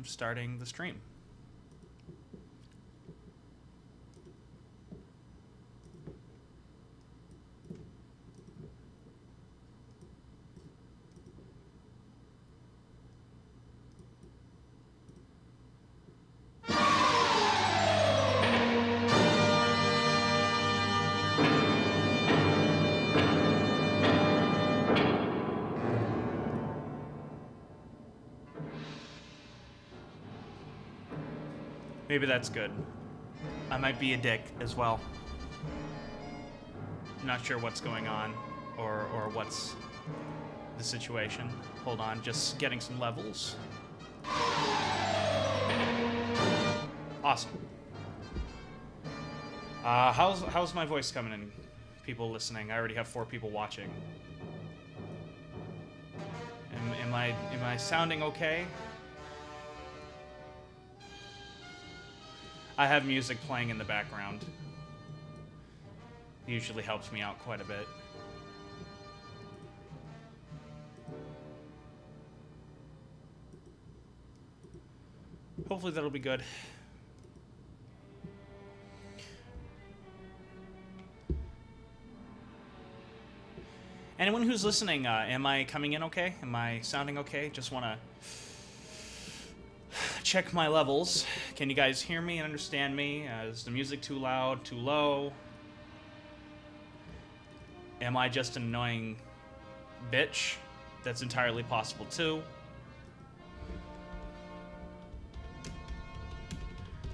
am starting the stream. Maybe that's good. I might be a dick as well. I'm not sure what's going on or what's the situation. Hold on, just getting some levels. Awesome. How's my voice coming in? People listening. I already have 4 people watching. Am I sounding okay? I have music playing in the background. It usually helps me out quite a bit. Hopefully that'll be good. Anyone who's listening, am I coming in okay? Am I sounding okay? Just want to check my levels. Can you guys hear me and understand me? Is the music too loud, too low? Am I just an annoying bitch? That's entirely possible too.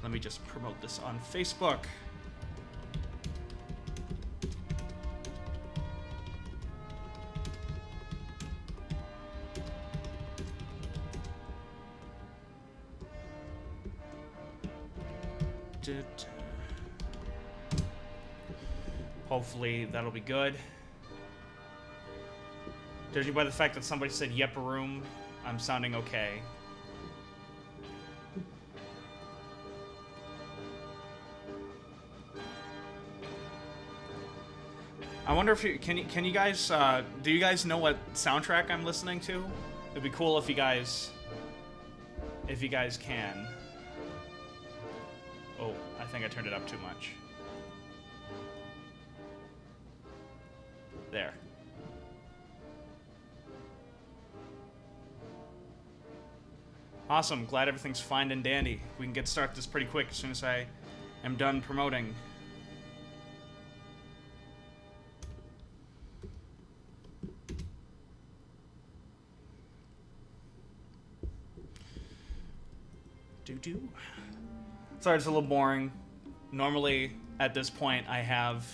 Let me just promote this on Facebook. Hopefully that'll be good. Judging by the fact that somebody said yep a room, I'm sounding okay. I wonder if you can you guys do you guys know what soundtrack I'm listening to? It'd be cool if you guys can. Oh, I think I turned it up too much. There. Awesome. Glad everything's fine and dandy. We can get started this pretty quick as soon as I am done promoting. Sorry, it's a little boring. Normally, at this point, I have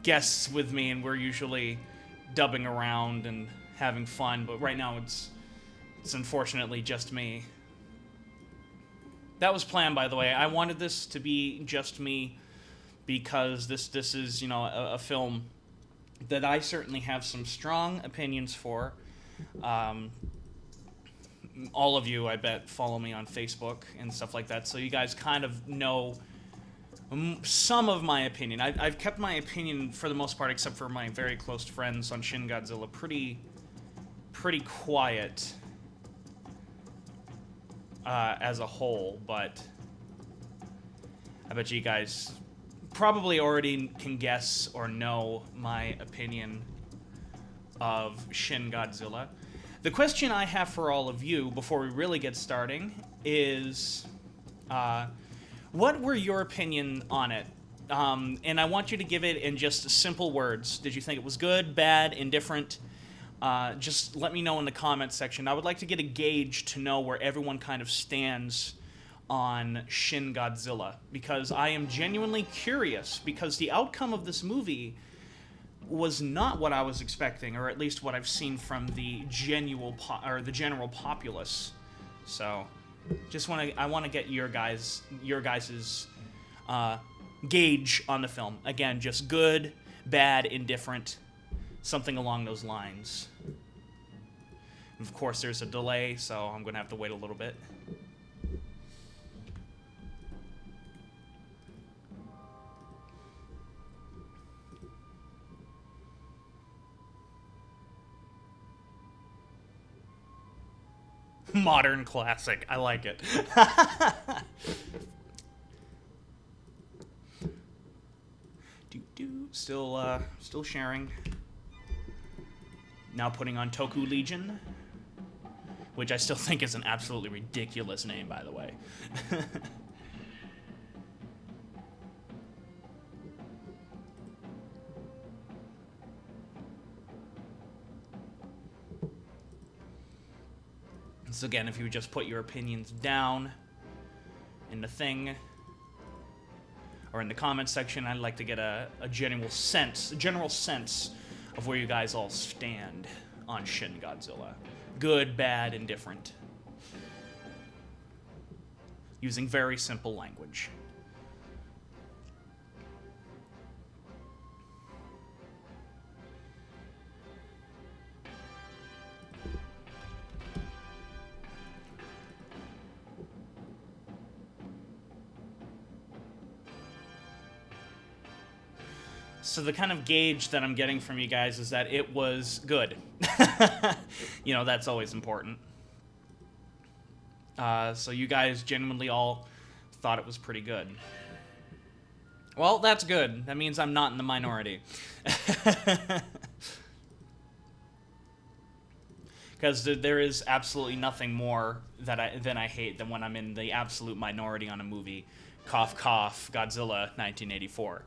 guests with me, and we're usually dubbing around and having fun, but right now it's unfortunately just me. That was planned, by the way. I wanted this to be just me because this is, you know, a film that I certainly have some strong opinions for. All of you, I bet, follow me on Facebook and stuff like that, so you guys kind of know some of my opinion. I've kept my opinion, for the most part, except for my very close friends on Shin Godzilla, pretty quiet as a whole, but I bet you guys probably already can guess or know my opinion of Shin Godzilla. The question I have for all of you before we really get starting is, what were your opinion on it? And I want you to give it in just simple words. Did you think it was good, bad, indifferent? Just let me know in the comments section. I would like to get a gauge to know where everyone kind of stands on Shin Godzilla, because I am genuinely curious, because the outcome of this movie was not what I was expecting, or at least what I've seen from the general populace. So, I want to get your guys's gauge on the film. Again, just good, bad, indifferent, something along those lines. Of course, there's a delay, so I'm gonna have to wait a little bit. Modern classic. I like it. Still sharing. Now putting on Toku Legion, which I still think is an absolutely ridiculous name, by the way. So again, if you would just put your opinions down in the thing or in the comments section, I'd like to get a general sense of where you guys all stand on Shin Godzilla. Good, bad, indifferent. Using very simple language. So the kind of gauge that I'm getting from you guys is that it was good. You know, that's always important. So you guys genuinely all thought it was pretty good. Well, that's good. That means I'm not in the minority. Because there is absolutely nothing more than I hate than when I'm in the absolute minority on a movie. Cough, cough, Godzilla, 1984.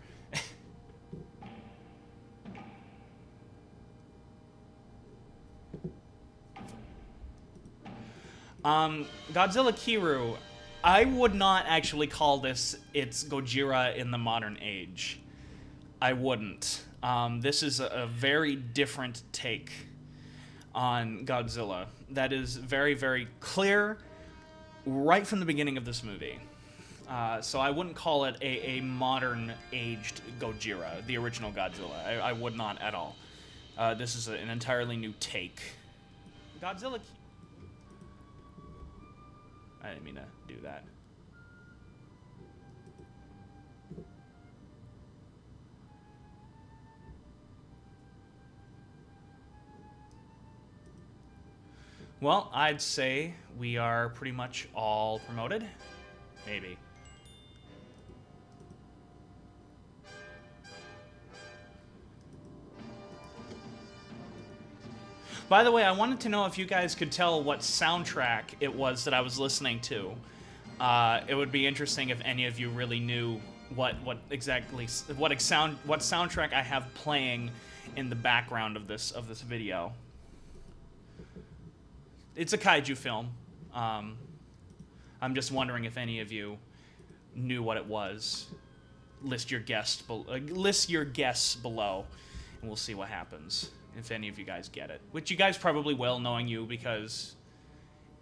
Godzilla Kiru, I would not actually call this its Gojira in the modern age. I wouldn't. This is a very different take on Godzilla that is very, very clear right from the beginning of this movie. So I wouldn't call it a modern-aged Gojira, the original Godzilla. I would not at all. This is an entirely new take. Godzilla... I didn't mean to do that. Well, I'd say we are pretty much all promoted. Maybe. By the way, I wanted to know if you guys could tell what soundtrack it was that I was listening to. It would be interesting if any of you really knew what soundtrack I have playing in the background of this video. It's a kaiju film. I'm just wondering if any of you knew what it was. List your guests below, and we'll see what happens. If any of you guys get it. Which you guys probably will, knowing you, because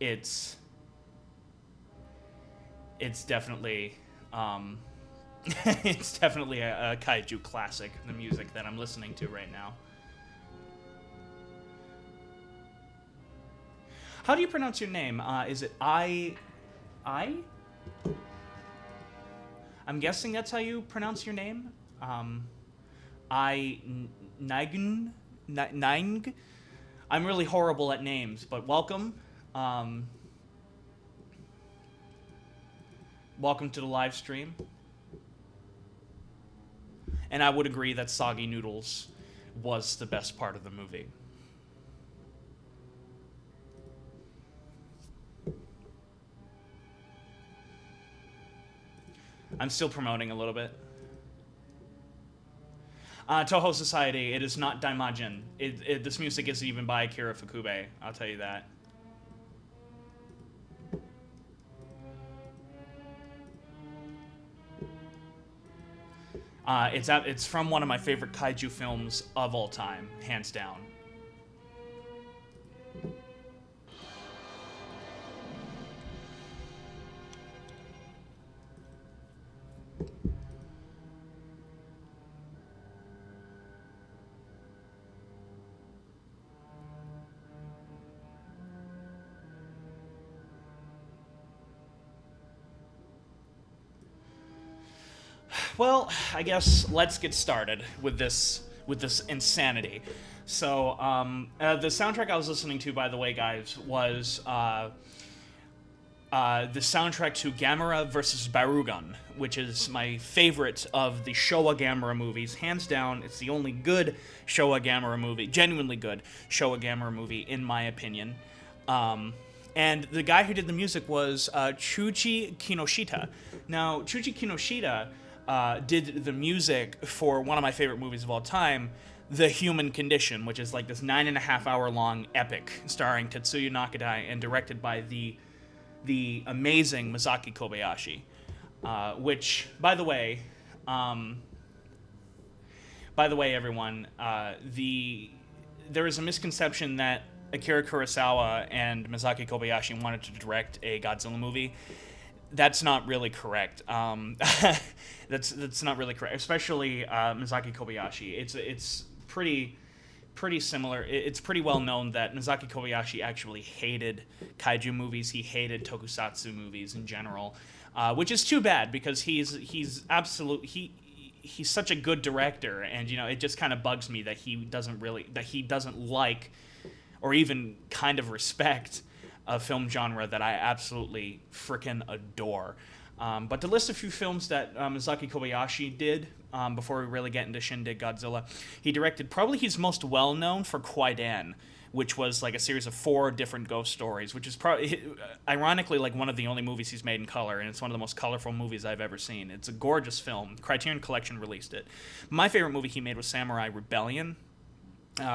it's definitely it's definitely a kaiju classic, the music that I'm listening to right now. How do you pronounce your name? Is it I? I'm guessing that's how you pronounce your name. Nang. I'm really horrible at names, but welcome. Welcome to the live stream. And I would agree that soggy noodles was the best part of the movie. I'm still promoting a little bit. Toho Society, it is not Daimajin. This music isn't even by Akira Fukube, I'll tell you that. It's from one of my favorite kaiju films of all time, hands down. Well, I guess let's get started with this insanity. So, the soundtrack I was listening to, by the way, guys, was the soundtrack to Gamera vs. Barugan, which is my favorite of the Showa Gamera movies. Hands down, it's the only good Showa Gamera movie, genuinely good Showa Gamera movie, in my opinion. And the guy who did the music was Chuji Kinoshita. Now, Chuji Kinoshita did the music for one of my favorite movies of all time, The Human Condition, which is like this 9.5-hour long epic starring Tetsuya Nakadai and directed by the amazing Masaki Kobayashi, which, by the way, everyone, there is a misconception that Akira Kurosawa and Masaki Kobayashi wanted to direct a Godzilla movie. That's not really correct. That's not really correct, especially Masaki Kobayashi. It's pretty similar. It's pretty well known that Masaki Kobayashi actually hated kaiju movies. He hated tokusatsu movies in general, which is too bad because he's such a good director, and it just kind of bugs me that he doesn't like or even kind of respect a film genre that I absolutely frickin' adore. But to list a few films that Masaki Kobayashi did before we really get into Shindig Godzilla, he directed, probably he's most well known for Kwaidan, which was like a series of 4 different ghost stories, which is probably, ironically, like one of the only movies he's made in color, and it's one of the most colorful movies I've ever seen. It's a gorgeous film. Criterion Collection released it. My favorite movie he made was Samurai Rebellion,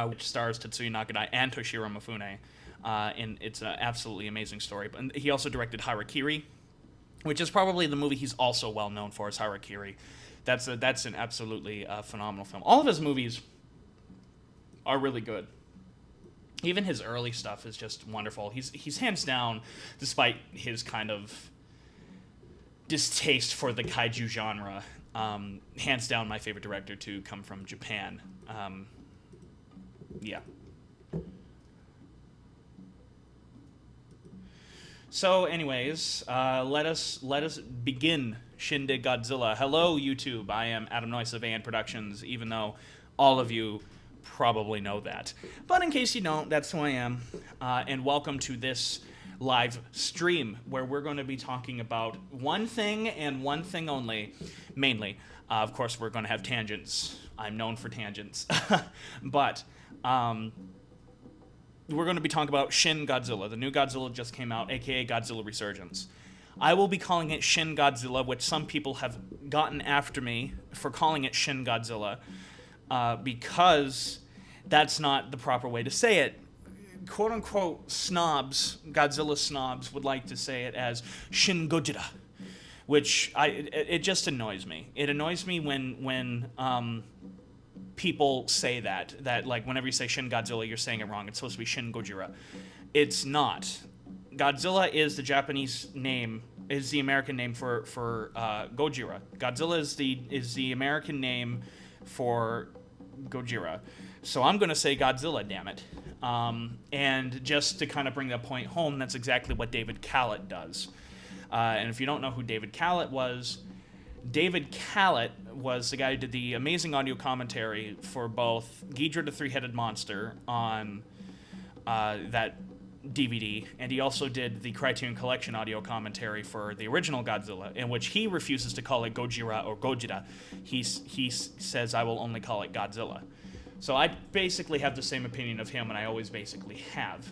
which stars Tetsuya Nakadai and Toshiro Mifune, and it's an absolutely amazing story. But he also directed Harakiri, which is probably the movie he's also well known for, is Harakiri. That's an absolutely phenomenal film. All of his movies are really good. Even his early stuff is just wonderful. He's hands down, despite his kind of distaste for the kaiju genre, hands down my favorite director to come from Japan. Yeah. So, anyways, let us begin Shindig Godzilla. Hello, YouTube. I am Adam Noyce of AN Productions, even though all of you probably know that. But in case you don't, that's who I am. And welcome to this live stream, where we're going to be talking about one thing and one thing only, mainly. Of course, we're going to have tangents. I'm known for tangents. But we're going to be talking about Shin Godzilla. The new Godzilla just came out, aka Godzilla Resurgence. I will be calling it Shin Godzilla, which some people have gotten after me for calling it Shin Godzilla, because that's not the proper way to say it. Quote-unquote snobs, Godzilla snobs, would like to say it as Shin Godzilla, which it just annoys me. It annoys me when people say that like whenever you say Shin Godzilla, you're saying it wrong. It's supposed to be Shin Gojira. It's not. Godzilla is the Japanese name, is the American name for Gojira. Godzilla is the American name for Gojira. So I'm going to say Godzilla, damn it. And just to kind of bring that point home, that's exactly what David Callett does. And if you don't know who David Callett was the guy who did the amazing audio commentary for both Ghidra the Three-Headed Monster on that DVD, and he also did the Criterion Collection audio commentary for the original Godzilla, in which he refuses to call it Gojira or Gojira. He says, I will only call it Godzilla. So I basically have the same opinion of him, and I always basically have.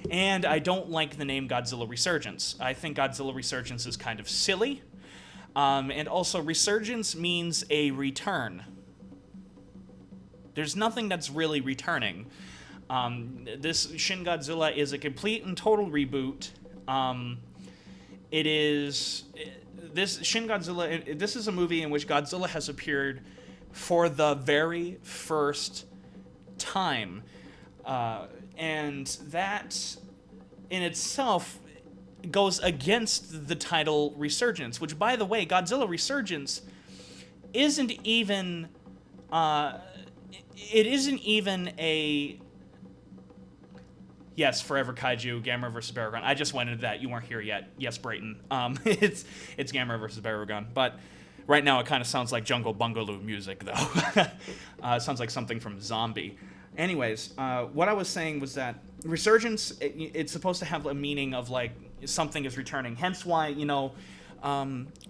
And I don't like the name Godzilla Resurgence. I think Godzilla Resurgence is kind of silly. And also, resurgence means a return. There's nothing that's really returning. This Shin Godzilla is a complete and total reboot. This Shin Godzilla, this is a movie in which Godzilla has appeared for the very first time. And that in itself goes against the title Resurgence, which, by the way, Godzilla Resurgence isn't even a... Yes, Forever Kaiju, Gamera vs. Barugan. I just went into that. You weren't here yet. Yes, Brayton. It's Gamera vs. Barugan. But right now it kind of sounds like Jungle Bungaloo music, though. It sounds like something from Zombie. Anyways, what I was saying was that resurgence, it's supposed to have a meaning of like something is returning. Hence why,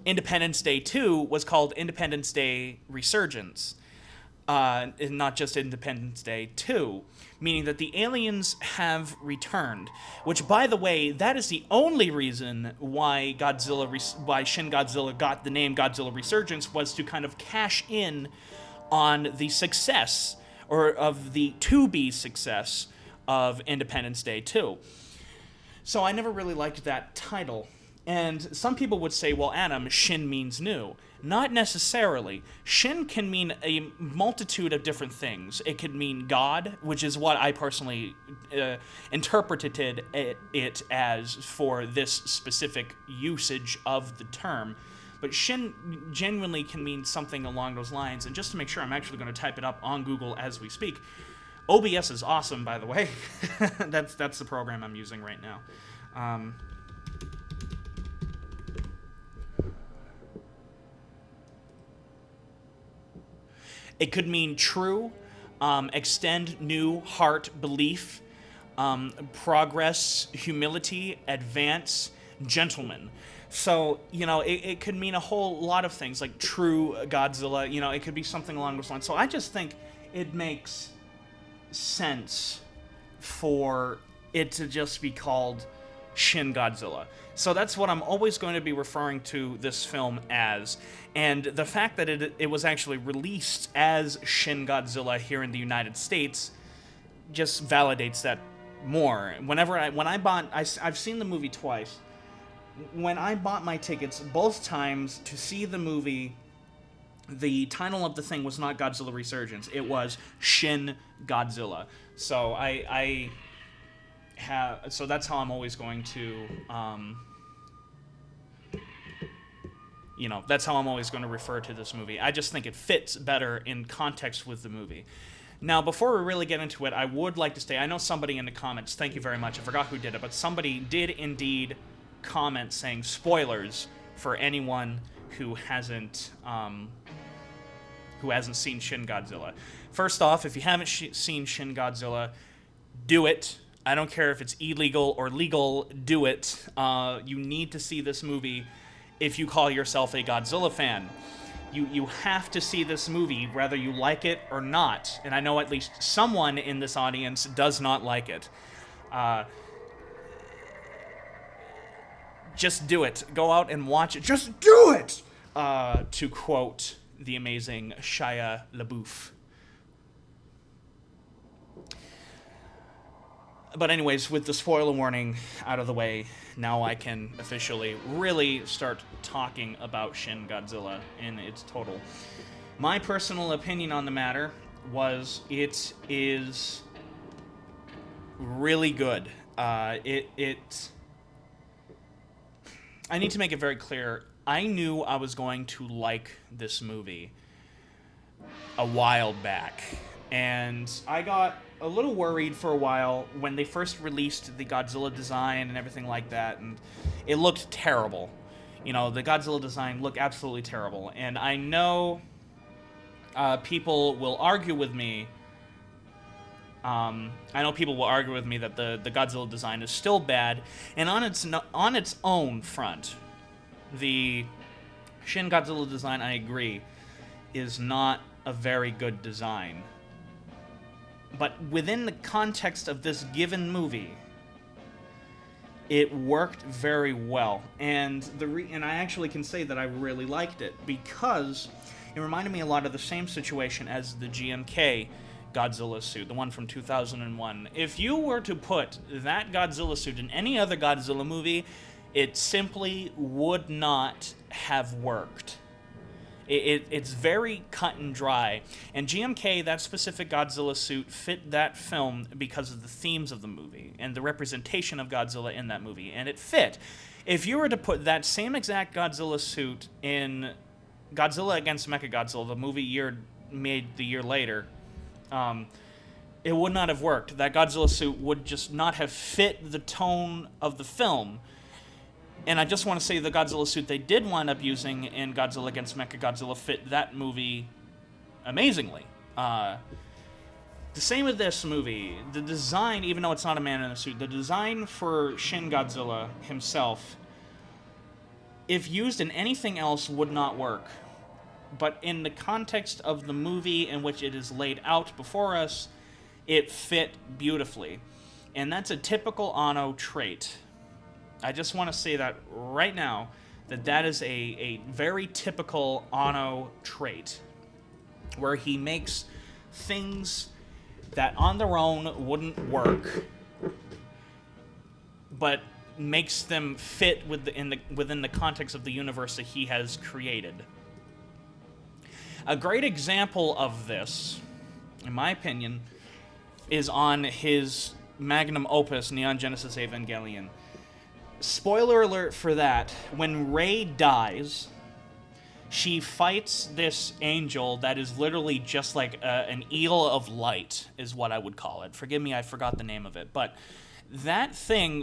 Independence Day 2 was called Independence Day Resurgence, and not just Independence Day 2, meaning that the aliens have returned. Which, by the way, that is the only reason why why Shin Godzilla got the name Godzilla Resurgence, was to kind of cash in on the success, or of the to-be success, of Independence Day 2. So I never really liked that title. And some people would say, well, Adam, Shin means new. Not necessarily. Shin can mean a multitude of different things. It could mean God, which is what I personally interpreted it as for this specific usage of the term. But Shin genuinely can mean something along those lines. And just to make sure, I'm actually going to type it up on Google as we speak. OBS is awesome, by the way. That's the program I'm using right now. It could mean true, extend, new, heart, belief, progress, humility, advance, gentleman. So, it could mean a whole lot of things, like true Godzilla. It could be something along those lines. So I just think it makes sense for it to just be called Shin Godzilla. So that's what I'm always going to be referring to this film as. And the fact that it was actually released as Shin Godzilla here in the United States just validates that more. I've seen the movie twice. When I bought my tickets, both times to see the movie, the title of the thing was not Godzilla Resurgence. It was Shin Godzilla. So so that's how I'm always going to, that's how I'm always going to refer to this movie. I just think it fits better in context with the movie. Now, before we really get into it, I would like to say, I know somebody in the comments, thank you very much, I forgot who did it, but somebody did indeed comment saying spoilers for anyone who hasn't seen Shin Godzilla. First off, if you haven't seen Shin Godzilla, do it. I don't care if it's illegal or legal, do it. You need to see this movie if you call yourself a Godzilla fan. You have to see this movie, whether you like it or not. And I know at least someone in this audience does not like it. Just do it. Go out and watch it. Just do it! To quote the amazing Shia LaBeouf. But anyways, with the spoiler warning out of the way, now I can officially really start talking about Shin Godzilla in its total. My personal opinion on the matter was it is really good. I need to make it very clear, I knew I was going to like this movie a while back, and I got a little worried for a while when they first released the Godzilla design and everything like that, and it looked terrible. The Godzilla design looked absolutely terrible, and I know people will argue with me. that the Godzilla design is still bad, and on its own front, the Shin Godzilla design, I agree, is not a very good design. But within the context of this given movie, it worked very well. And I actually can say that I really liked it, because it reminded me a lot of the same situation as the GMK Godzilla suit, the one from 2001. If you were to put that Godzilla suit in any other Godzilla movie, it simply would not have worked. It's very cut and dry. And GMK, that specific Godzilla suit, fit that film because of the themes of the movie and the representation of Godzilla in that movie. And it fit. If you were to put that same exact Godzilla suit in Godzilla against Mechagodzilla, the movie made the year later, it would not have worked. That Godzilla suit would just not have fit the tone of the film. And I just want to say the Godzilla suit they did wind up using in Godzilla against Mechagodzilla fit that movie amazingly. The same with this movie. The design, even though it's not a man in a suit, the design for Shin Godzilla himself, if used in anything else, would not work. But in the context of the movie in which it is laid out before us, it fit beautifully. And that's a typical Anno trait. I just want to say that right now, that is a very typical Anno trait, where he makes things that on their own wouldn't work, but makes them fit within the context of the universe that he has created. A great example of this, in my opinion, is on his magnum opus, Neon Genesis Evangelion. Spoiler alert for that, when Rei dies, she fights this angel that is literally just like an eel of light, is what I would call it. Forgive me, I forgot the name of it. But that thing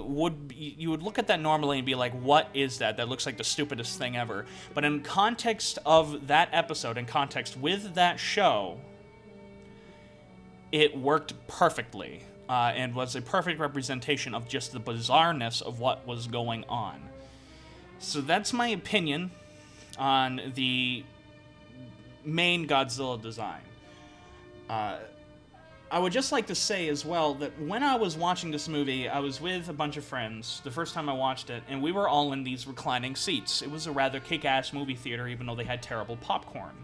you would look at that normally and be like, what is that? That looks like the stupidest thing ever. But in context of that episode, in context with that show, it worked perfectly. And was a perfect representation of just the bizarreness of what was going on. So that's my opinion on the main Godzilla design. I would just like to say as well that when I was watching this movie, I was with a bunch of friends the first time I watched it, and we were all in these reclining seats. It was a rather kick-ass movie theater, even though they had terrible popcorn.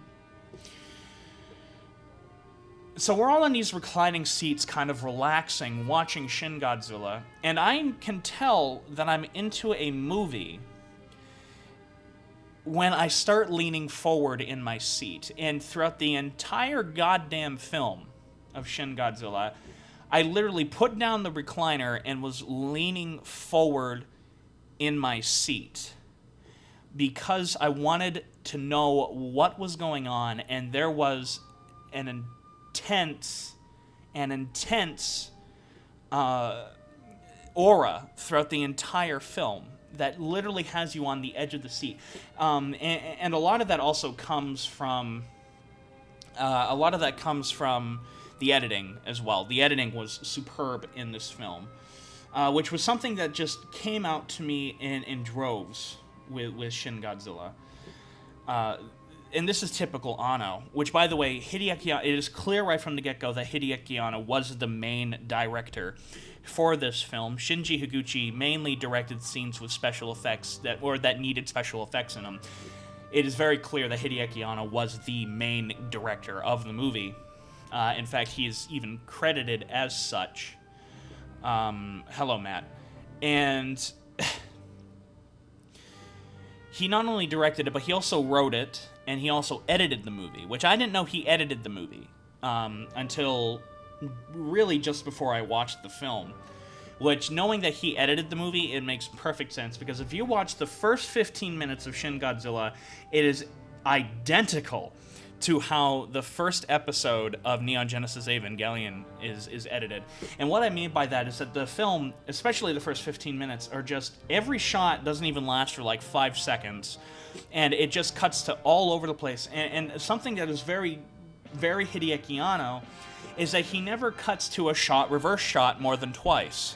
So we're all in these reclining seats, kind of relaxing, watching Shin Godzilla, and I can tell that I'm into a movie when I start leaning forward in my seat. And throughout the entire goddamn film of Shin Godzilla, I literally put down the recliner and was leaning forward in my seat because I wanted to know what was going on, and there was an intense aura throughout the entire film that literally has you on the edge of the seat. And a lot of that also comes from the editing as well. The editing was superb in this film, which was something that just came out to me in droves with Shin Godzilla. And this is typical Anno, which, by the way, it is clear right from the get-go that Hideaki Anno was the main director for this film. Shinji Higuchi mainly directed scenes with special effects that needed special effects in them. It is very clear that Hideaki Anno was the main director of the movie. In fact, he is even credited as such. Hello, Matt. And he not only directed it, but he also wrote it, and he also edited the movie, which I didn't know he edited the movie until really just before I watched the film. Which, knowing that he edited the movie, it makes perfect sense, because if you watch the first 15 minutes of Shin Godzilla, it is identical to how the first episode of Neon Genesis Evangelion is edited. And what I mean by that is that the film, especially the first 15 minutes, are just, every shot doesn't even last for like 5 seconds, and it just cuts to all over the place. And something that is very, very Hideaki Anno is that he never cuts to a reverse shot more than twice.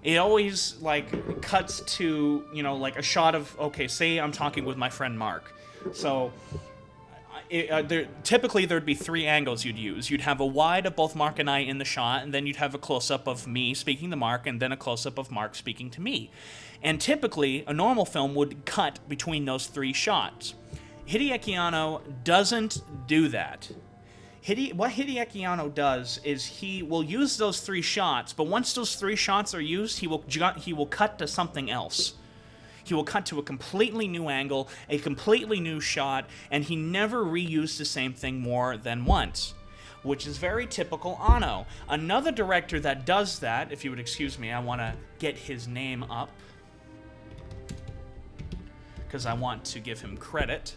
It always, like, cuts to, like a shot of, okay, say I'm talking with my friend Mark. So typically there'd be 3 angles you'd use. You'd have a wide of both Mark and I in the shot, and then you'd have a close-up of me speaking to Mark, and then a close-up of Mark speaking to me. And typically, a normal film would cut between those 3 shots. Hideaki Anno doesn't do that. What Hideaki Anno does is he will use those 3 shots, but once those 3 shots are used, he will cut to something else. He will cut to a completely new angle, a completely new shot, and he never reused the same thing more than once, which is very typical Anno. Another director that does that, if you would excuse me, I want to get his name up, because I want to give him credit.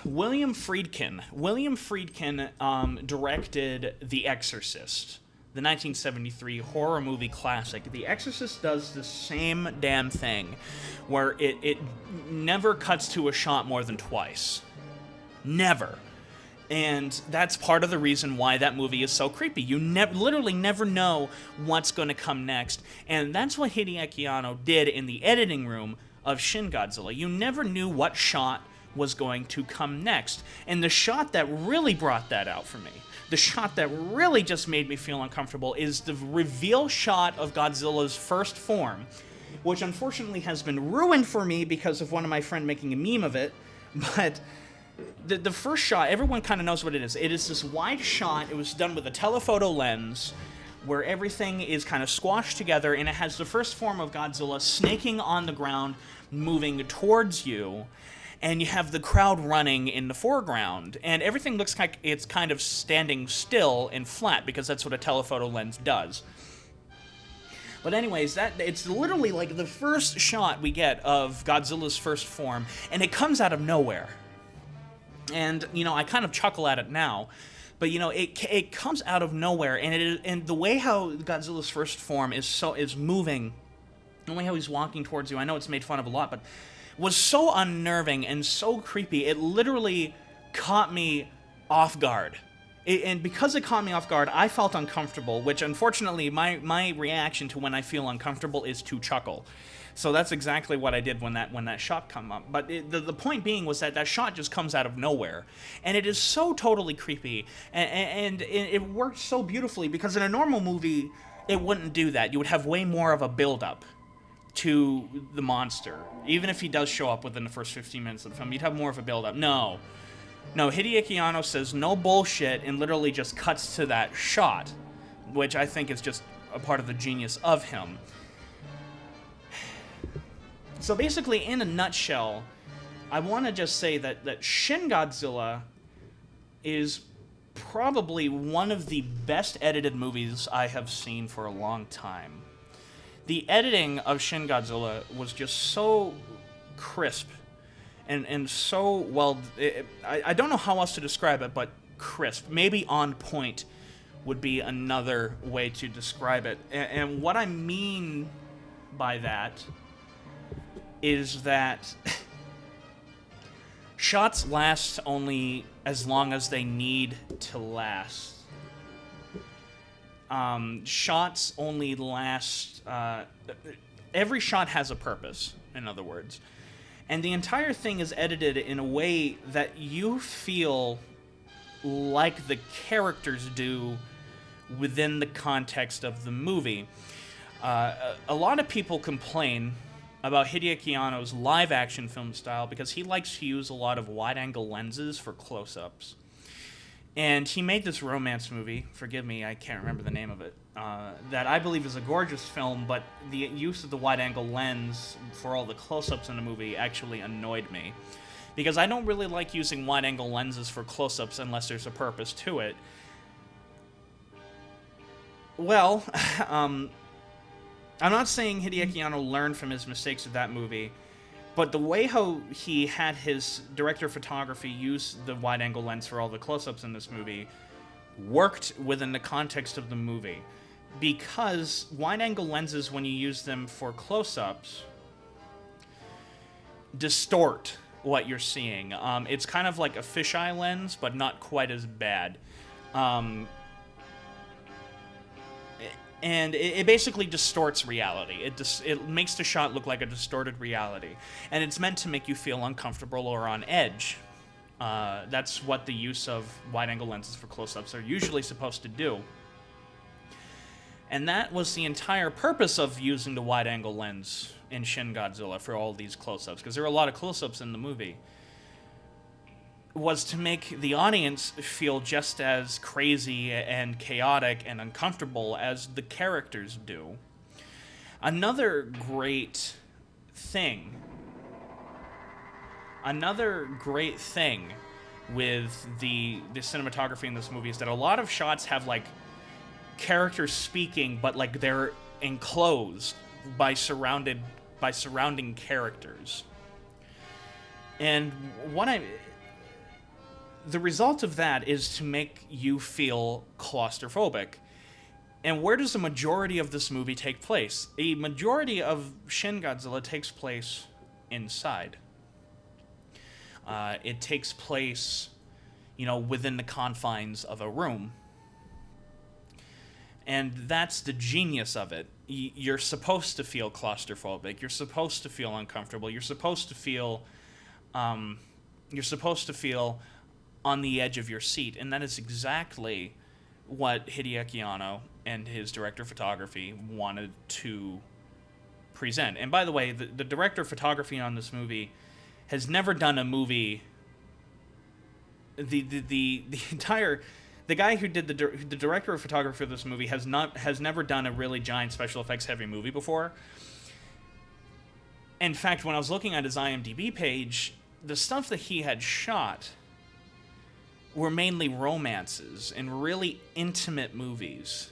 William Friedkin. William Friedkin directed The Exorcist, the 1973 horror movie classic. The Exorcist does the same damn thing, where it never cuts to a shot more than twice. Never. And that's part of the reason why that movie is so creepy. You literally never know what's going to come next. And that's what Hideaki Anno did in the editing room of Shin Godzilla. You never knew what shot was going to come next. And the shot that really brought that out for me, the shot that really just made me feel uncomfortable, is the reveal shot of Godzilla's first form, which unfortunately has been ruined for me because of one of my friends making a meme of it. But the first shot, everyone kind of knows what it is. It is this wide shot. It was done with a telephoto lens where everything is kind of squashed together, and it has the first form of Godzilla snaking on the ground, moving towards you, and you have the crowd running in the foreground, and everything looks like it's kind of standing still and flat, because that's what a telephoto lens does. But anyways, it's literally like the first shot we get of Godzilla's first form, and it comes out of nowhere. And, you know, I kind of chuckle at it now, but, you know, it comes out of nowhere, and the way how Godzilla's first form is moving, the way how he's walking towards you, I know it's made fun of a lot, but was so unnerving and so creepy, it literally caught me off guard. And because it caught me off guard, I felt uncomfortable, which unfortunately my reaction to when I feel uncomfortable is to chuckle. So that's exactly what I did when that shot come up. But the point being was that shot just comes out of nowhere, and it is so totally creepy, and it worked so beautifully, because in a normal movie it wouldn't do that. You would have way more of a build-up to the monster. Even if he does show up within the first 15 minutes of the film, you'd have more of a build-up. No, Hideaki Anno says no bullshit and literally just cuts to that shot, which I think is just a part of the genius of him. So basically, in a nutshell, I want to just say that Shin Godzilla is probably one of the best edited movies I have seen for a long time. The editing of Shin Godzilla was just so crisp and so well... I don't know how else to describe it, but crisp. Maybe on point would be another way to describe it. And what I mean by that is that shots last only as long as they need to last. Shots only last... every shot has a purpose, in other words. And the entire thing is edited in a way that you feel like the characters do within the context of the movie. A lot of people complain about Hideaki Anno's live-action film style because he likes to use a lot of wide-angle lenses for close-ups. And he made this romance movie, forgive me, I can't remember the name of it, that I believe is a gorgeous film, but the use of the wide-angle lens for all the close-ups in the movie actually annoyed me. Because I don't really like using wide-angle lenses for close-ups unless there's a purpose to it. Well, I'm not saying Hideaki Anno learned from his mistakes of that movie, but the way how he had his director of photography use the wide-angle lens for all the close-ups in this movie worked within the context of the movie. Because wide-angle lenses, when you use them for close-ups, distort what you're seeing. It's kind of like a fisheye lens, but not quite as bad. And it basically distorts reality. It makes the shot look like a distorted reality. And it's meant to make you feel uncomfortable or on edge. That's what the use of wide-angle lenses for close-ups are usually supposed to do. And that was the entire purpose of using the wide-angle lens in Shin Godzilla for all these close-ups, because there were a lot of close-ups in the movie, was to make the audience feel just as crazy and chaotic and uncomfortable as the characters do. Another great thing with the cinematography in this movie is that a lot of shots have, like, characters speaking, but, like, they're enclosed by surrounding characters. And the result of that is to make you feel claustrophobic. And where does the majority of this movie take place? A majority of Shin Godzilla takes place inside. It takes place, within the confines of a room. And that's the genius of it. You're supposed to feel claustrophobic. You're supposed to feel uncomfortable. You're supposed to feel on the edge of your seat. And that is exactly what Hideaki Anno and his director of photography wanted to present. And by the way, the director of photography on this movie has never done a movie. The guy who did the director of photography for this movie has never done a really giant special effects heavy movie before. In fact, when I was looking at his IMDb page, the stuff that he had shot were mainly romances and really intimate movies.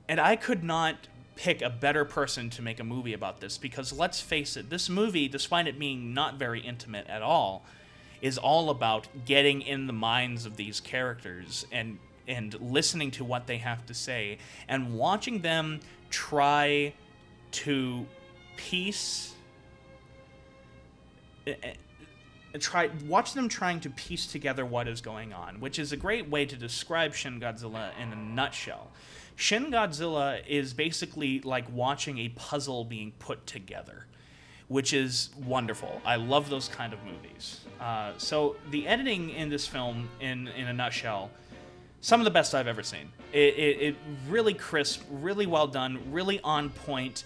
And I could not pick a better person to make a movie about this, because let's face it, this movie, despite it being not very intimate at all, is all about getting in the minds of these characters and listening to what they have to say and watching them try to watch them trying to piece together what is going on, which is a great way to describe Shin Godzilla in a nutshell. Shin Godzilla is basically like watching a puzzle being put together, which is wonderful. I love those kind of movies. So the editing in this film, in a nutshell, some of the best I've ever seen. It really crisp, really well done, really on point.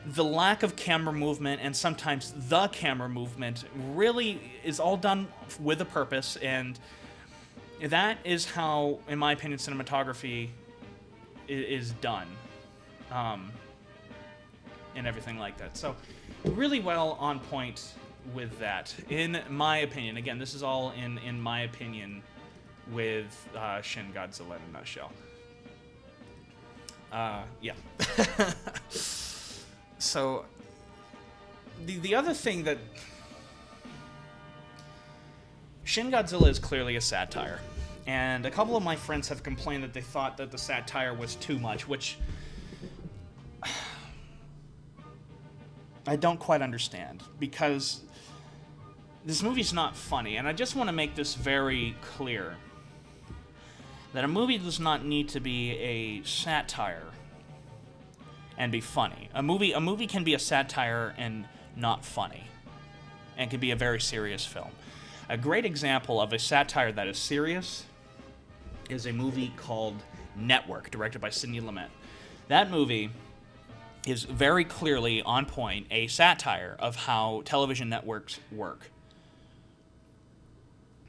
The lack of camera movement, and sometimes the camera movement, really is all done with a purpose, and that is how, in my opinion, cinematography is done. And everything like that. So, really well on point with that, in my opinion. Again, this is all in my opinion with Shin Godzilla in a nutshell. Yeah. So, the other thing that... Shin Godzilla is clearly a satire. And a couple of my friends have complained that they thought that the satire was too much, which I don't quite understand, because this movie's not funny, and I just want to make this very clear, that a movie does not need to be a satire and be funny. A movie can be a satire and not funny, and can be a very serious film. A great example of a satire that is serious is a movie called Network, directed by Sidney Lumet. That movie is very clearly on point, a satire of how television networks work.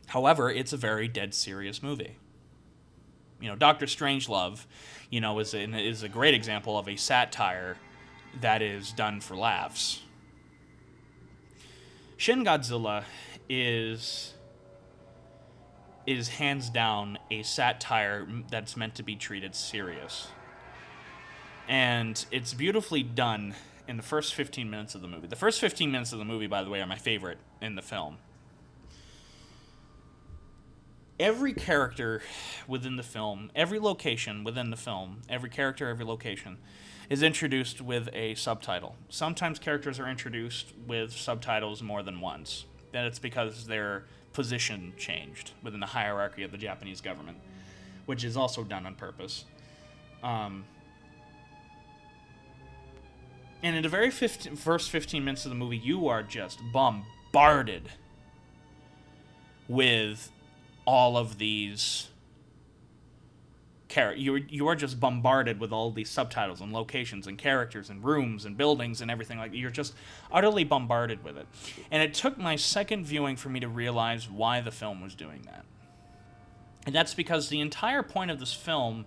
However, it's a very dead serious movie. Dr. Strangelove, is a great example of a satire that is done for laughs. Shin Godzilla is hands down a satire that's meant to be treated serious. And it's beautifully done in the first 15 minutes of the movie. The first 15 minutes of the movie, by the way, are my favorite in the film. Every character within the film, every location within the film, every character, every location, is introduced with a subtitle. Sometimes characters are introduced with subtitles more than once. Then it's because their position changed within the hierarchy of the Japanese government, which is also done on purpose. And in the very first 15 minutes of the movie, you are just bombarded with all of these you are just bombarded with all these subtitles and locations and characters and rooms and buildings and everything like that. You're just utterly bombarded with it. And it took my second viewing for me to realize why the film was doing that. And that's because the entire point of this film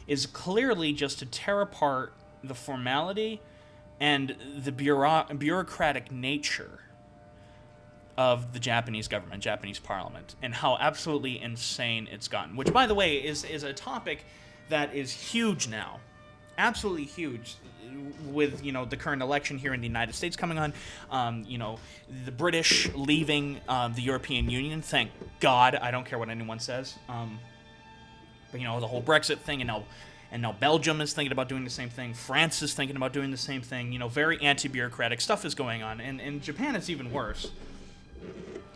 is clearly just to tear apart the formality and the bureaucratic nature of the Japanese government, Japanese parliament, and how absolutely insane it's gotten. Which, by the way, is a topic that is huge now. Absolutely huge. With, the current election here in the United States coming on, the British leaving the European Union, thank God. I don't care what anyone says. But, the whole Brexit thing, and now Belgium is thinking about doing the same thing. France is thinking about doing the same thing. Very anti-bureaucratic stuff is going on. And in Japan, it's even worse.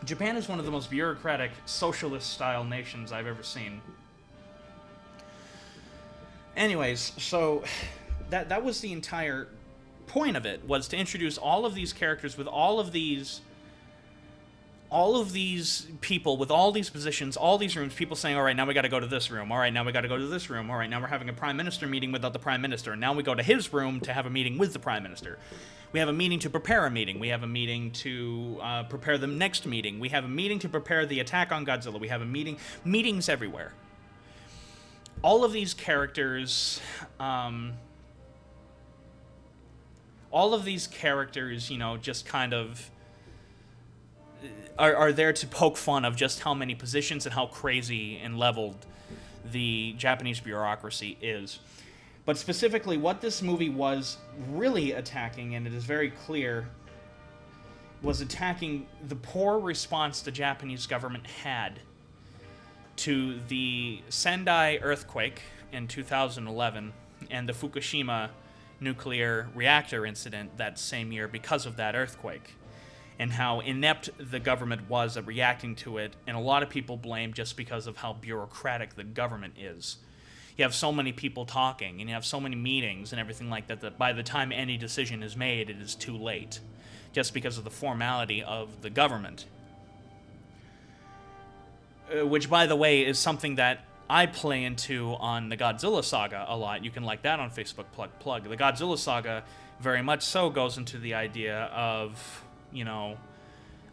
Japan is one of the most bureaucratic, socialist-style nations I've ever seen. Anyways, so that was the entire point of it, was to introduce all of these characters with all of these people with all these positions, all these rooms, people saying, all right, now we got to go to this room. All right, now we got to go to this room. All right, now we're having a prime minister meeting without the prime minister. And now we go to his room to have a meeting with the prime minister. We have a meeting to prepare a meeting. We have a meeting to prepare the next meeting. We have a meeting to prepare the attack on Godzilla. We have a meetings everywhere. All of these characters, you know, just kind of are there to poke fun of just how many positions and how crazy and leveled the Japanese bureaucracy is. But specifically, what this movie was really attacking, and it is very clear, was attacking the poor response the Japanese government had to the Sendai earthquake in 2011 and the Fukushima nuclear reactor incident that same year because of that earthquake, and how inept the government was at reacting to it, and a lot of people blame just because of how bureaucratic the government is. You have so many people talking, and you have so many meetings and everything like that, that by the time any decision is made, it is too late, just because of the formality of the government. Which, by the way, is something that I play into on the Godzilla saga a lot. You can like that on Facebook, plug. The Godzilla saga very much so goes into the idea of, you know,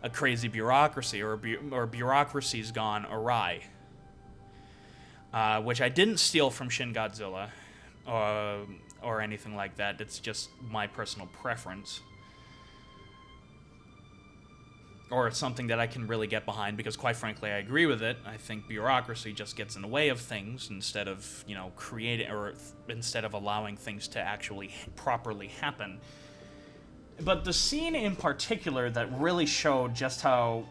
a crazy bureaucracy, or bureaucracy's gone awry. Which I didn't steal from Shin Godzilla, or anything like that. It's just my personal preference. Or it's something that I can really get behind, because quite frankly, I agree with it. I think bureaucracy just gets in the way of things instead of, you know, instead of allowing things to actually properly happen. But the scene in particular that really showed just how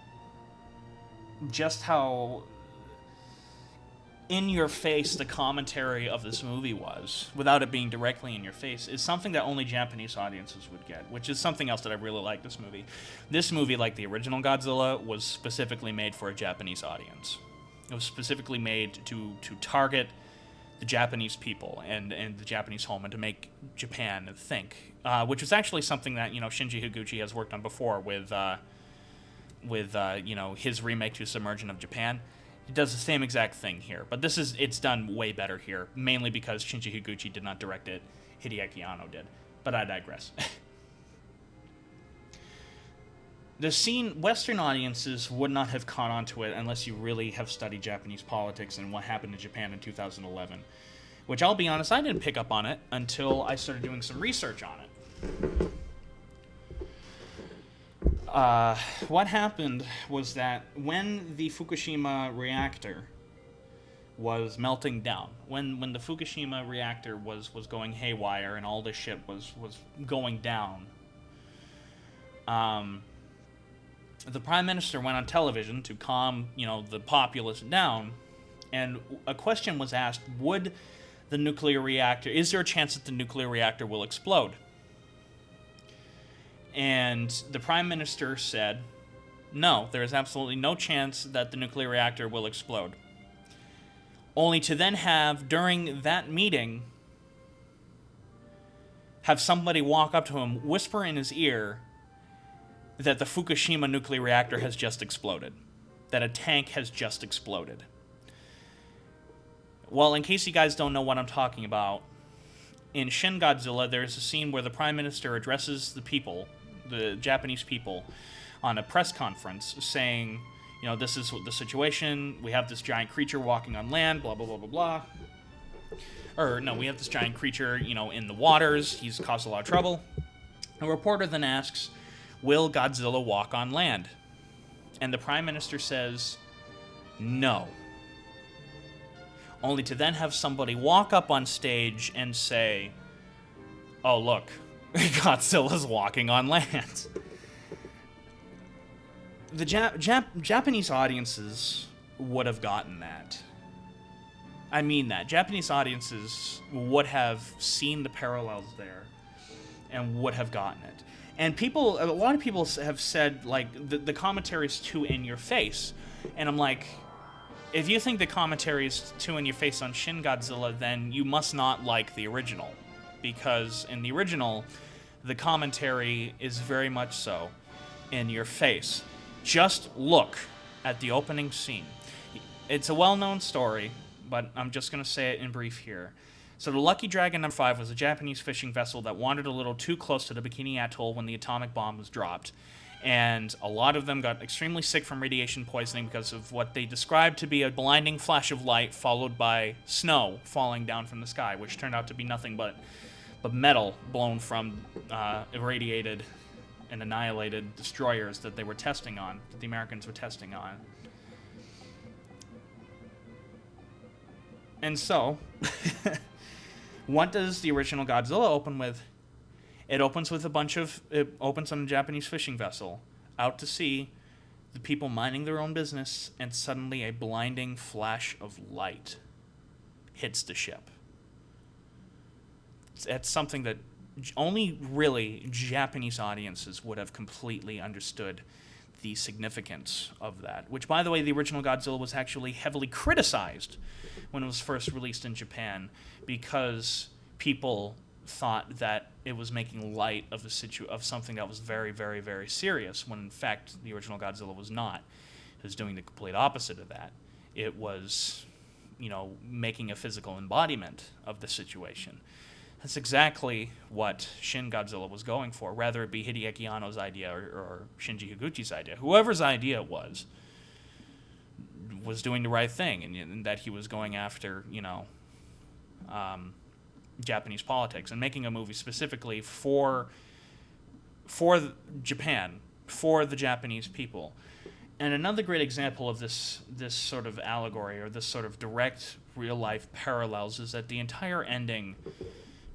in your face the commentary of this movie was, without it being directly in your face, is something that only Japanese audiences would get, which is something else that I really like this movie. This movie, like the original Godzilla, was specifically made for a Japanese audience. It was specifically made to target the Japanese people and the Japanese home, and to make Japan think, which was actually something that, you know, Shinji Higuchi has worked on before with you know, his remake to Submersion of Japan. It does the same exact thing here, but it's done way better here, mainly because Shinji Higuchi did not direct it, Hideaki Anno did. But I digress. The scene, Western audiences would not have caught on to it unless you really have studied Japanese politics and what happened in Japan in 2011. Which, I'll be honest, I didn't pick up on it until I started doing some research on it. What happened was that when the Fukushima reactor was melting down, when the Fukushima reactor was going haywire and all this shit was going down, the Prime Minister went on television to calm, you know, the populace down, and a question was asked, is there a chance that the nuclear reactor will explode? And the Prime Minister said, no, there is absolutely no chance that the nuclear reactor will explode. Only to then have, during that meeting, have somebody walk up to him, whisper in his ear that the Fukushima nuclear reactor has just exploded. That a tank has just exploded. Well, in case you guys don't know what I'm talking about, in Shin Godzilla, there's a scene where the Prime Minister addresses the people, the Japanese people, on a press conference saying, you know, this is the situation, we have this giant creature walking on land, blah, blah, blah, blah, blah. Or, no, we have this giant creature, you know, in the waters, he's caused a lot of trouble. A reporter then asks, will Godzilla walk on land? And the Prime Minister says, no. Only to then have somebody walk up on stage and say, oh, look, Godzilla's walking on land. The Japanese audiences would have gotten that. I mean that. Japanese audiences would have seen the parallels there. and would have gotten it. And people, a lot of people have said, like, the commentary is too in your face. And I'm like, if you think the commentary is too in your face on Shin Godzilla, then you must not like the original. Because in the original, the commentary is very much so in your face. Just look at the opening scene. It's a well-known story, but I'm just going to say it in brief here. So the Lucky Dragon No. 5 was a Japanese fishing vessel that wandered a little too close to the Bikini Atoll when the atomic bomb was dropped. And a lot of them got extremely sick from radiation poisoning because of what they described to be a blinding flash of light followed by snow falling down from the sky, which turned out to be nothing but metal blown from irradiated and annihilated destroyers that they were testing on, that the Americans were testing on. And so, what does the original Godzilla open with? It opens with it opens on a Japanese fishing vessel, out to sea, the people minding their own business, and suddenly a blinding flash of light hits the ship. It's something that only really Japanese audiences would have completely understood the significance of that. Which, by the way, the original Godzilla was actually heavily criticized when it was first released in Japan because people thought that it was making light of of something that was very, very, very serious, when in fact the original Godzilla was not. It was doing the complete opposite of that. It was, making a physical embodiment of the situation. That's exactly what Shin Godzilla was going for, whether it be Hideaki Anno's idea or Shinji Higuchi's idea. Whoever's idea it was doing the right thing, and that he was going after, Japanese politics and making a movie specifically for Japan, for the Japanese people. And another great example of this sort of allegory, or this sort of direct real-life parallels, is that the entire ending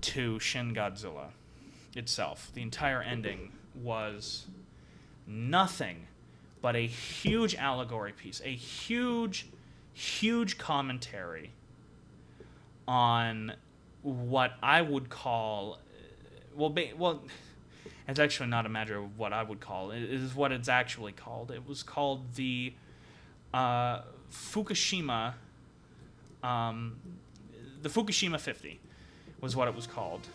to Shin Godzilla itself, the entire ending was nothing but a huge allegory piece, a huge, huge commentary on what I would call, it's actually not a matter of what I would call. It is what it's actually called. It was called the Fukushima, the Fukushima 50 was what it was called.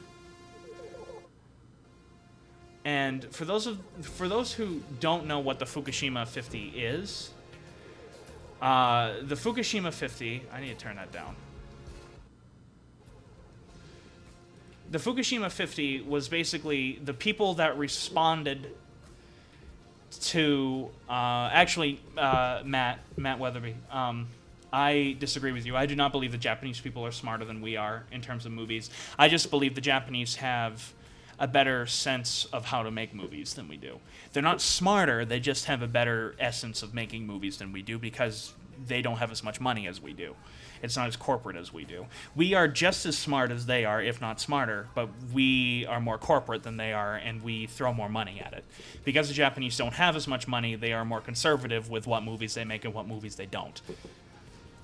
And for those who don't know what the Fukushima 50 is, the Fukushima 50, I need to turn that down. The Fukushima 50 was basically the people that responded to, Matt Weatherby, I disagree with you. I do not believe the Japanese people are smarter than we are in terms of movies. I just believe the Japanese have a better sense of how to make movies than we do. They're not smarter, they just have a better essence of making movies than we do because they don't have as much money as we do. It's not as corporate as we do. We are just as smart as they are, if not smarter, but we are more corporate than they are, and we throw more money at it. Because the Japanese don't have as much money, they are more conservative with what movies they make and what movies they don't.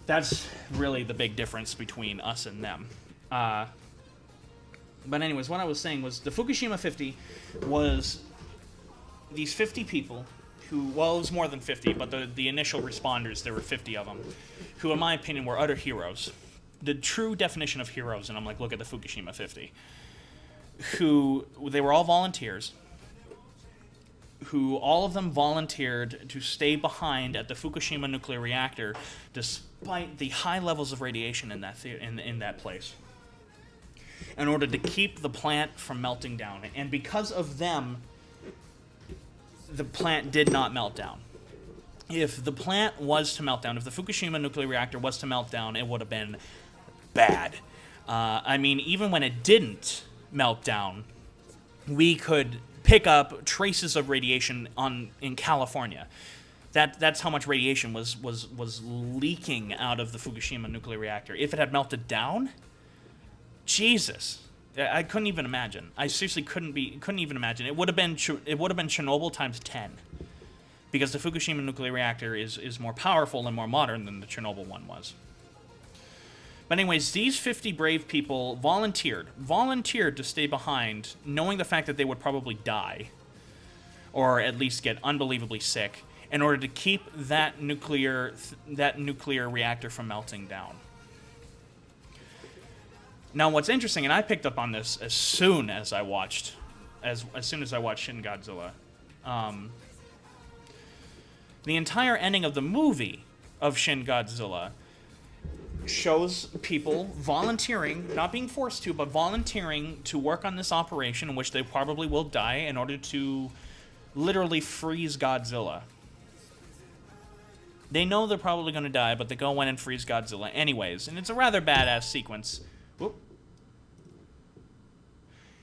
That's really the big difference between us and them. But anyways, what I was saying was the Fukushima 50 was these 50 people who, well, it was more than 50, but the initial responders, there were 50 of them, who, in my opinion, were utter heroes. The true definition of heroes, and I'm like, look at the Fukushima 50, they were all volunteers, who all of them volunteered to stay behind at the Fukushima nuclear reactor despite the high levels of radiation in that place, in order to keep the plant from melting down. And because of them, the plant did not melt down. If the plant was to melt down, if the Fukushima nuclear reactor was to melt down, it would have been bad. Even when it didn't melt down, we could pick up traces of radiation in California. That's how much radiation was leaking out of the Fukushima nuclear reactor. If it had melted down, Jesus, I couldn't even imagine. I seriously couldn't even imagine. It would have been Chernobyl times 10, because the Fukushima nuclear reactor is more powerful and more modern than the Chernobyl one was. But anyways, these 50 brave people volunteered to stay behind, knowing the fact that they would probably die, or at least get unbelievably sick, in order to keep that nuclear reactor from melting down. Now, what's interesting, and I picked up on this as soon as I watched Shin Godzilla, the entire ending of the movie of Shin Godzilla shows people volunteering, not being forced to, but volunteering to work on this operation in which they probably will die in order to literally freeze Godzilla. They know they're probably going to die, but they go in and freeze Godzilla anyways, and it's a rather badass sequence. Whoop.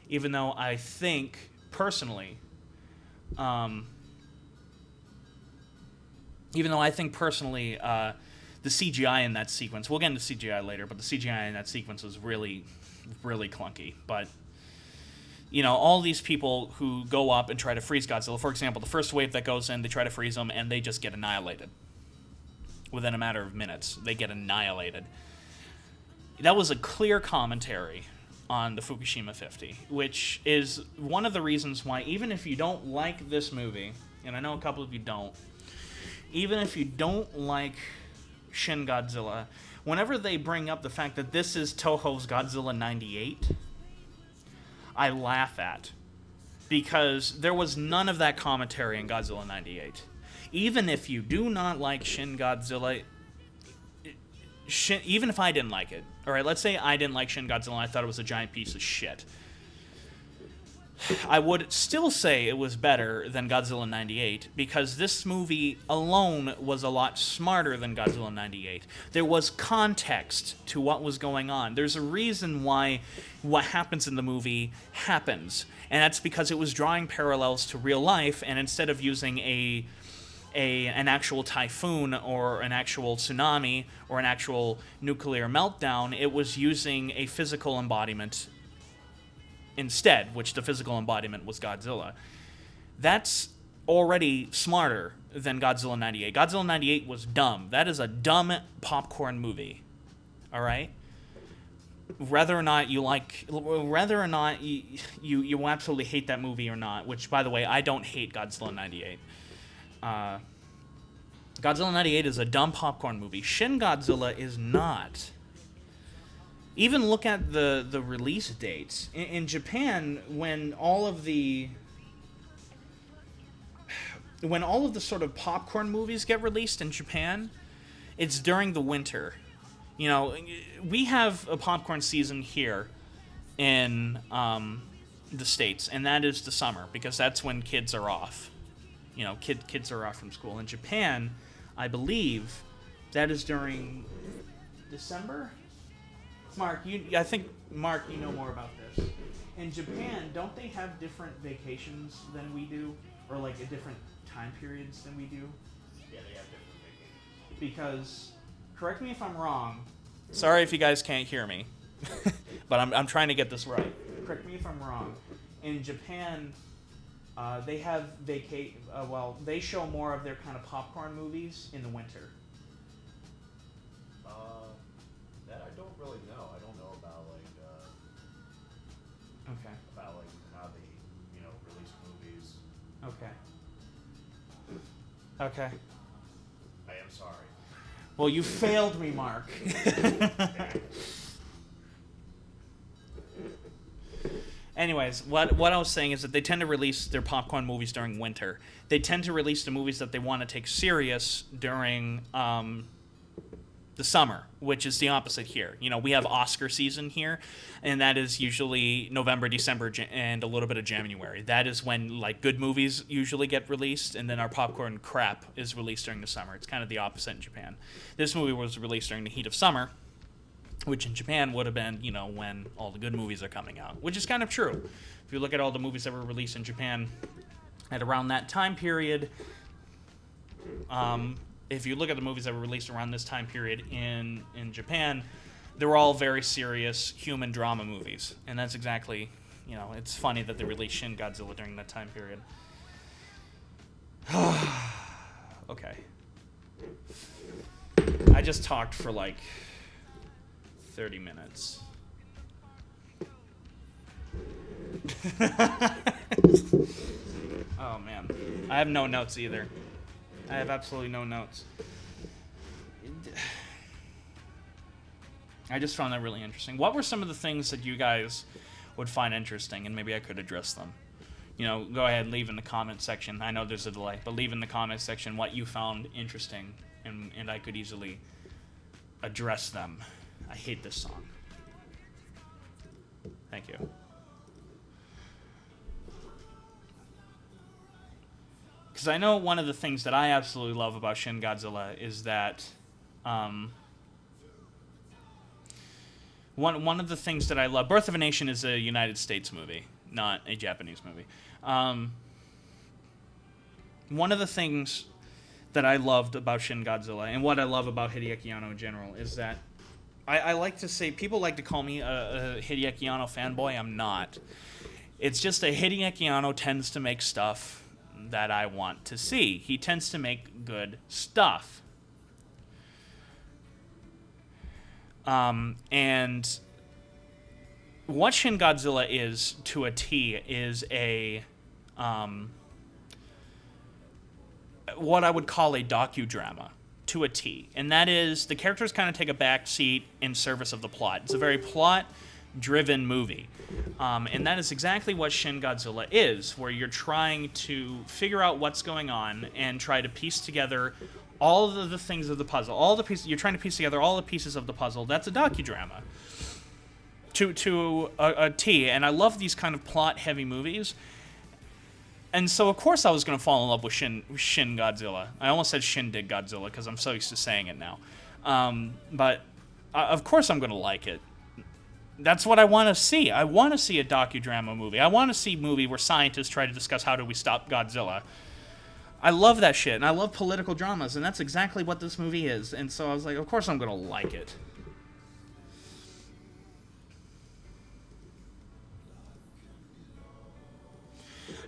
Even though I think, personally, the CGI in that sequence, we'll get into CGI later, but the CGI in that sequence was really, really clunky. But, you know, all these people who go up and try to freeze Godzilla, for example, the first wave that goes in, they try to freeze him, and they just get annihilated. Within a matter of minutes, they get annihilated. That was a clear commentary on the Fukushima 50, which is one of the reasons why, even if you don't like this movie, and I know a couple of you don't, even if you don't like Shin Godzilla, whenever they bring up the fact that this is Toho's Godzilla 98, I laugh at, because there was none of that commentary in Godzilla 98. Even if you do not like Shin Godzilla, even if I didn't like it, alright, let's say I didn't like Shin Godzilla and I thought it was a giant piece of shit, I would still say it was better than Godzilla 98, because this movie alone was a lot smarter than Godzilla 98. There was context to what was going on. There's a reason why what happens in the movie happens, and that's because it was drawing parallels to real life, and instead of using an actual typhoon or an actual tsunami or an actual nuclear meltdown, it was using a physical embodiment instead, which the physical embodiment was Godzilla. That's already smarter than Godzilla 98. Godzilla 98 was dumb. That is a dumb popcorn movie. All right? Whether or not you absolutely hate that movie or not, which, by the way, I don't hate Godzilla 98. Godzilla 98 is a dumb popcorn movie. Shin Godzilla is not. Even look at the release dates. In Japan, when all of the sort of popcorn movies get released in Japan, it's during the winter. You know, we have a popcorn season here in the States, and that is the summer, because that's when kids are off. You know, kids are off from school. In Japan, I believe that is during December? Mark, I think you know more about this. In Japan, don't they have different vacations than we do? Or like a different time periods than we do? Yeah, they have different vacations. Because, correct me if I'm wrong. Sorry if you guys can't hear me. But I'm trying to get this right. Correct me if I'm wrong. In Japan, they have they show more of their kind of popcorn movies in the winter. That I don't really know. I don't know about Okay. About how they release movies. Okay. Okay. I am sorry. Well, you failed me, Mark. Anyways, what I was saying is that they tend to release their popcorn movies during winter. They tend to release the movies that they want to take serious during the summer, which is the opposite here. You know, we have Oscar season here, and that is usually November, December, and a little bit of January. That is when, like, good movies usually get released, and then our popcorn crap is released during the summer. It's kind of the opposite in Japan. This movie was released during the heat of summer, which in Japan would have been, you know, when all the good movies are coming out, which is kind of true. If you look at all the movies that were released in Japan at around that time period, if you look at the movies that were released around this time period in Japan, they were all very serious human drama movies. And that's exactly, you know, it's funny that they released Shin Godzilla during that time period. Okay. I just talked for like 30 minutes. Oh, man. I have no notes either. I have absolutely no notes. I just found that really interesting. What were some of the things that you guys would find interesting, and maybe I could address them? You know, go ahead and leave in the comment section. I know there's a delay, but leave in the comment section what you found interesting, and I could easily address them. I hate this song. Thank you. Because I know one of the things that I absolutely love about Shin Godzilla is that one of the things that I love... Birth of a Nation is a United States movie, not a Japanese movie. One of the things that I loved about Shin Godzilla, and what I love about Hideaki Anno in general, is that I like to say... People like to call me a Hideaki Anno fanboy. I'm not. It's just that Hideaki Anno tends to make stuff that I want to see. He tends to make good stuff. And what Shin Godzilla is, to a T, is a... what I would call a docudrama, to a T. And that is, the characters kind of take a back seat in service of the plot. It's a very plot-driven movie. And that is exactly what Shin Godzilla is, where you're trying to figure out what's going on and try to piece together all of the things of the puzzle. All the pieces, you're trying to piece together all the pieces of the puzzle. That's a docudrama. To a T. And I love these kind of plot-heavy movies. And so, of course, I was going to fall in love with Shin Godzilla. I almost said Shindig Godzilla because I'm so used to saying it now. But, of course, I'm going to like it. That's what I want to see. I want to see a docudrama movie. I want to see a movie where scientists try to discuss how do we stop Godzilla. I love that shit, and I love political dramas, and that's exactly what this movie is. And so I was like, of course I'm going to like it.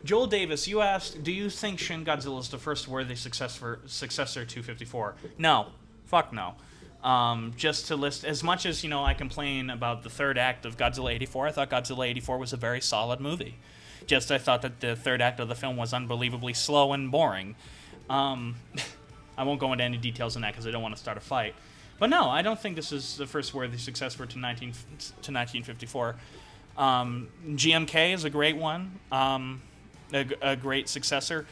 Joel Davis, you asked, do you think Shin Godzilla is the first worthy successor to 54? No. Fuck no. Just to list, as much as, I complain about the third act of Godzilla 84, I thought Godzilla 84 was a very solid movie. I thought that the third act of the film was unbelievably slow and boring. I won't go into any details on that because I don't want to start a fight. But no, I don't think this is the first worthy successor to 1954. GMK is a great one, a great successor.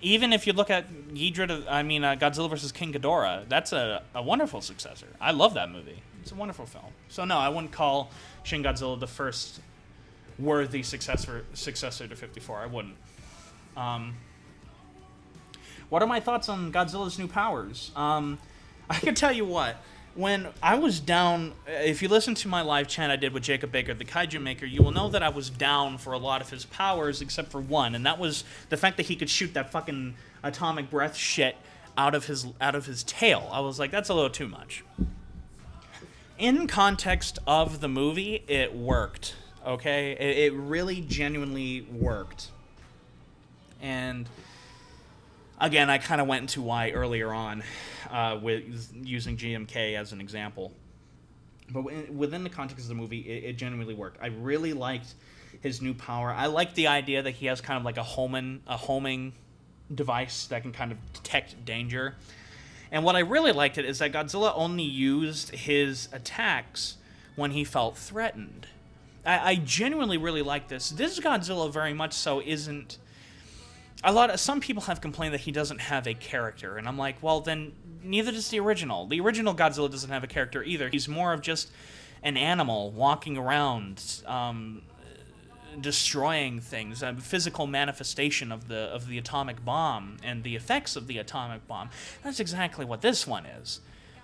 Even if you look at Godzilla vs. King Ghidorah, that's a wonderful successor. I love that movie. It's a wonderful film. So no, I wouldn't call Shin Godzilla the first worthy successor to 54. I wouldn't. What are my thoughts on Godzilla's new powers? I can tell you what. When I was down, if you listen to my live chat I did with Jacob Baker, the Kaiju Maker, you will know that I was down for a lot of his powers except for one, and that was the fact that he could shoot that fucking atomic breath shit out of his tail. I was like, that's a little too much. In context of the movie, it worked. Okay? It really genuinely worked. And again, I kind of went into why earlier on with using GMK as an example. But within the context of the movie, it genuinely worked. I really liked his new power. I liked the idea that he has kind of like a homing device that can kind of detect danger. And what I really liked is that Godzilla only used his attacks when he felt threatened. I genuinely really like this. This Godzilla very much so isn't... Some people have complained that he doesn't have a character, and I'm like, well, then neither does the original. The original Godzilla doesn't have a character either. He's more of just an animal walking around, destroying things, a physical manifestation of the atomic bomb and the effects of the atomic bomb. That's exactly what this one is.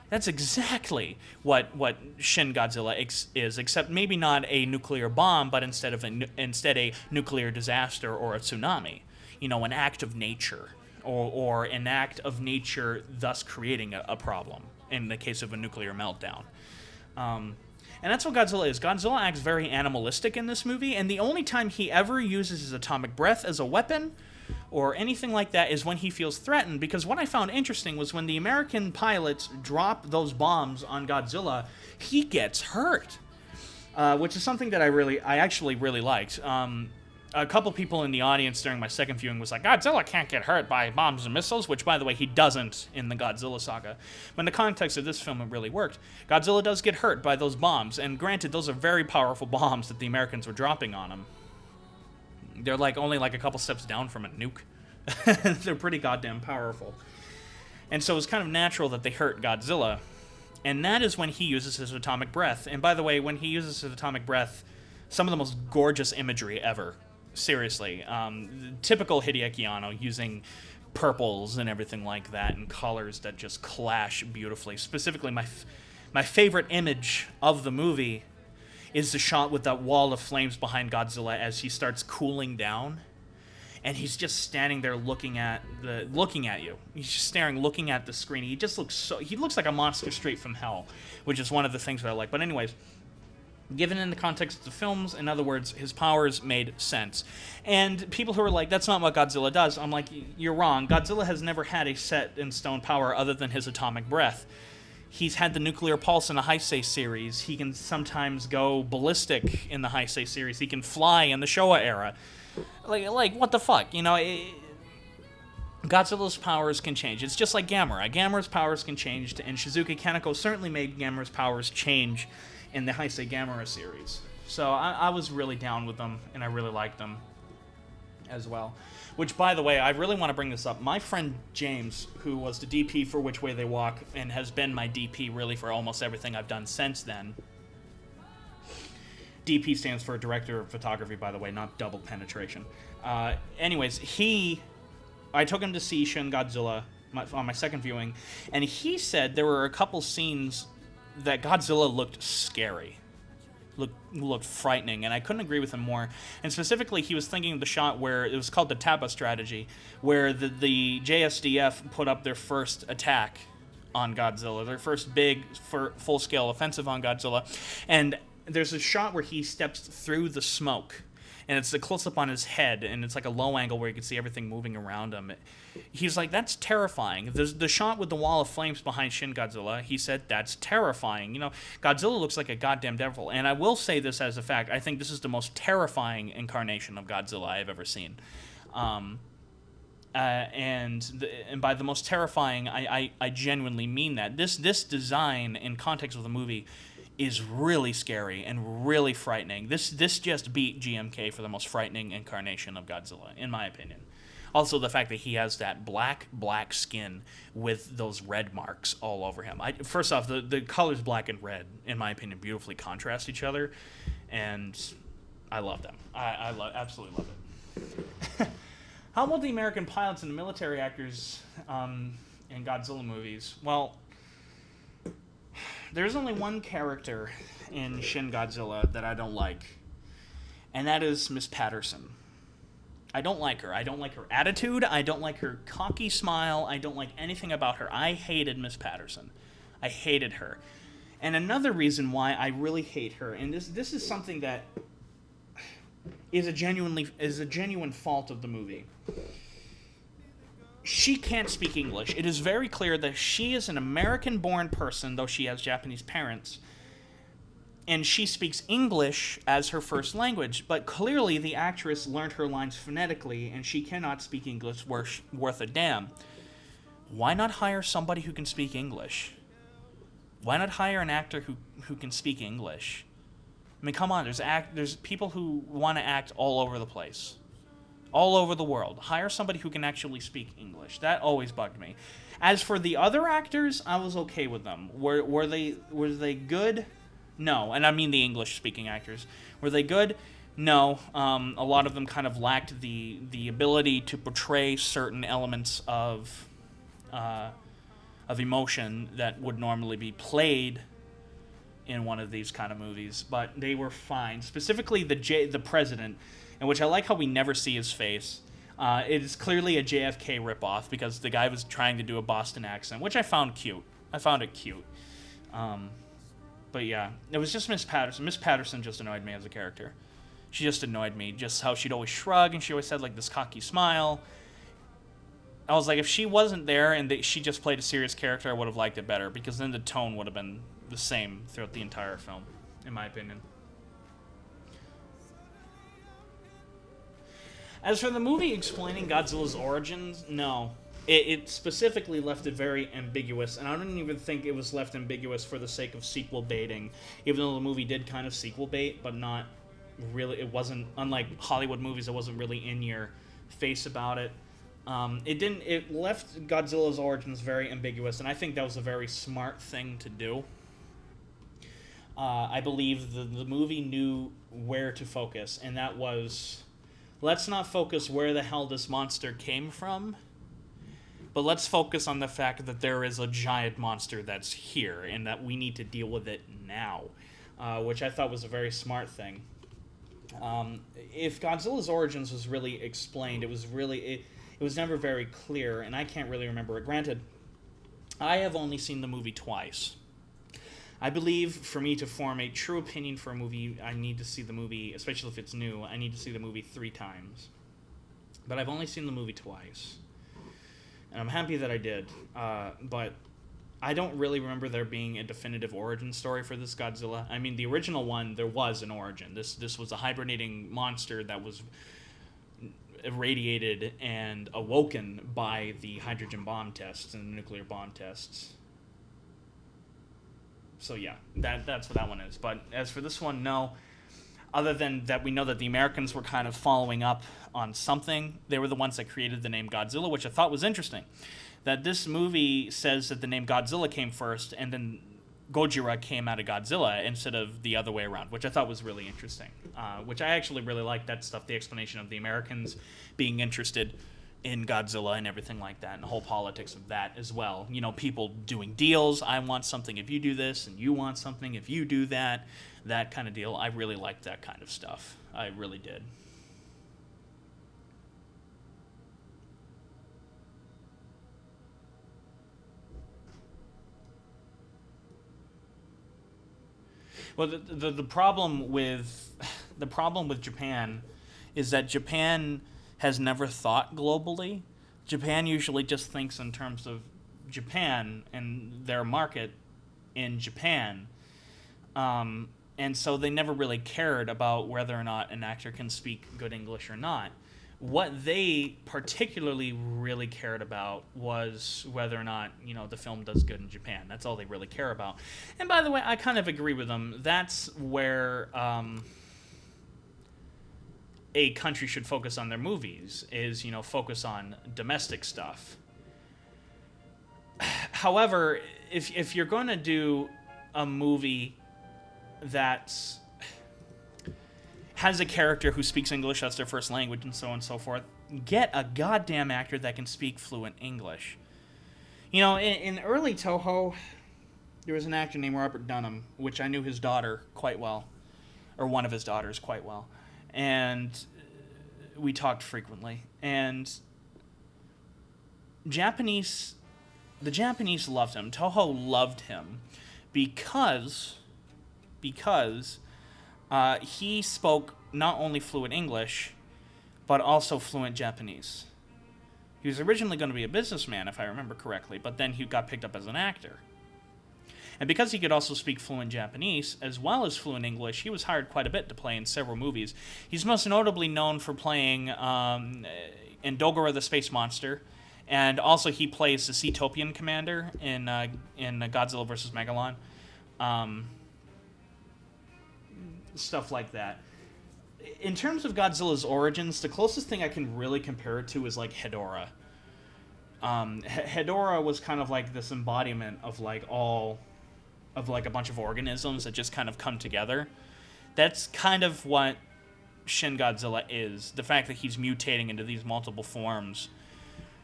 That's exactly what Shin Godzilla is, except maybe not a nuclear bomb, but instead a nuclear disaster or a tsunami. An act of nature, or an act of nature thus creating a problem in the case of a nuclear meltdown. And that's what Godzilla is. Godzilla acts very animalistic in this movie, and the only time he ever uses his atomic breath as a weapon or anything like that is when he feels threatened, because what I found interesting was when the American pilots drop those bombs on Godzilla, he gets hurt, which is something that I actually really liked. A couple people in the audience during my second viewing was like, Godzilla can't get hurt by bombs and missiles, which, by the way, he doesn't in the Godzilla saga. But in the context of this film, it really worked. Godzilla does get hurt by those bombs, and granted, those are very powerful bombs that the Americans were dropping on him. They're only a couple steps down from a nuke. They're pretty goddamn powerful. And so it's kind of natural that they hurt Godzilla. And that is when he uses his atomic breath. And by the way, when he uses his atomic breath, some of the most gorgeous imagery ever. Seriously. Typical Hideaki Anno, using purples and everything like that, and colors that just clash beautifully. Specifically, my favorite image of the movie is the shot with that wall of flames behind Godzilla as he starts cooling down. And he's just standing there looking at you. He's just staring, looking at the screen. He looks like a monster straight from hell, which is one of the things that I like. But anyways, given in the context of the films, in other words, his powers made sense. And people who are like, that's not what Godzilla does, I'm like, you're wrong. Godzilla has never had a set-in-stone power other than his atomic breath. He's had the nuclear pulse in the Heisei series. He can sometimes go ballistic in the Heisei series. He can fly in the Showa era. Like what the fuck? Godzilla's powers can change. It's just like Gamera. Gamera's powers can change, and Shizuki Kaneko certainly made Gamera's powers change in the Heisei Gamera series. So I was really down with them, and I really liked them as well. Which, by the way, I really want to bring this up. My friend James, who was the DP for Which Way They Walk, and has been my DP really for almost everything I've done since then. DP stands for Director of Photography, by the way, not double penetration. Anyways, I took him to see Shin Godzilla on my second viewing, and he said there were a couple scenes that Godzilla looked scary. Looked frightening, and I couldn't agree with him more. And specifically, he was thinking of the shot where it was called the Taba strategy, where the JSDF put up their first attack on Godzilla, their first big full-scale offensive on Godzilla. And there's a shot where he steps through the smoke, and it's a close-up on his head, and it's like a low angle where you can see everything moving around him. He's like, that's terrifying. The shot with the wall of flames behind Shin Godzilla, he said, that's terrifying. Godzilla looks like a goddamn devil. And I will say this as a fact, I think this is the most terrifying incarnation of Godzilla I've ever seen. And by the most terrifying, I genuinely mean that. This design, in context of the movie, is really scary and really frightening. This just beat GMK for the most frightening incarnation of Godzilla, in my opinion. Also, the fact that he has that black skin with those red marks all over him. First off, the colors black and red, in my opinion, beautifully contrast each other, and I love them. I absolutely love it. How about the American pilots and the military actors in Godzilla movies? Well, there's only one character in Shin Godzilla that I don't like, and that is Miss Patterson. I don't like her. I don't like her attitude. I don't like her cocky smile. I don't like anything about her. I hated Miss Patterson. I hated her. And another reason why I really hate her, and this is something that is a genuine fault of the movie. She can't speak English. It is very clear that she is an American-born person, though she has Japanese parents, and she speaks English as her first language, but clearly the actress learned her lines phonetically, and she cannot speak English worth a damn. Why not hire somebody who can speak English? Why not hire an actor who can speak English? I mean, come on, there's people who want to act all over the place. All over the world. Hire somebody who can actually speak English. That always bugged me. As for the other actors, I was okay with them. Were they good? No, and I mean the English-speaking actors. Were they good? No. A lot of them kind of lacked the ability to portray certain elements of emotion that would normally be played in one of these kind of movies, but they were fine. Specifically, the president, in which I like how we never see his face. It is clearly a JFK ripoff because the guy was trying to do a Boston accent, which I found cute. I found it cute. But yeah, it was just Miss Patterson. Miss Patterson just annoyed me as a character. She just annoyed me. Just how she'd always shrug, and she always had like this cocky smile. I was like, if she wasn't there and she just played a serious character, I would have liked it better, because then the tone would have been the same throughout the entire film, in my opinion. As for the movie explaining Godzilla's origins, no. It specifically left it very ambiguous, and I don't even think it was left ambiguous for the sake of sequel baiting, even though the movie did kind of sequel bait, but not really. It wasn't, unlike Hollywood movies, it wasn't really in your face about it. It left Godzilla's origins very ambiguous, and I think that was a very smart thing to do. I believe the movie knew where to focus, and that was, let's not focus where the hell this monster came from, but let's focus on the fact that there is a giant monster that's here, and that we need to deal with it now, which I thought was a very smart thing. If Godzilla's origins was really explained, it was never very clear, and I can't really remember it. Granted, I have only seen the movie twice. I believe for me to form a true opinion for a movie, I need to see the movie, especially if it's new, I need to see the movie 3 times. But I've only seen the movie twice. And I'm happy that I did. But I don't really remember there being a definitive origin story for this Godzilla. I mean, the original one, there was an origin. This was a hibernating monster that was irradiated and awoken by the hydrogen bomb tests and the nuclear bomb tests. So yeah, that's what that one is. But as for this one, no. Other than that, we know that the Americans were kind of following up on something. They were the ones that created the name Godzilla, which I thought was interesting. That this movie says that the name Godzilla came first, and then Gojira came out of Godzilla instead of the other way around, which I thought was really interesting. Which I actually really liked that stuff, the explanation of the Americans being interested in Godzilla and everything like that, and the whole politics of that as well. You know, people doing deals. I want something if you do this, and you want something if you do that. That kind of deal. I really liked that kind of stuff. I really did. Well, the problem with Japan is that Japan has never thought globally. Japan usually just thinks in terms of Japan and their market in Japan. And so they never really cared about whether or not an actor can speak good English or not. What they particularly really cared about was whether or not, the film does good in Japan. That's all they really care about. And by the way, I kind of agree with them. That's where a country should focus on their movies, is, focus on domestic stuff. However, if you're going to do a movie that has a character who speaks English as their first language and so on and so forth, get a goddamn actor that can speak fluent English. In early Toho, there was an actor named Robert Dunham, which I knew his daughter quite well, or one of his daughters quite well, and we talked frequently. And the Japanese loved him. Toho loved him because he spoke not only fluent English, but also fluent Japanese. He was originally going to be a businessman, if I remember correctly, but then he got picked up as an actor. And because he could also speak fluent Japanese, as well as fluent English, he was hired quite a bit to play in several movies. He's most notably known for playing in Dogora the Space Monster, and also he plays the Seatopian Commander in Godzilla vs. Megalon. Stuff like that. In terms of Godzilla's origins, the closest thing I can really compare it to is like Hedorah. Hedorah was kind of like this embodiment of a bunch of organisms that just kind of come together. That's kind of what Shin Godzilla is. The fact that he's mutating into these multiple forms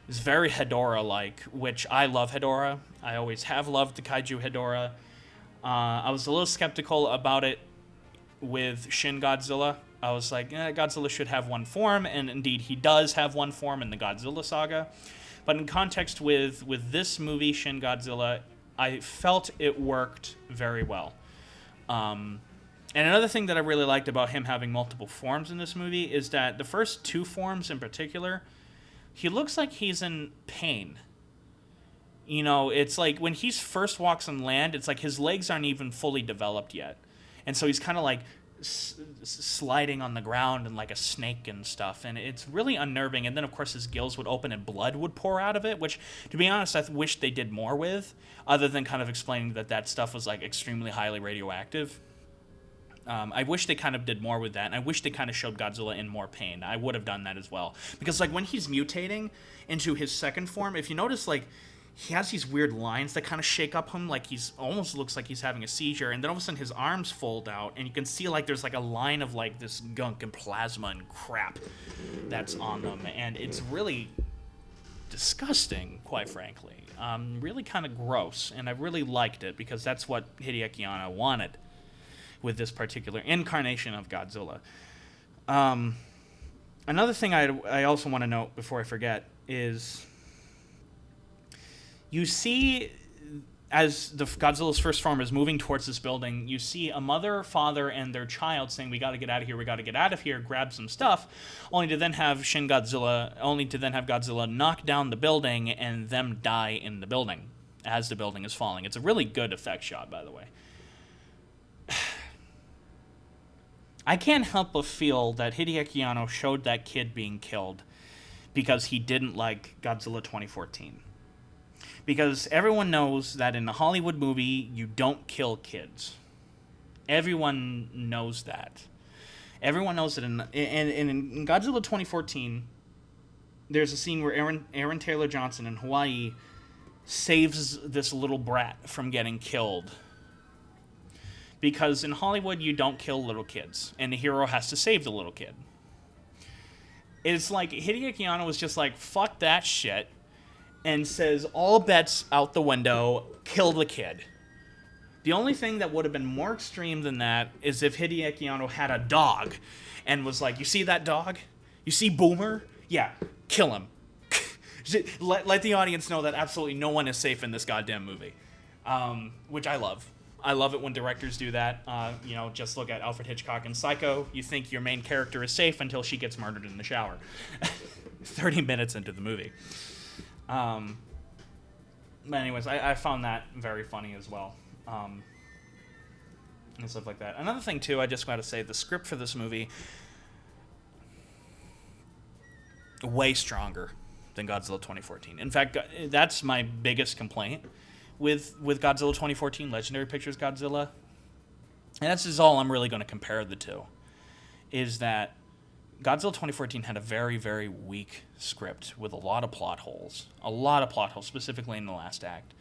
is very Hedorah-like, which I love Hedorah. I always have loved the kaiju Hedorah. I was a little skeptical about it with Shin Godzilla. I was like, Godzilla should have one form, and indeed he does have one form in the Godzilla saga. But in context with this movie, Shin Godzilla, I felt it worked very well. And another thing that I really liked about him having multiple forms in this movie is that the first 2 forms in particular, he looks like he's in pain. You know, it's like when he first walks on land, it's like his legs aren't even fully developed yet. And so he's kind of like sliding on the ground and like a snake and stuff. And it's really unnerving. And then, of course, his gills would open and blood would pour out of it, which, to be honest, I wish they did more with, other than kind of explaining that stuff was like extremely highly radioactive. I wish they kind of did more with that, and I wish they kind of showed Godzilla in more pain. I would have done that as well. Because, like, when he's mutating into his second form, if you notice, like, he has these weird lines that kind of shake up him, like he's almost looks like he's having a seizure, and then all of a sudden his arms fold out, and you can see, like, there's, like, a line of, like, this gunk and plasma and crap that's on them, and it's really disgusting, quite frankly. Really kind of gross, and I really liked it, because that's what Hideaki Anno wanted with this particular incarnation of Godzilla. Another thing I also want to note before I forget is you see, as the Godzilla's first form is moving towards this building, you see a mother, father, and their child saying, "We got to get out of here. We got to get out of here." Grab some stuff, only to then have Godzilla knock down the building and them die in the building as the building is falling. It's a really good effect shot, by the way. I can't help but feel that Hideaki Anno showed that kid being killed because he didn't like Godzilla 2014. Because everyone knows that in a Hollywood movie, you don't kill kids. Everyone knows that. Everyone knows that in Godzilla 2014, there's a scene where Aaron Taylor Johnson in Hawaii saves this little brat from getting killed. Because in Hollywood, you don't kill little kids, and the hero has to save the little kid. It's like Hideaki Anno was just like, fuck that shit, and says, all bets out the window, kill the kid. The only thing that would have been more extreme than that is if Hideaki Anno had a dog, and was like, you see that dog? You see Boomer? Yeah, kill him. let the audience know that absolutely no one is safe in this goddamn movie. Which I love. I love it when directors do that. Just look at Alfred Hitchcock in Psycho. You think your main character is safe until she gets murdered in the shower. 30 minutes into the movie. But anyways, I found that very funny as well. And stuff like that. Another thing, too, I just got to say, the script for this movie, way stronger than Godzilla 2014. In fact, that's my biggest complaint with Godzilla 2014, Legendary Pictures Godzilla, and that's just all I'm really going to compare the two, is that Godzilla 2014 had a very, very weak script with a lot of plot holes, specifically in the last act.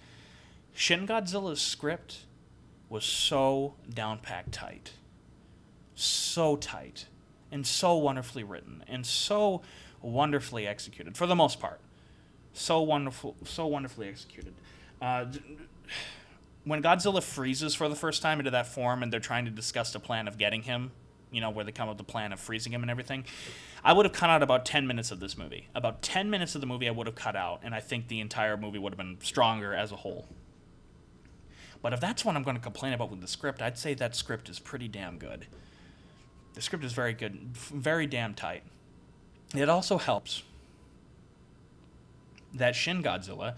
Shin Godzilla's script was so down-packed tight, so tight, and so wonderfully written, and so wonderfully executed, for the most part. So wonderfully executed. When Godzilla freezes for the first time into that form and they're trying to discuss the plan of getting him, where they come up with the plan of freezing him and everything, I would have cut out about 10 minutes of this movie. About 10 minutes of the movie I would have cut out, and I think the entire movie would have been stronger as a whole. But if that's what I'm going to complain about with the script, I'd say that script is pretty damn good. The script is very good, very damn tight. It also helps that Shin Godzilla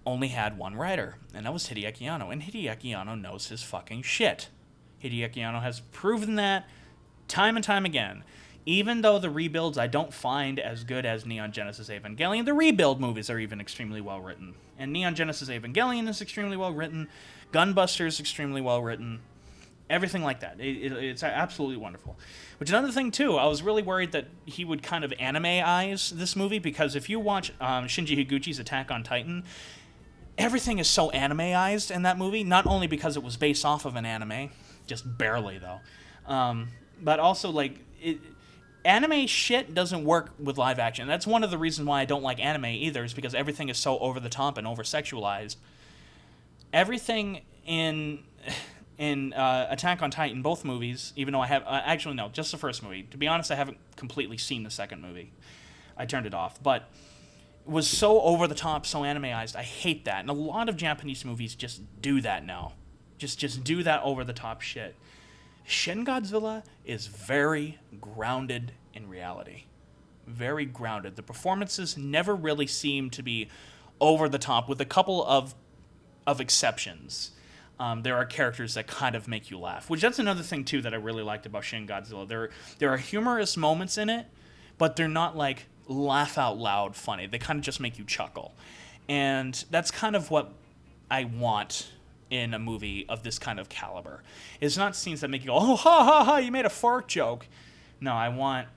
only had one writer, and that was Hideaki Anno, and Hideaki Anno knows his fucking shit. Hideaki Anno has proven that time and time again. Even though the rebuilds I don't find as good as Neon Genesis Evangelion, the rebuild movies are even extremely well written. And Neon Genesis Evangelion is extremely well written, Gunbuster is extremely well written, everything like that. It's absolutely wonderful. Which is another thing, too, I was really worried that he would kind of anime-ize this movie, because if you watch Shinji Higuchi's Attack on Titan, everything is so anime-ized in that movie, not only because it was based off of an anime, just barely, though, but also, like, anime shit doesn't work with live action. That's one of the reasons why I don't like anime either, is because everything is so over-the-top and over-sexualized. Everything in Attack on Titan, both movies, even though I have... actually, no, just the first movie. To be honest, I haven't completely seen the second movie. I turned it off, but was so over-the-top, so anime-ized. I hate that. And a lot of Japanese movies just do that now. Just do that over-the-top shit. Shin Godzilla is very grounded in reality. very grounded. The performances never really seem to be over the top, with a couple of exceptions. There are characters that kind of make you laugh, which that's another thing too that I really liked about Shin Godzilla. There are humorous moments in it, but they're not like laugh out loud funny. They kind of just make you chuckle, and that's kind of what I want in a movie of this kind of caliber. It's not scenes that make you go, oh, ha ha ha, you made a fart joke. No, I want,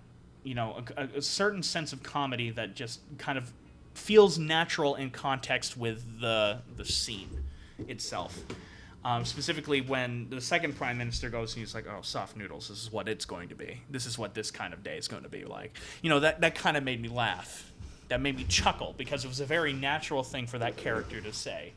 a certain sense of comedy that just kind of feels natural in context with the scene itself. Specifically when the second prime minister goes and he's like, oh, soft noodles, this is what it's going to be. This is what this kind of day is going to be like. That kind of made me laugh. That made me chuckle because it was a very natural thing for that character to say.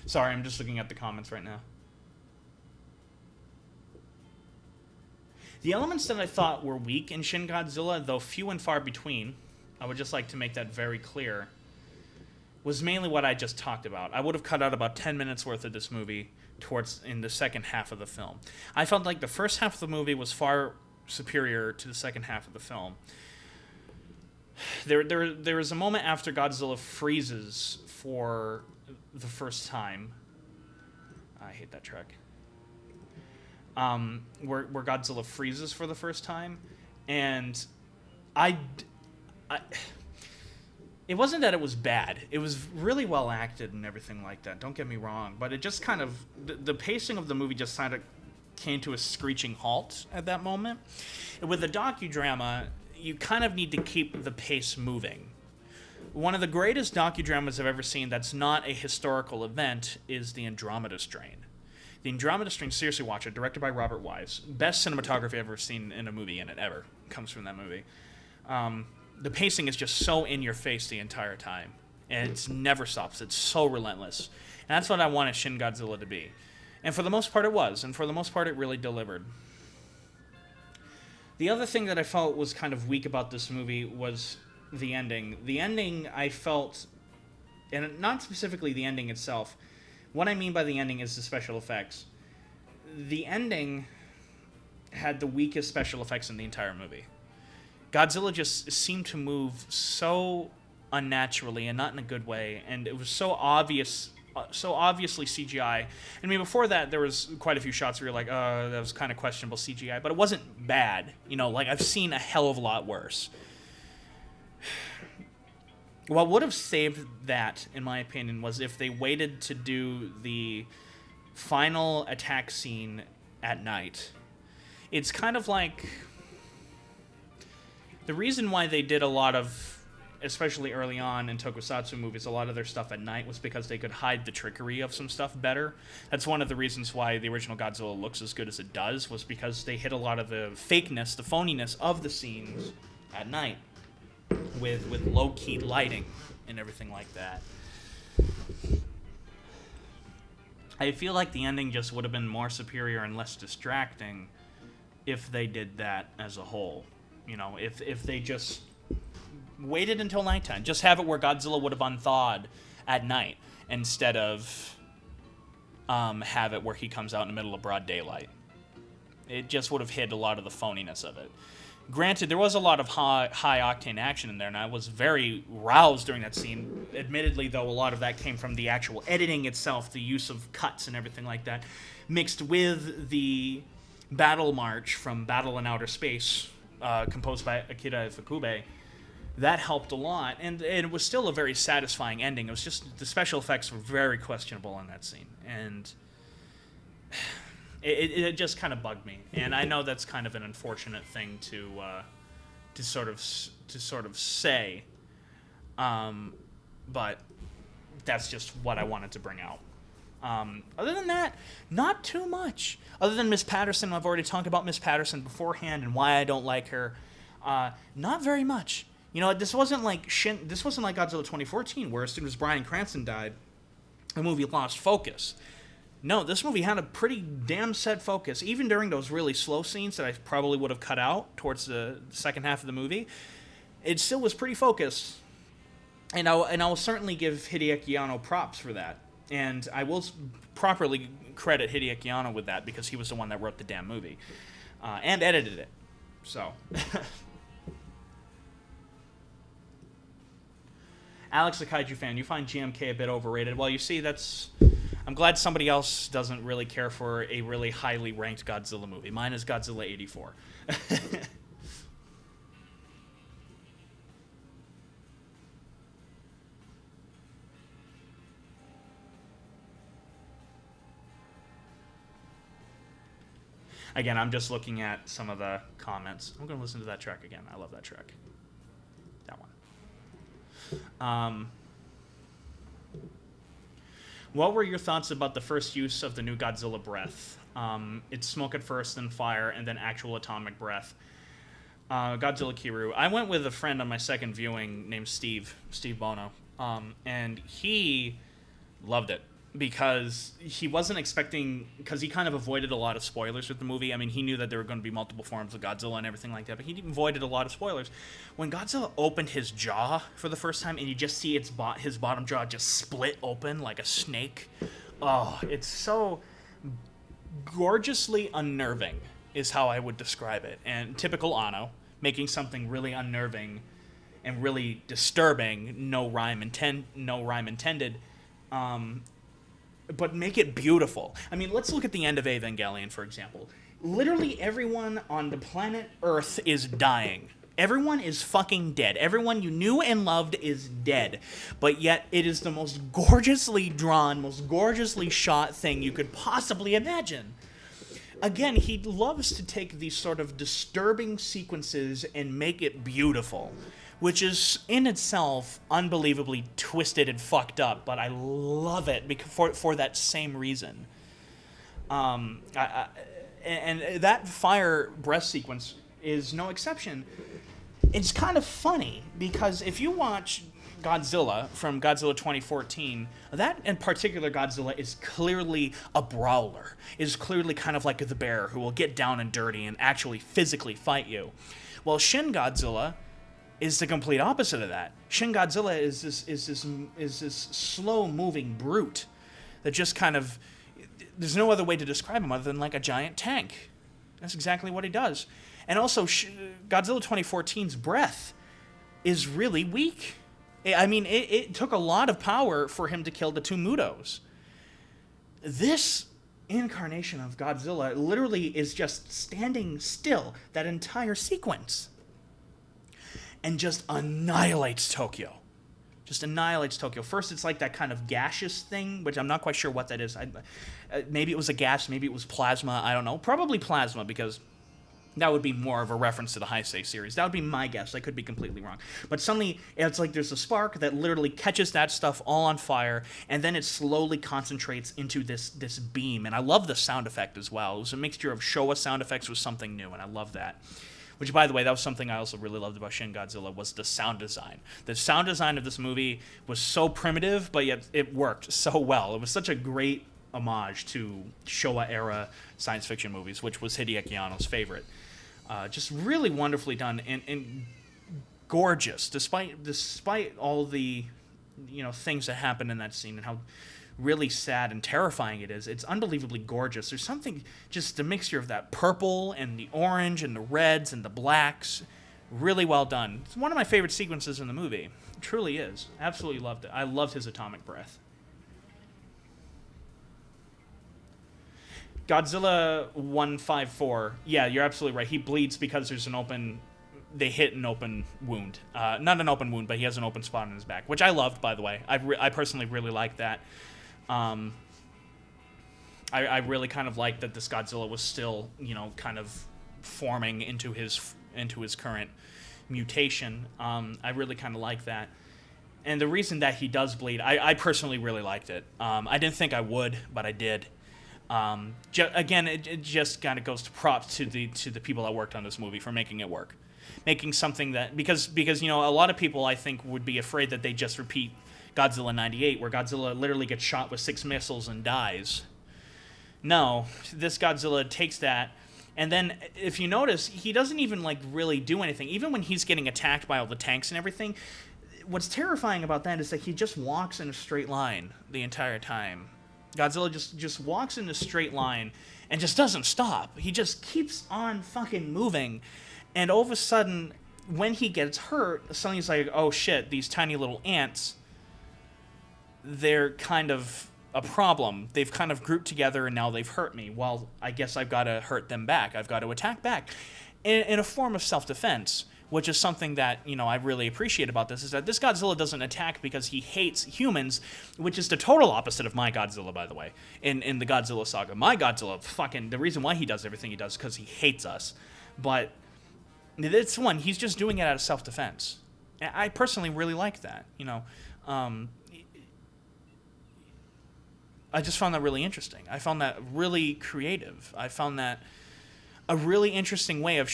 Sorry, I'm just looking at the comments right now. The elements that I thought were weak in Shin Godzilla, though few and far between, I would just like to make that very clear, was mainly what I just talked about. I would have cut out about 10 minutes worth of this movie in the second half of the film. I felt like the first half of the movie was far superior to the second half of the film. There is a moment after Godzilla freezes for the first time. I hate that track. Where Godzilla freezes for the first time, and it wasn't that it was bad. It was really well acted and everything like that. Don't get me wrong, but it just kind of the pacing of the movie just kind of came to a screeching halt at that moment. And with a docudrama, you kind of need to keep the pace moving. One of the greatest docudramas I've ever seen that's not a historical event is The Andromeda Strain. The Andromeda Strain, seriously watch it, directed by Robert Wise. Best cinematography I've ever seen in a movie in it, ever, comes from that movie. The pacing is just so in your face the entire time, and it never stops. It's so relentless. And that's what I wanted Shin Godzilla to be. And for the most part it was, and for the most part it really delivered. The other thing that I felt was kind of weak about this movie was the ending. The ending, I felt, and not specifically the ending itself. What I mean by the ending is the special effects. The ending had the weakest special effects in the entire movie. Godzilla just seemed to move so unnaturally and not in a good way, and it was so obviously CGI. I mean, before that, there was quite a few shots where you're like, that was kind of questionable CGI, but it wasn't bad. Like I've seen a hell of a lot worse. What would have saved that, in my opinion, was if they waited to do the final attack scene at night. It's kind of like the reason why they did a lot of, especially early on in tokusatsu movies, a lot of their stuff at night was because they could hide the trickery of some stuff better. That's one of the reasons why the original Godzilla looks as good as it does, was because they hit a lot of the fakeness, the phoniness of the scenes at night with low-key lighting and everything like that. I feel like the ending just would have been more superior and less distracting if they did that as a whole. If they just waited until nighttime. Just have it where Godzilla would have unthawed at night instead of have it where he comes out in the middle of broad daylight. It just would have hid a lot of the phoniness of it. Granted, there was a lot of high-octane action in there, and I was very roused during that scene. Admittedly, though, a lot of that came from the actual editing itself, the use of cuts and everything like that, mixed with the battle march from Battle in Outer Space, composed by Akira Ifukube. That helped a lot, and it was still a very satisfying ending. It was just the special effects were very questionable in that scene, and it just kind of bugged me. And I know that's kind of an unfortunate thing to sort of say, but that's just what I wanted to bring out. Other than that, not too much. Other than Miss Patterson, I've already talked about Miss Patterson beforehand and why I don't like her. Not very much. This wasn't like Godzilla 2014, where as soon as Bryan Cranston died, the movie lost focus. No, this movie had a pretty damn set focus, even during those really slow scenes that I probably would have cut out towards the second half of the movie. It still was pretty focused, and I will certainly give Hideaki Anno props for that, and I will properly credit Hideaki Anno with that because he was the one that wrote the damn movie and edited it. So, Alex, the Kaiju fan, you find GMK a bit overrated. Well, you see, I'm glad somebody else doesn't really care for a really highly ranked Godzilla movie. Mine is Godzilla 84. Again, I'm just looking at some of the comments. I'm going to listen to that track again. I love that track. That one. What were your thoughts about the first use of the new Godzilla breath? It's smoke at first, then fire, and then actual atomic breath. Godzilla Kiru. I went with a friend on my second viewing named Steve Bono, and he loved it because he wasn't expecting, because he kind of avoided a lot of spoilers with the movie. I mean, he knew that there were going to be multiple forms of Godzilla and everything like that, but he avoided a lot of spoilers. When Godzilla opened his jaw for the first time and you just see his bottom jaw just split open like a snake, oh, it's so gorgeously unnerving is how I would describe it. And typical Anno, making something really unnerving and really disturbing, no rhyme intended, but make it beautiful. I mean, let's look at the end of Evangelion, for example. Literally everyone on the planet Earth is dying. Everyone is fucking dead. Everyone you knew and loved is dead. But yet, it is the most gorgeously drawn, most gorgeously shot thing you could possibly imagine. Again, he loves to take these sort of disturbing sequences and make it beautiful, which is in itself unbelievably twisted and fucked up, but I love it for that same reason. And that fire breath sequence is no exception. It's kind of funny because if you watch Godzilla from Godzilla 2014, that in particular Godzilla is clearly a brawler, is clearly kind of like the bear who will get down and dirty and actually physically fight you. Well, Shin Godzilla is the complete opposite of that. Shin Godzilla is this slow-moving brute that just kind of, there's no other way to describe him other than like a giant tank. That's exactly what he does. And also, Godzilla 2014's breath is really weak. I mean, it took a lot of power for him to kill the two Mutos. This incarnation of Godzilla literally is just standing still that entire sequence and just annihilates Tokyo. Just annihilates Tokyo. First, it's like that kind of gaseous thing, which I'm not quite sure what that is. Maybe it was a gas, maybe it was plasma, I don't know. Probably plasma, because that would be more of a reference to the Heisei series. That would be my guess. I could be completely wrong. But suddenly, it's like there's a spark that literally catches that stuff all on fire, and then it slowly concentrates into this beam. And I love the sound effect as well. It was a mixture of Showa sound effects with something new, and I love that. Which, by the way, that was something I also really loved about Shin Godzilla, was the sound design. The sound design of this movie was so primitive, but yet it worked so well. It was such a great homage to Showa-era science fiction movies, which was Hideaki Anno's favorite. Just really wonderfully done and gorgeous, despite all the things that happen in that scene and how really sad and terrifying it is. It's unbelievably gorgeous. There's something, just a mixture of that purple and the orange and the reds and the blacks. Really well done. It's one of my favorite sequences in the movie. It truly is. Absolutely loved it. I loved his atomic breath. Godzilla 154. Yeah, you're absolutely right. He bleeds because there's they hit an open wound. Not an open wound, but he has an open spot in his back, which I loved, by the way. I personally really liked that. I really kind of liked that this Godzilla was still, kind of forming into his current mutation. I really kind of like that. And the reason that he does bleed, I personally really liked it. I didn't think I would, but I did. Again, it just kind of goes to props to the people that worked on this movie for making it work. Making something that, because a lot of people, I think, would be afraid that they just repeat Godzilla 98, where Godzilla literally gets shot with 6 missiles and dies. No, this Godzilla takes that, and then if you notice, he doesn't even like really do anything. Even when he's getting attacked by all the tanks and everything, what's terrifying about that is that he just walks in a straight line the entire time. Godzilla just walks in a straight line and just doesn't stop. He just keeps on fucking moving, and all of a sudden, when he gets hurt, suddenly he's like, oh shit, these tiny little ants, they're kind of a problem. They've kind of grouped together and now they've hurt me. Well, I guess I've got to hurt them back. I've got to attack back. In a form of self-defense, which is something that, I really appreciate about this, is that this Godzilla doesn't attack because he hates humans, which is the total opposite of my Godzilla, by the way, in the Godzilla saga. My Godzilla, the reason why he does everything he does is because he hates us. But this one, he's just doing it out of self-defense. I personally really like that, I just found that really interesting. I found that really creative. I found that a really interesting way of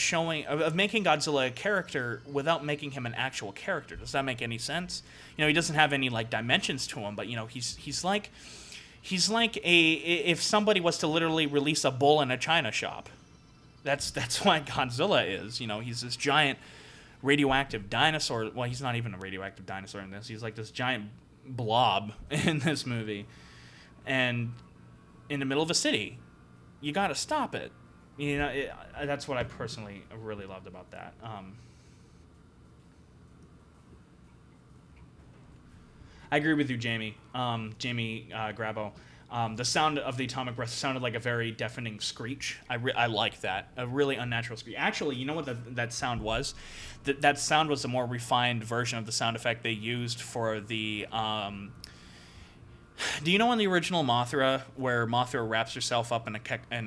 making Godzilla a character without making him an actual character. Does that make any sense? He doesn't have any like dimensions to him, but he's like if somebody was to literally release a bull in a china shop. That's what Godzilla is. He's this giant radioactive dinosaur. Well, he's not even a radioactive dinosaur in this. He's like this giant blob in this movie. And in the middle of a city, you got to stop it. That's what I personally really loved about that. I agree with you, Jamie. Jamie Grabo. The sound of the atomic breath sounded like a very deafening screech. I like that. A really unnatural screech. Actually, you know what that sound was? That sound was a more refined version of the sound effect they used for the... do you know in the original Mothra, where Mothra wraps herself up in a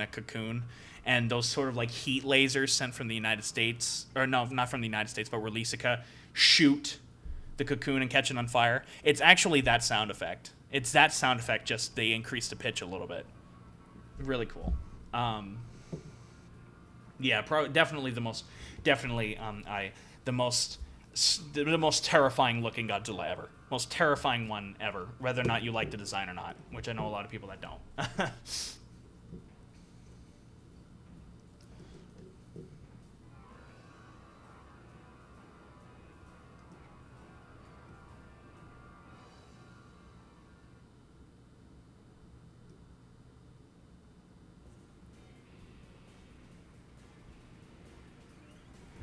cocoon, and those sort of like heat lasers sent from the United States, or no, not from the United States, but Relisica, shoot the cocoon and catch it on fire? It's actually that sound effect. It's that sound effect, just they increased the pitch a little bit. Really cool. Yeah, definitely the most terrifying looking Godzilla ever. Most terrifying one ever, whether or not you like the design or not, which I know a lot of people that don't.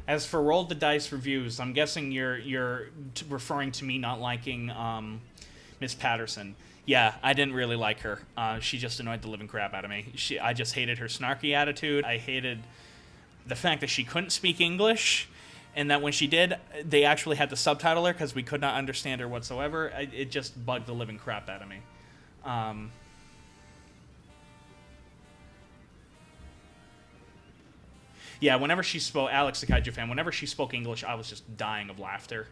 As for Roll the Dice reviews, I'm guessing you're referring to me not liking Miss Patterson. Yeah, I didn't really like her. She just annoyed the living crap out of me. I just hated her snarky attitude. I hated the fact that she couldn't speak English, and that when she did, they actually had to subtitle her because we could not understand her whatsoever. It just bugged the living crap out of me. Yeah, whenever she spoke, Alex, the Kaiju fan, whenever she spoke English, I was just dying of laughter.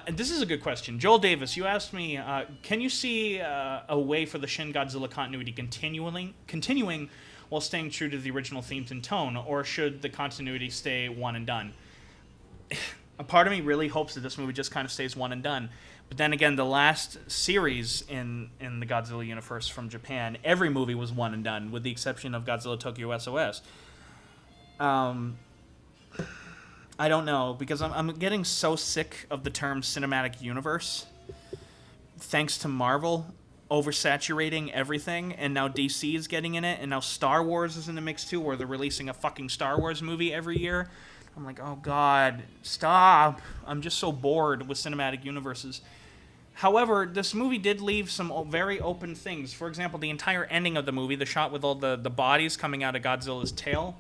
This is a good question. Joel Davis, you asked me, can you see a way for the Shin Godzilla continuity continuing while staying true to the original themes and tone, or should the continuity stay one and done? A part of me really hopes that this movie just kind of stays one and done. But then again, the last series in the Godzilla universe from Japan, every movie was one and done, with the exception of Godzilla Tokyo SOS. I don't know, because I'm getting so sick of the term cinematic universe, thanks to Marvel oversaturating everything, and now DC is getting in it, and now Star Wars is in the mix too, where they're releasing a fucking Star Wars movie every year. I'm like, oh god, stop. I'm just so bored with cinematic universes. However, this movie did leave some very open things. For example, the entire ending of the movie, the shot with all the bodies coming out of Godzilla's tail,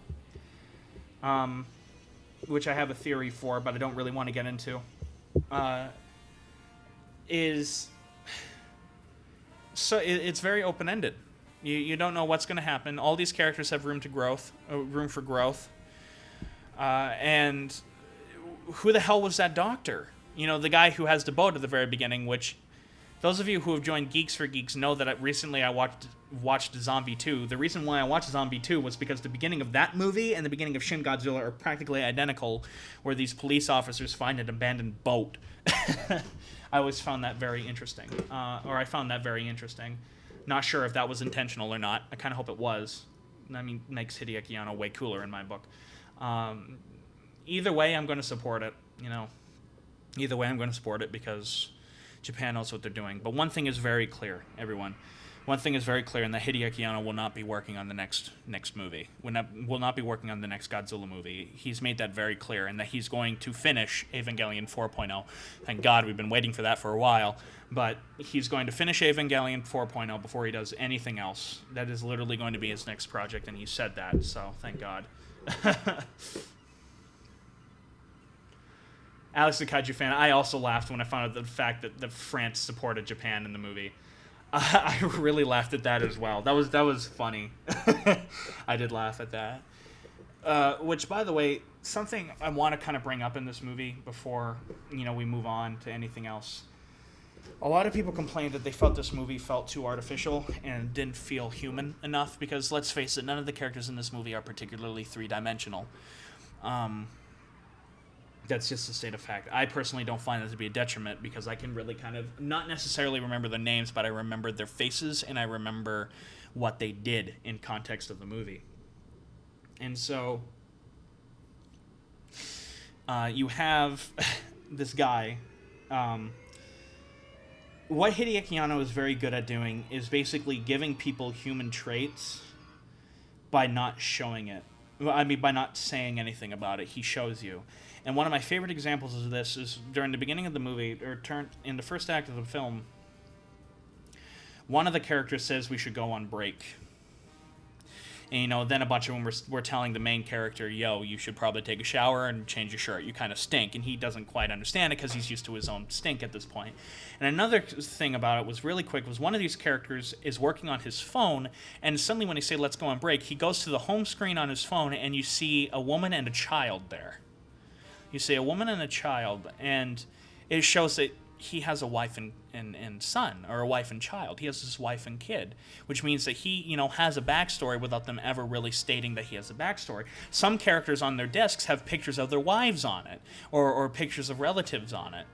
which I have a theory for, but I don't really want to get into, it's very open-ended. You don't know what's going to happen. All these characters have room for growth. And who the hell was that doctor? The guy who has the boat at the very beginning, which those of you who have joined Geeks for Geeks know that recently I watched Zombie 2. The reason why I watched Zombie 2 was because the beginning of that movie and the beginning of Shin Godzilla are practically identical, where these police officers find an abandoned boat. I always found that very interesting. I found that very interesting. Not sure if that was intentional or not. I kind of hope it was. I mean, makes Hideaki Anno way cooler in my book. Either way, I'm going to support it, Either way, I'm going to support it because Japan knows what they're doing. But one thing is very clear, everyone. One thing is very clear, and that Hideaki Anno will not be working on the next movie. Will not be working on the next Godzilla movie. He's made that very clear, and that he's going to finish Evangelion 4.0. Thank God, we've been waiting for that for a while. But he's going to finish Evangelion 4.0 before he does anything else. That is literally going to be his next project, and he said that, so thank God. Alex the Kaiju fan, I also laughed when I found out the fact that France supported Japan in the movie. I really laughed at that as well. That was funny. I did laugh at that. Which, by the way, something I want to kind of bring up in this movie before we move on to anything else. A lot of people complained that they felt this movie felt too artificial and didn't feel human enough because, let's face it, none of the characters in this movie are particularly three-dimensional. That's just a state of fact. I personally don't find that to be a detriment because I can really kind of not necessarily remember their names, but I remember their faces and I remember what they did in context of the movie. And so you have this guy. What Hideaki Anno is very good at doing is basically giving people human traits by not showing it. I mean, by not saying anything about it. He shows you. And one of my favorite examples of this is during the beginning of the movie, or in the first act of the film, one of the characters says we should go on break. And, then a bunch of them were telling the main character, yo, you should probably take a shower and change your shirt. You kind of stink. And he doesn't quite understand it because he's used to his own stink at this point. And another thing about it was really quick was one of these characters is working on his phone, and suddenly when he say, let's go on break, he goes to the home screen on his phone, and you see a woman and a child there. You see a woman and a child, and it shows that he has a wife and son, or a wife and child. He has his wife and kid, which means that he, has a backstory without them ever really stating that he has a backstory. Some characters on their desks have pictures of their wives on it, or pictures of relatives on it.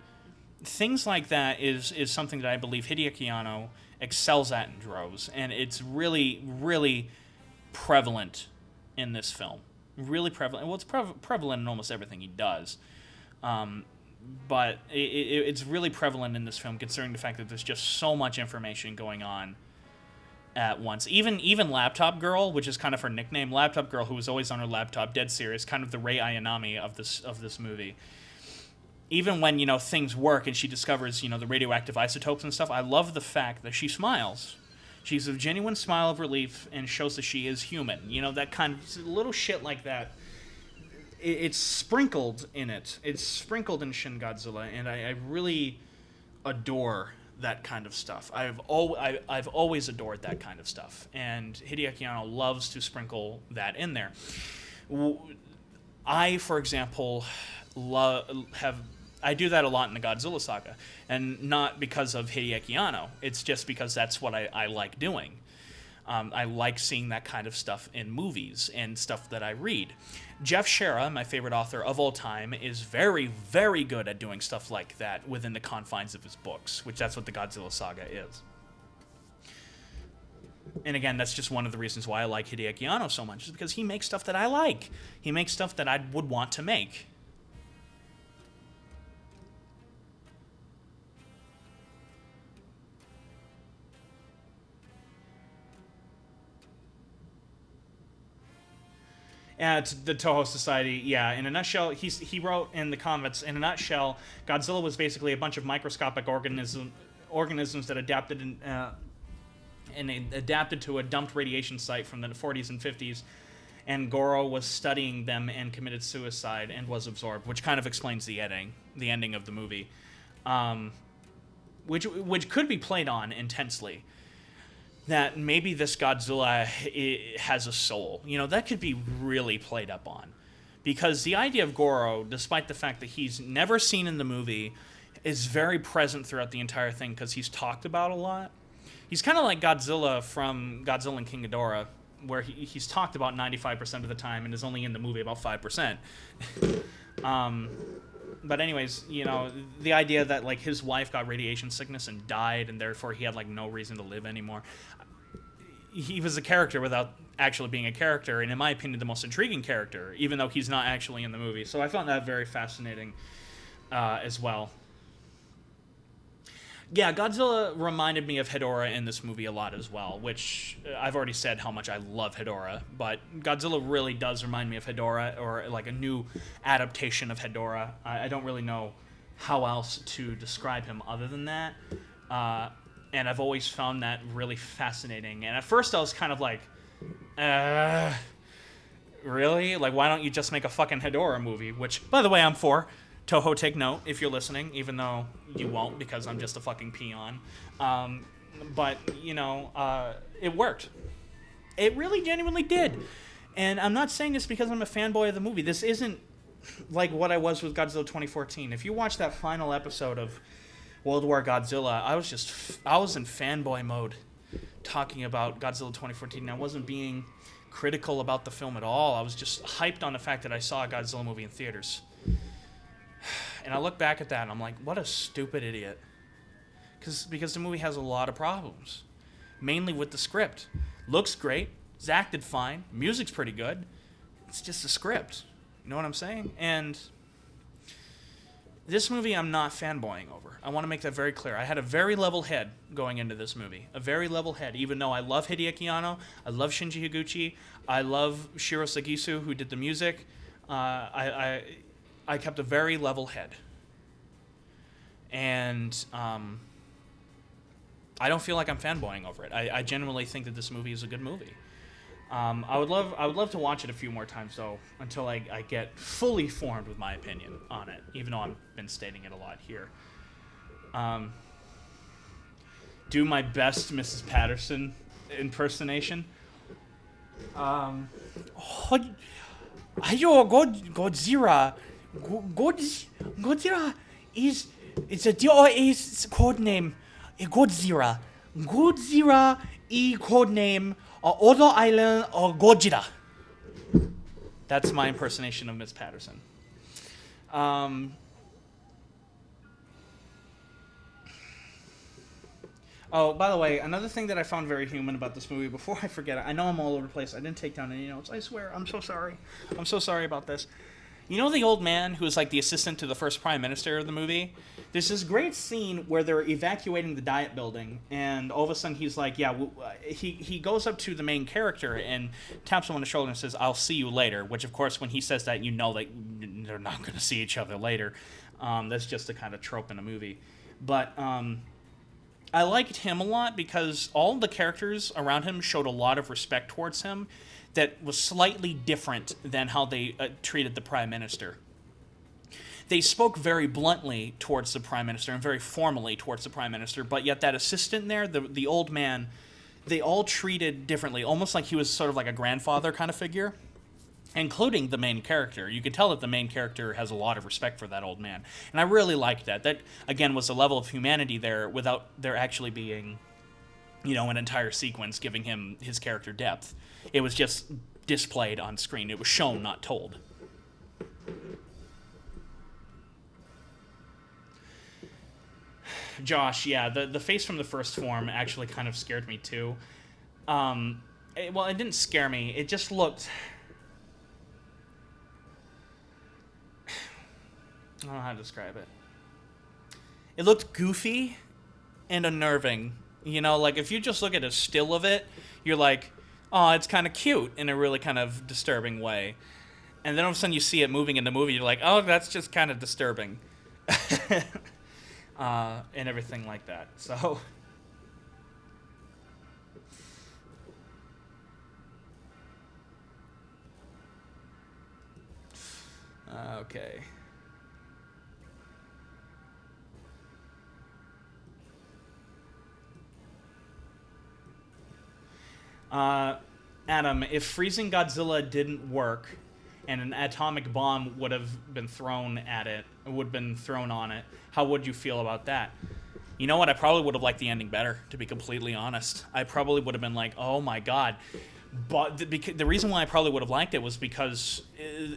Things like that is something that I believe Hideaki Anno excels at in droves, and it's really, really prevalent in this film. Really prevalent. Well, it's prevalent in almost everything he does. But it's really prevalent in this film, considering the fact that there's just so much information going on at once. Even Laptop Girl, which is kind of her nickname, Laptop Girl, who was always on her laptop, dead serious, kind of the Rei Ayanami of this movie. Even when things work and she discovers the radioactive isotopes and stuff, I love the fact that she smiles. She's a genuine smile of relief and shows that she is human. That kind of little shit like that. It's sprinkled in it. It's sprinkled in Shin Godzilla, and I really adore that kind of stuff. I've always adored that kind of stuff, and Hideaki Anno loves to sprinkle that in there. I, for example, I do that a lot in the Godzilla saga, and not because of Hideaki Anno. It's just because that's what I like doing. I like seeing that kind of stuff in movies and stuff that I read. Jeff Shera, my favorite author of all time, is very, very good at doing stuff like that within the confines of his books, which that's what the Godzilla saga is. And again, that's just one of the reasons why I like Hideaki Anno so much, is because he makes stuff that I like. He makes stuff that I would want to make. To the Toho Society, yeah. In a nutshell, he wrote in the comments, in a nutshell, Godzilla was basically a bunch of microscopic organisms that adapted and adapted to a dumped radiation site from the 40s and 50s, and Goro was studying them and committed suicide and was absorbed, which kind of explains the ending of the movie, which could be played on intensely. That maybe this Godzilla has a soul. That could be really played up on. Because the idea of Goro, despite the fact that he's never seen in the movie, is very present throughout the entire thing because he's talked about a lot. He's kind of like Godzilla from Godzilla and King Ghidorah, where he's talked about 95% of the time and is only in the movie about 5%. But anyways, you know, the idea that like his wife got radiation sickness and died, and therefore he had like no reason to live anymore. He was a character without actually being a character, and in my opinion, the most intriguing character, even though he's not actually in the movie. So I found that very fascinating as well. Yeah, Godzilla reminded me of Hedorah in this movie a lot as well, which I've already said how much I love Hedorah, but Godzilla really does remind me of Hedorah, or like a new adaptation of Hedorah. I don't really know how else to describe him other than that, and I've always found that really fascinating. And at first I was kind of like, really? Like, why don't you just make a fucking Hedorah movie? Which, by the way, I'm for. Toho, take note if you're listening, even though you won't because I'm just a fucking peon. But, you know, it worked. It really genuinely did. And I'm not saying this because I'm a fanboy of the movie. This isn't like what I was with Godzilla 2014. If you watch that final episode of World War Godzilla, I was in fanboy mode talking about Godzilla 2014. I wasn't being critical about the film at all. I was just hyped on the fact that I saw a Godzilla movie in theaters. And I look back at that and I'm like, what a stupid idiot. Because the movie has a lot of problems. Mainly with the script. Looks great. It's acted fine. Music's pretty good. It's just a script. You know what I'm saying? And this movie I'm not fanboying over. I want to make that very clear. I had a very level head going into this movie. A very level head. Even though I love Hideaki Anno, I love Shinji Higuchi, I love Shiro Sagisu, who did the music. I kept a very level head. And I don't feel like I'm fanboying over it. I genuinely think that this movie is a good movie. I would love to watch it a few more times, though, until I get fully formed with my opinion on it, even though I've been stating it a lot here. Do my best Mrs. Patterson impersonation. Godzilla. Godzilla it's a DOA's code name. Godzilla. Godzilla code name Odo Island or Gojira. That's my impersonation of Miss Patterson. Oh, by the way, another thing that I found very human about this movie, before I forget it, I know I'm all over the place. I didn't take down any notes. I swear. I'm so sorry. I'm so sorry about this. You know the old man who was like the assistant to the first prime minister of the movie? There's this great scene where they're evacuating the Diet building, and all of a sudden he's like, he goes up to the main character and taps him on the shoulder and says, "I'll see you later," which, of course, when he says that, you know that they're not going to see each other later. That's just a kind of trope in a movie. But I liked him a lot because all the characters around him showed a lot of respect towards him that was slightly different than how they treated the prime minister. They spoke very bluntly towards the prime minister and very formally towards the prime minister, but yet that assistant there, the old man, they all treated differently, almost like he was sort of like a grandfather kind of figure, including the main character. You could tell that the main character has a lot of respect for that old man. And I really liked that. That, again, was a level of humanity there without there actually being, you know, an entire sequence giving him his character depth. It was just displayed on screen. It was shown, not told. Josh, yeah, the face from the first form actually kind of scared me too. It didn't scare me. It just looked... I don't know how to describe it. It looked goofy and unnerving. You know, like if you just look at a still of it, you're like, oh, it's kind of cute in a really kind of disturbing way. And then all of a sudden you see it moving in the movie, you're like, oh, that's just kind of disturbing. And everything like that. So... okay. Adam, if freezing Godzilla didn't work, and an atomic bomb would have been thrown at it, would have been thrown on it, how would you feel about that? You know what? I probably would have liked the ending better, to be completely honest. I probably would have been like, oh my god. But the reason why I probably would have liked it was because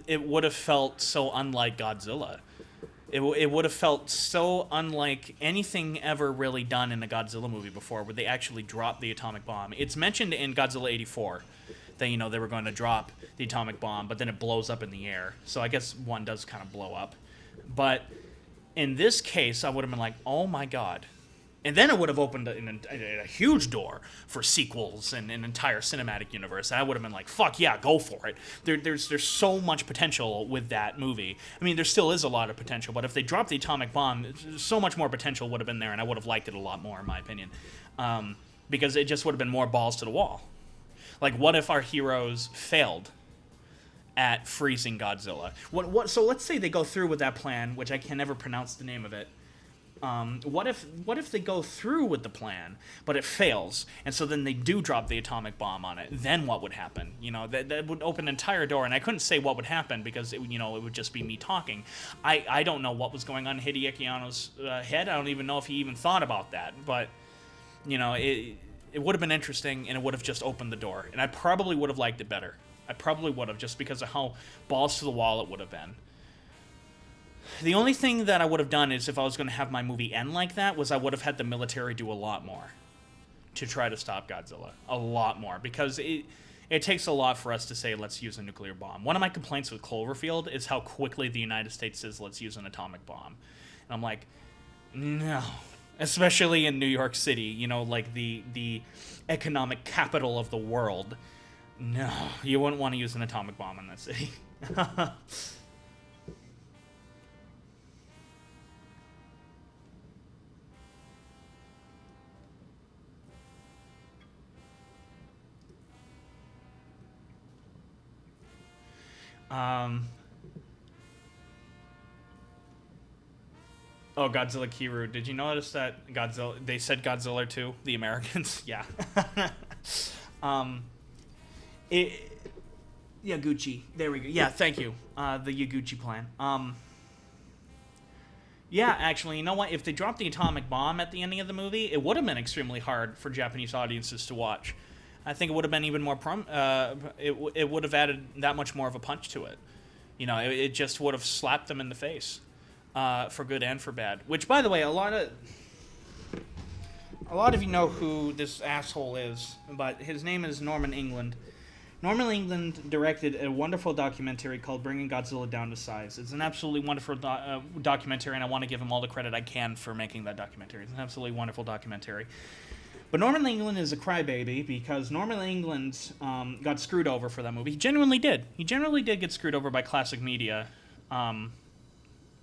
it would have felt so unlike Godzilla. It would have felt so unlike anything ever really done in a Godzilla movie before, where they actually dropped the atomic bomb. It's mentioned in Godzilla 84 that, you know, they were going to drop the atomic bomb, but then it blows up in the air. So I guess one does kind of blow up. But in this case, I would have been like, oh my god. And then it would have opened a huge door for sequels and an entire cinematic universe. And I would have been like, fuck yeah, go for it. There's so much potential with that movie. I mean, there still is a lot of potential, but if they dropped the atomic bomb, so much more potential would have been there, and I would have liked it a lot more, in my opinion. Because it just would have been more balls to the wall. Like, what if our heroes failed at freezing Godzilla? So let's say they go through with that plan, which I can never pronounce the name of it. What if they go through with the plan, but it fails, and so then they do drop the atomic bomb on it? Then what would happen? You know, that would open an entire door, and I couldn't say what would happen because it would just be me talking. I don't know what was going on in Hideaki Anno's head. I don't even know if he even thought about that, but you know, it would have been interesting, and it would have just opened the door, and I probably would have liked it better. I probably would have, just because of how balls to the wall it would have been. The only thing that I would have done is, if I was going to have my movie end like that, was I would have had the military do a lot more to try to stop Godzilla. A lot more. Because it takes a lot for us to say, let's use a nuclear bomb. One of my complaints with Cloverfield is how quickly the United States says, let's use an atomic bomb. And I'm like, no. Especially in New York City, you know, like the economic capital of the world. No, you wouldn't want to use an atomic bomb in that city. Oh, Godzilla Kiru. Did you notice that Godzilla? They said Godzilla too. The Americans. Yeah. Yaguchi. There we go. Yeah. Thank you. The Yaguchi plan. Yeah. Actually, you know what? If they dropped the atomic bomb at the ending of the movie, it would have been extremely hard for Japanese audiences to watch. I think it would have been even more. It would have added that much more of a punch to it. You know, it just would have slapped them in the face, for good and for bad. Which, by the way, a lot of you know who this asshole is, but his name is Norman England. Norman England directed a wonderful documentary called Bringing Godzilla Down to Size. It's an absolutely wonderful documentary, and I want to give him all the credit I can for making that documentary. It's an absolutely wonderful documentary. But Norman England is a crybaby because Norman England got screwed over for that movie. He genuinely did. He genuinely did get screwed over by classic media on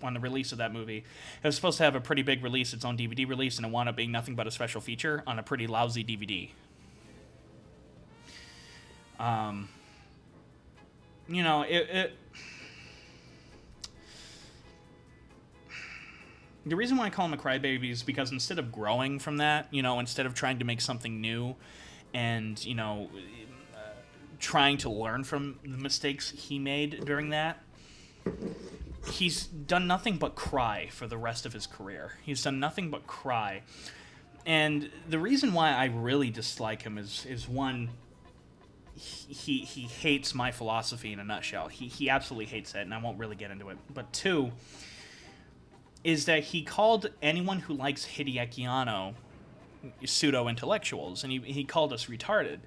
the release of that movie. It was supposed to have a pretty big release, its own DVD release, and it wound up being nothing but a special feature on a pretty lousy DVD. You know, the reason why I call him a crybaby is because instead of growing from that, you know, instead of trying to make something new and, you know, trying to learn from the mistakes he made during that, he's done nothing but cry for the rest of his career. He's done nothing but cry. And the reason why I really dislike him is one, he hates my philosophy in a nutshell. He absolutely hates it, and I won't really get into it. But two, is that he called anyone who likes Hideaki Anno pseudo-intellectuals, and he called us retarded.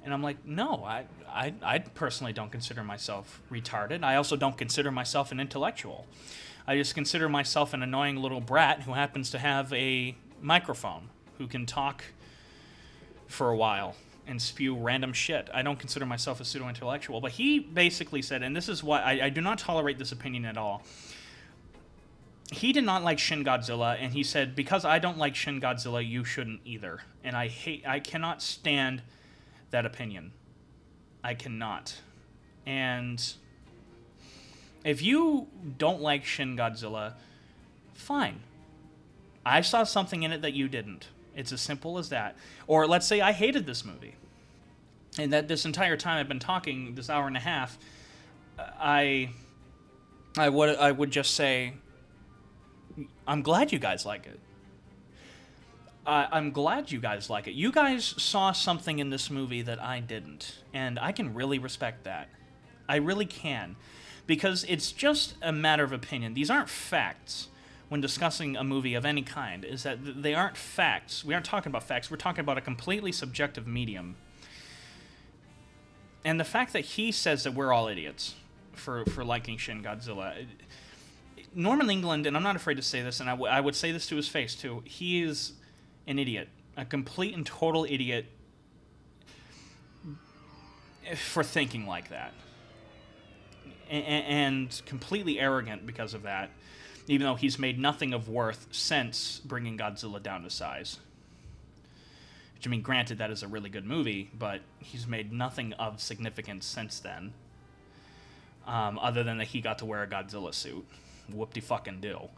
And I'm like, no, I personally don't consider myself retarded. I also don't consider myself an intellectual. I just consider myself an annoying little brat who happens to have a microphone, who can talk for a while and spew random shit. I don't consider myself a pseudo-intellectual. But he basically said, and this is why I do not tolerate this opinion at all, he did not like Shin Godzilla, and he said, because I don't like Shin Godzilla, you shouldn't either. And I cannot stand that opinion. I cannot. And if you don't like Shin Godzilla, fine. I saw something in it that you didn't. It's as simple as that. Or let's say I hated this movie, and that this entire time I've been talking, this hour and a half, I would just say, I'm glad you guys like it. I'm glad you guys like it. You guys saw something in this movie that I didn't, and I can really respect that. I really can, because it's just a matter of opinion. These aren't facts when discussing a movie of any kind, is that they aren't facts. We aren't talking about facts. We're talking about a completely subjective medium. And the fact that he says that we're all idiots for liking Shin Godzilla. Norman England, and I'm not afraid to say this, and I would say this to his face too, he is an idiot. A complete and total idiot for thinking like that. And completely arrogant because of that, even though he's made nothing of worth since bringing Godzilla down to size. Which, I mean, granted, that is a really good movie, but he's made nothing of significance since then. Other than that he got to wear a Godzilla suit. Whoop-de-fucking-do.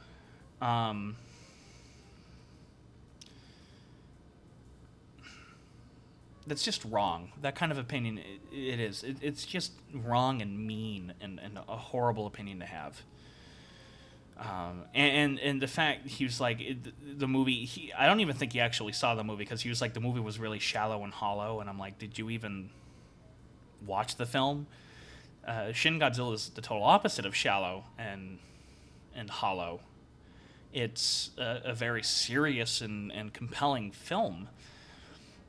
That's just wrong. That kind of opinion, it is. It's just wrong and mean and a horrible opinion to have. And the fact he was like, the movie, I don't even think he actually saw the movie, because he was like, the movie was really shallow and hollow, and I'm like, did you even watch the film? Shin Godzilla is the total opposite of shallow and hollow. It's a very serious and compelling film.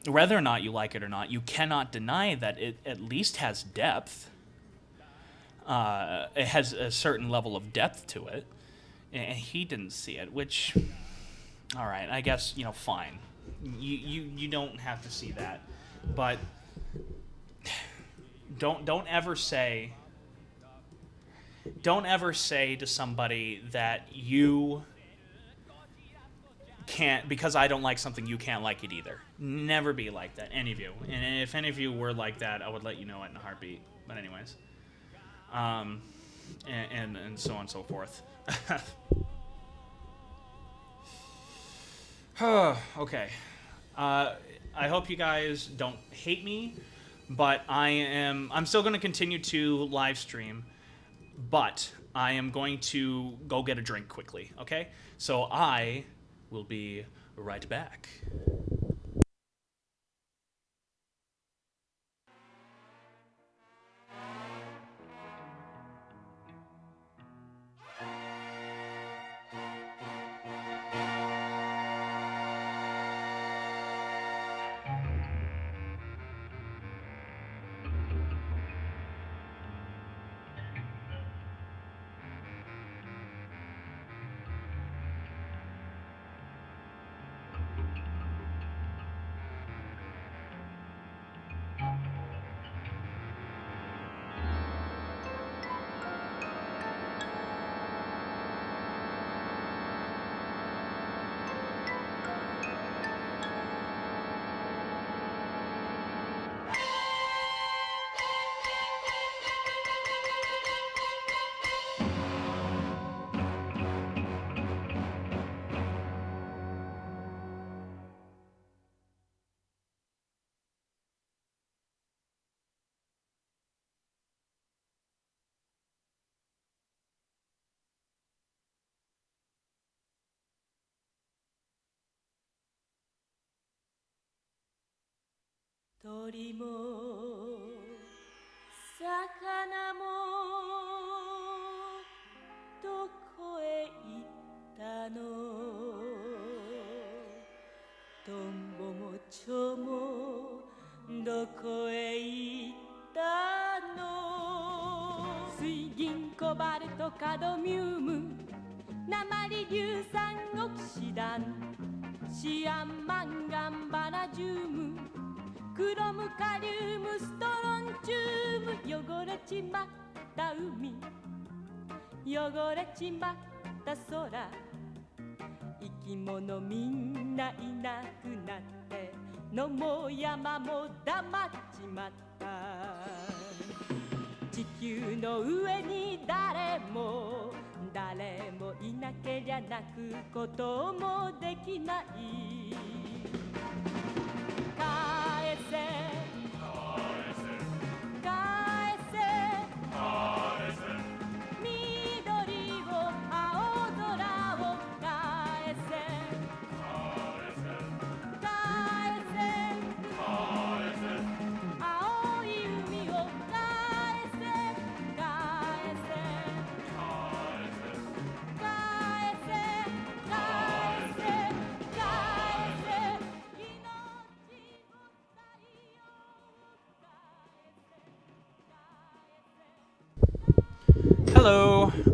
Whether or not you like it or not, you cannot deny that it at least has depth. It has a certain level of depth to it. And he didn't see it, which, all right, I guess, fine. You don't have to see that. But don't ever say to somebody that you can't, because I don't like something, you can't like it either. Never be like that, any of you. And if any of you were like that, I would let you know it in a heartbeat. But anyways, and so on and so forth. Okay. I hope you guys don't hate me, but I'm still going to continue to live stream, but I am going to go get a drink quickly, okay? So I will be right back.鳥も魚もどこへ行ったのトンボも蝶もどこへ行ったの水銀コバルトカドミウム鉛硫酸オキシダンシアンマンガンバナジウムクロムカリウムストロンチウム汚れちまった海汚れちまった空生き物みんないなくなって野も山も黙っちまった地球の上に誰もいなけりゃ泣くこともできない返せ返せ返せ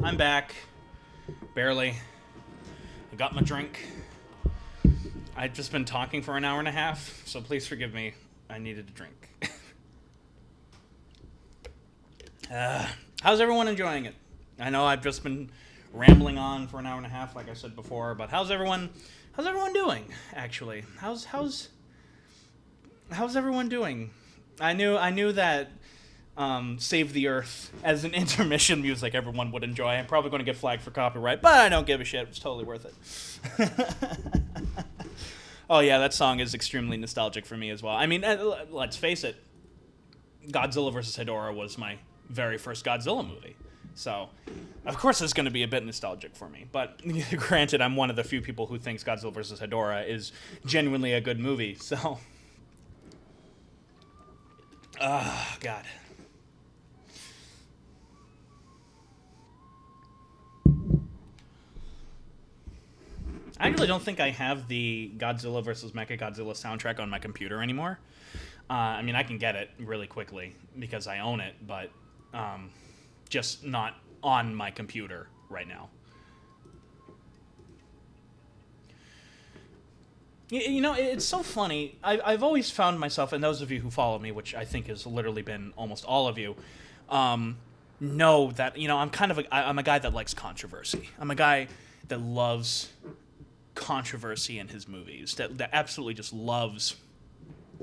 I'm back. Barely. I got my drink. I've just been talking for an hour and a half, so please forgive me. I needed a drink. How's everyone enjoying it? I know I've just been rambling on for an hour and a half, like I said before, but how's everyone doing, actually? How's everyone doing? I knew that Save the Earth as an intermission music everyone would enjoy. I'm probably going to get flagged for copyright, but I don't give a shit. It's totally worth it. Oh yeah, that song is extremely nostalgic for me as well. I mean, let's face it, Godzilla vs. Hedorah was my very first Godzilla movie. So, of course it's going to be a bit nostalgic for me. But granted, I'm one of the few people who thinks Godzilla vs. Hedorah is genuinely a good movie. So, God. I really don't think I have the Godzilla vs. Mechagodzilla soundtrack on my computer anymore. I mean, I can get it really quickly because I own it, but just not on my computer right now. You know, it's so funny. I've always found myself, and those of you who follow me, which I think has literally been almost all of you, know that, you know, I'm a guy that likes controversy. I'm a guy that loves controversy in his movies, that absolutely just loves,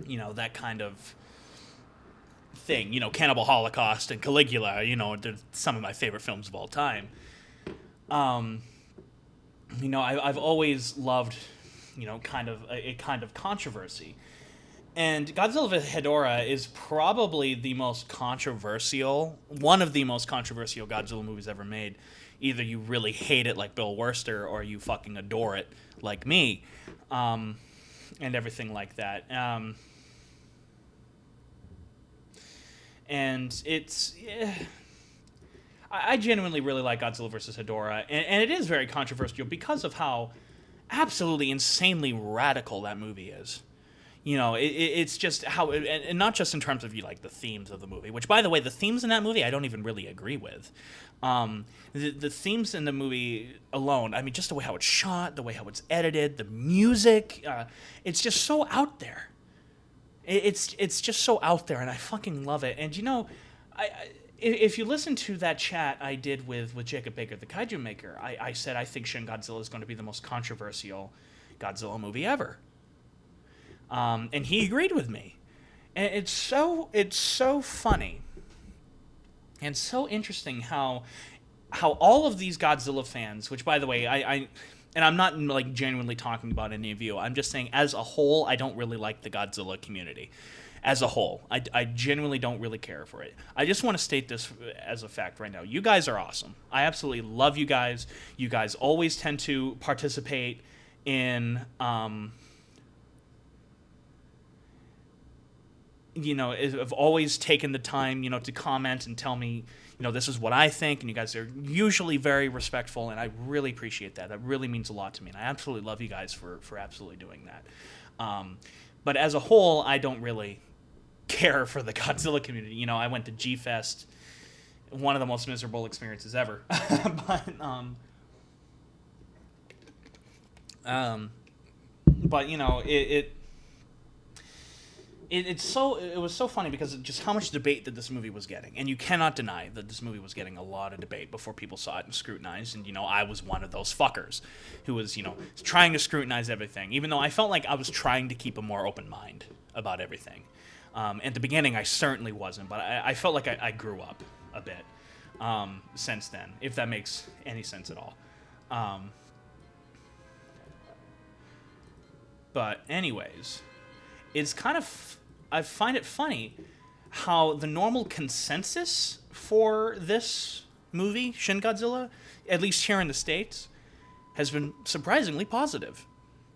you know, that kind of thing. You know, Cannibal Holocaust and Caligula, you know, they're some of my favorite films of all time. You know, I've always loved, you know, kind of controversy. And Godzilla vs. Hedorah is probably one of the most controversial Godzilla movies ever made. Either you really hate it like Bill Wurster, or you fucking adore it like me, and everything like that. And it's... I genuinely really like Godzilla vs. Hedorah, and it is very controversial because of how absolutely insanely radical that movie is. You know, it's just how, and not just in terms of, you like, the themes of the movie, which, by the way, the themes in that movie I don't even really agree with. The themes in the movie alone, I mean, just the way how it's shot, the way how it's edited, the music, it's just so out there. It's just so out there, and I fucking love it. And, you know, if you listen to that chat I did with Jacob Baker, the Kaiju Maker, I said I think Shin Godzilla is going to be the most controversial Godzilla movie ever. And he agreed with me. And it's so funny and so interesting how all of these Godzilla fans, which, by the way, and I'm not, like, genuinely talking about any of you. I'm just saying, as a whole, I don't really like the Godzilla community. As a whole, I genuinely don't really care for it. I just want to state this as a fact right now. You guys are awesome. I absolutely love you guys. You guys always tend to participate in... you know, have always taken the time, you know, to comment and tell me, you know, this is what I think, and you guys are usually very respectful, and I really appreciate that. That really means a lot to me, and I absolutely love you guys for absolutely doing that. But as a whole, I don't really care for the Godzilla community. You know, I went to G-Fest, one of the most miserable experiences ever. But you know, it was so funny because of just how much debate that this movie was getting, and you cannot deny that this movie was getting a lot of debate before people saw it and scrutinized. And, you know, I was one of those fuckers who was, you know, trying to scrutinize everything, even though I felt like I was trying to keep a more open mind about everything. At the beginning, I certainly wasn't, but I felt like I grew up a bit since then, if that makes any sense at all. But anyways, it's kind of, I find it funny how the normal consensus for this movie, Shin Godzilla, at least here in the States, has been surprisingly positive.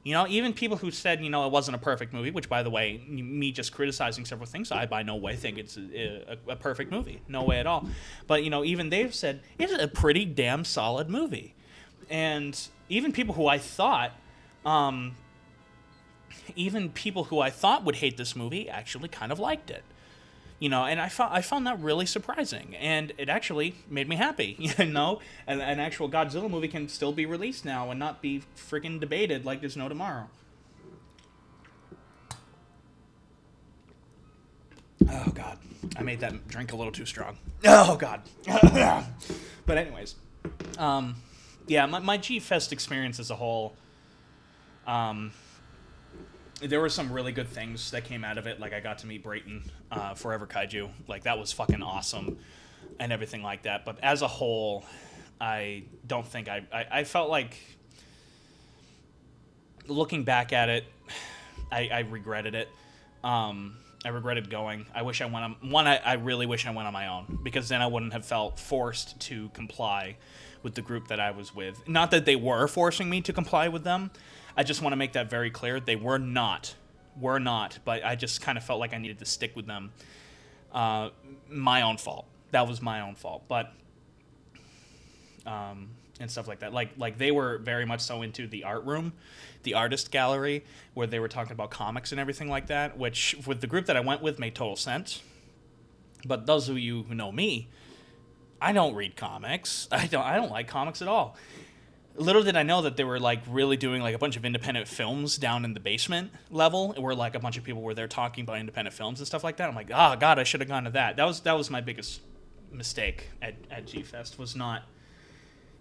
You know, even people who said, you know, it wasn't a perfect movie, which, by the way, me just criticizing several things, I by no way think it's a perfect movie. No way at all. But, you know, even they've said, it's a pretty damn solid movie. And even people who I thought... even people who I thought would hate this movie actually kind of liked it. And I found that really surprising, and it actually made me happy. An actual Godzilla movie can still be released now and not be freaking debated like there's no tomorrow. Oh God, I made that drink a little too strong. Oh God. But anyways, yeah, my G-Fest experience as a whole, there were some really good things that came out of it. Like, I got to meet Brayton, Forever Kaiju. Like, that was fucking awesome and everything like that. But as a whole, I don't think I felt like, looking back at it, I regretted it. I regretted going. I wish I went on... I really wish I went on my own, because then I wouldn't have felt forced to comply with the group that I was with. Not that they were forcing me to comply with them. I just want to make that very clear. They were not. But I just kind of felt like I needed to stick with them. My own fault. That was my own fault. But... and stuff like that. Like they were very much so into the art room, the artist gallery, where they were talking about comics and everything like that, which with the group that I went with made total sense. But those of you who know me, I don't read comics. I don't like comics at all. Little did I know that they were like really doing like a bunch of independent films down in the basement level, where like a bunch of people were there talking about independent films and stuff like that. I'm like, oh God, I should have gone to that. That was my biggest mistake at G-Fest, was not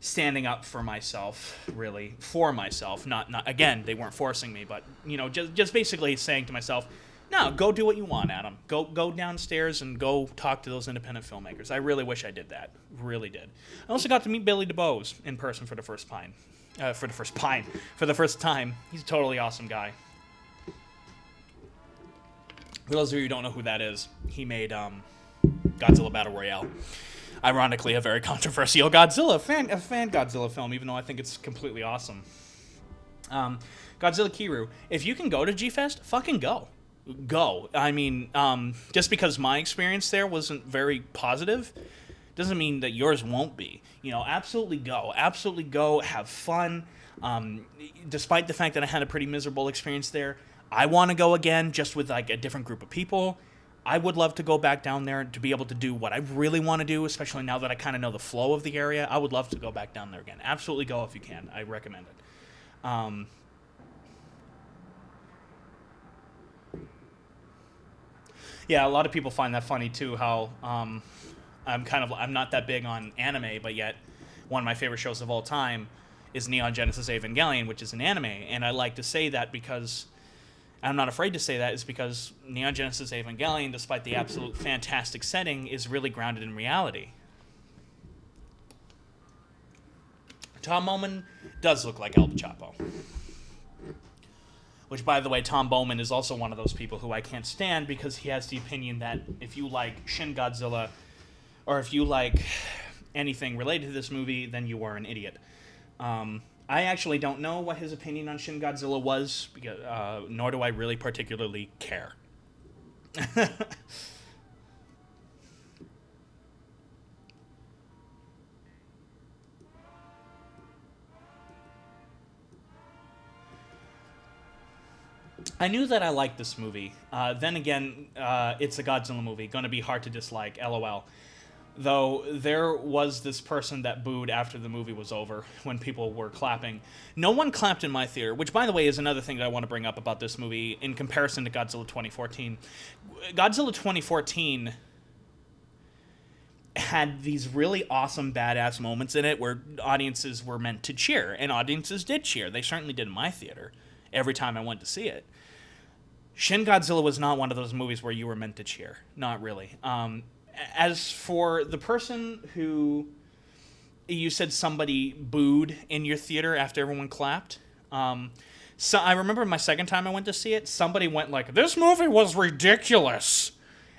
standing up for myself, really, for myself. Not again, they weren't forcing me, but just basically saying to myself, no, go do what you want, Adam. Go downstairs and go talk to those independent filmmakers. I really wish I did that. Really did. I also got to meet Billy DeBose in person for the first time. He's a totally awesome guy. For those of you who don't know who that is, he made Godzilla Battle Royale. Ironically, a very controversial a fan Godzilla film, even though I think it's completely awesome. Godzilla Kiru. If you can go to G-Fest, fucking go. Go. I mean, just because my experience there wasn't very positive, doesn't mean that yours won't be. Absolutely go. Absolutely go. Have fun. Despite the fact that I had a pretty miserable experience there, I want to go again, just with like a different group of people. I would love to go back down there to be able to do what I really want to do, especially now that I kind of know the flow of the area. I would love to go back down there again. Absolutely go if you can. I recommend it. Yeah, a lot of people find that funny too, how I'm not that big on anime, but yet one of my favorite shows of all time is Neon Genesis Evangelion, which is an anime. And I like to say that because... I'm not afraid to say that, is because Neon Genesis Evangelion, despite the absolute fantastic setting, is really grounded in reality. Tom Bowman does look like El Chapo. Which, by the way, Tom Bowman is also one of those people who I can't stand, because he has the opinion that if you like Shin Godzilla, or if you like anything related to this movie, then you are an idiot. I actually don't know what his opinion on Shin Godzilla was, because, nor do I really particularly care. I knew that I liked this movie. Then again, it's a Godzilla movie. Gonna be hard to dislike, LOL. Though there was this person that booed after the movie was over when people were clapping. No one clapped in my theater, which, by the way, is another thing that I want to bring up about this movie in comparison to Godzilla 2014. Godzilla 2014 had these really awesome, badass moments in it where audiences were meant to cheer, and audiences did cheer. They certainly did in my theater every time I went to see it. Shin Godzilla was not one of those movies where you were meant to cheer. Not really. As for the person who, you said somebody booed in your theater after everyone clapped. So I remember my second time I went to see it, somebody went like, "This movie was ridiculous."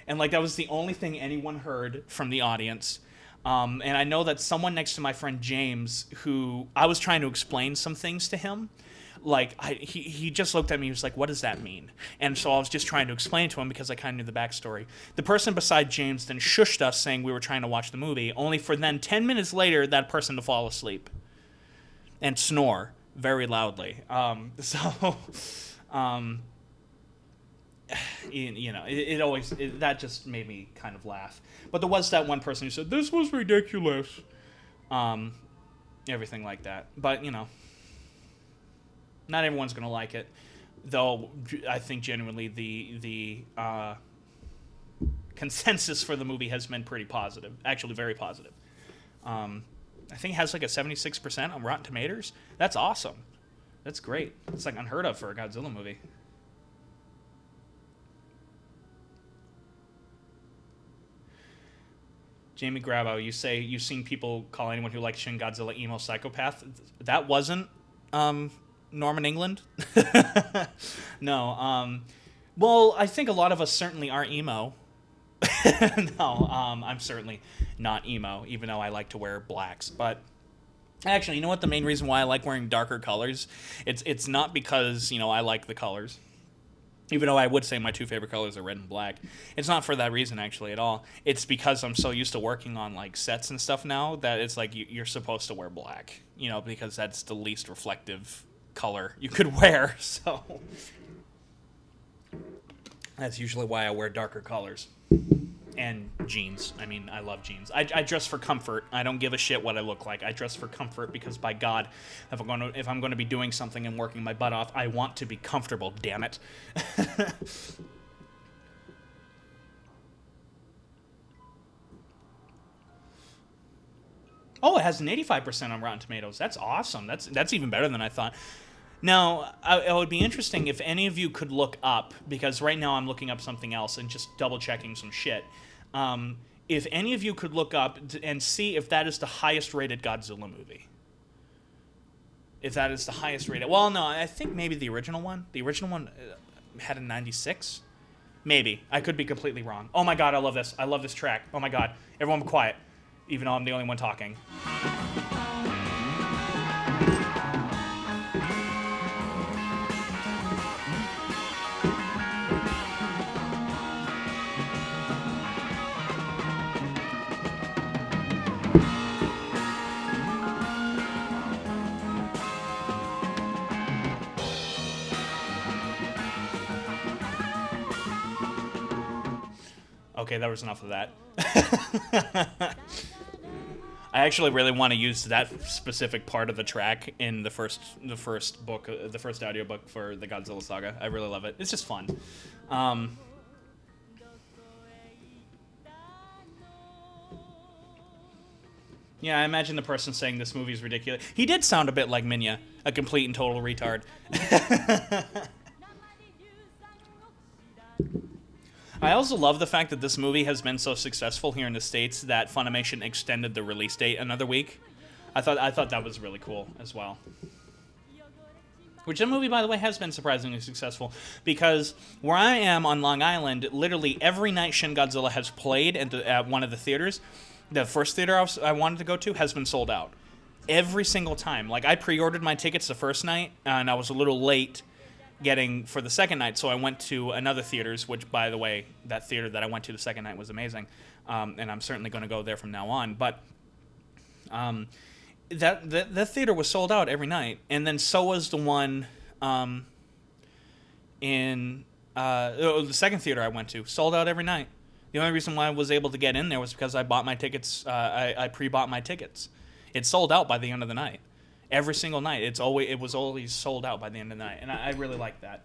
And like that was the only thing anyone heard from the audience. And I know that someone next to my friend James, who I was trying to explain some things to him, like, he just looked at me, he was like, "What does that mean?" And so I was just trying to explain it to him because I kind of knew the backstory. The person beside James then shushed us, saying we were trying to watch the movie, only for then 10 minutes later, that person to fall asleep and snore very loudly. it always that just made me kind of laugh. But there was that one person who said this was ridiculous, everything like that. But not everyone's gonna like it, though. I think genuinely the consensus for the movie has been pretty positive, actually very positive. I think it has like a 76% on Rotten Tomatoes. That's awesome. That's great. It's like unheard of for a Godzilla movie. Jamie Grabo, you say you've seen people call anyone who likes Shin Godzilla emo psychopath. That wasn't Norman England. No. Well, I think a lot of us certainly are emo. No, I'm certainly not emo, even though I like to wear blacks. But actually, you know what? The main reason why I like wearing darker colors, it's not because I like the colors. Even though I would say my two favorite colors are red and black. It's not for that reason, actually, at all. It's because I'm so used to working on, like, sets and stuff now that it's like you're supposed to wear black, because that's the least reflective color you could wear. So that's usually why I wear darker colors. And jeans. I mean, I love jeans. I dress for comfort. I don't give a shit what I look like. I dress for comfort because, by God, if I'm going to be doing something and working my butt off, I want to be comfortable, damn it. Oh, it has an 85% on Rotten Tomatoes. That's awesome. That's even better than I thought. Now, it would be interesting if any of you could look up, because right now I'm looking up something else and just double-checking some shit. If any of you could look up and see if that is the highest-rated Godzilla movie. If that is the highest-rated... Well, no, I think maybe the original one. The original one had a 96? Maybe. I could be completely wrong. Oh my God, I love this. I love this track. Oh my God. Everyone be quiet, even though I'm the only one talking. Okay, that was enough of that. I actually really want to use that specific part of the track in the first audiobook for the Godzilla saga. I really love it. It's just fun. Yeah, I imagine the person saying this movie is ridiculous. He did sound a bit like Minya, a complete and total retard. I also love the fact that this movie has been so successful here in the States that Funimation extended the release date another week. I thought that was really cool as well. Which the movie, by the way, has been surprisingly successful, because where I am on Long Island, literally every night Shin Godzilla has played at one of the theaters, the first theater I wanted to go to has been sold out. Every single time. Like, I pre-ordered my tickets the first night, and I was a little late getting for the second night, so I went to another theaters, which, by the way, that theater that I went to the second night was amazing, and I'm certainly going to go there from now on. But that theater was sold out every night, and then so was the one in the second theater I went to, sold out every night. The only reason why I was able to get in there was because I bought my tickets. I pre-bought my tickets. It sold out by the end of the night. Every single night, it was always sold out by the end of the night, and I really like that.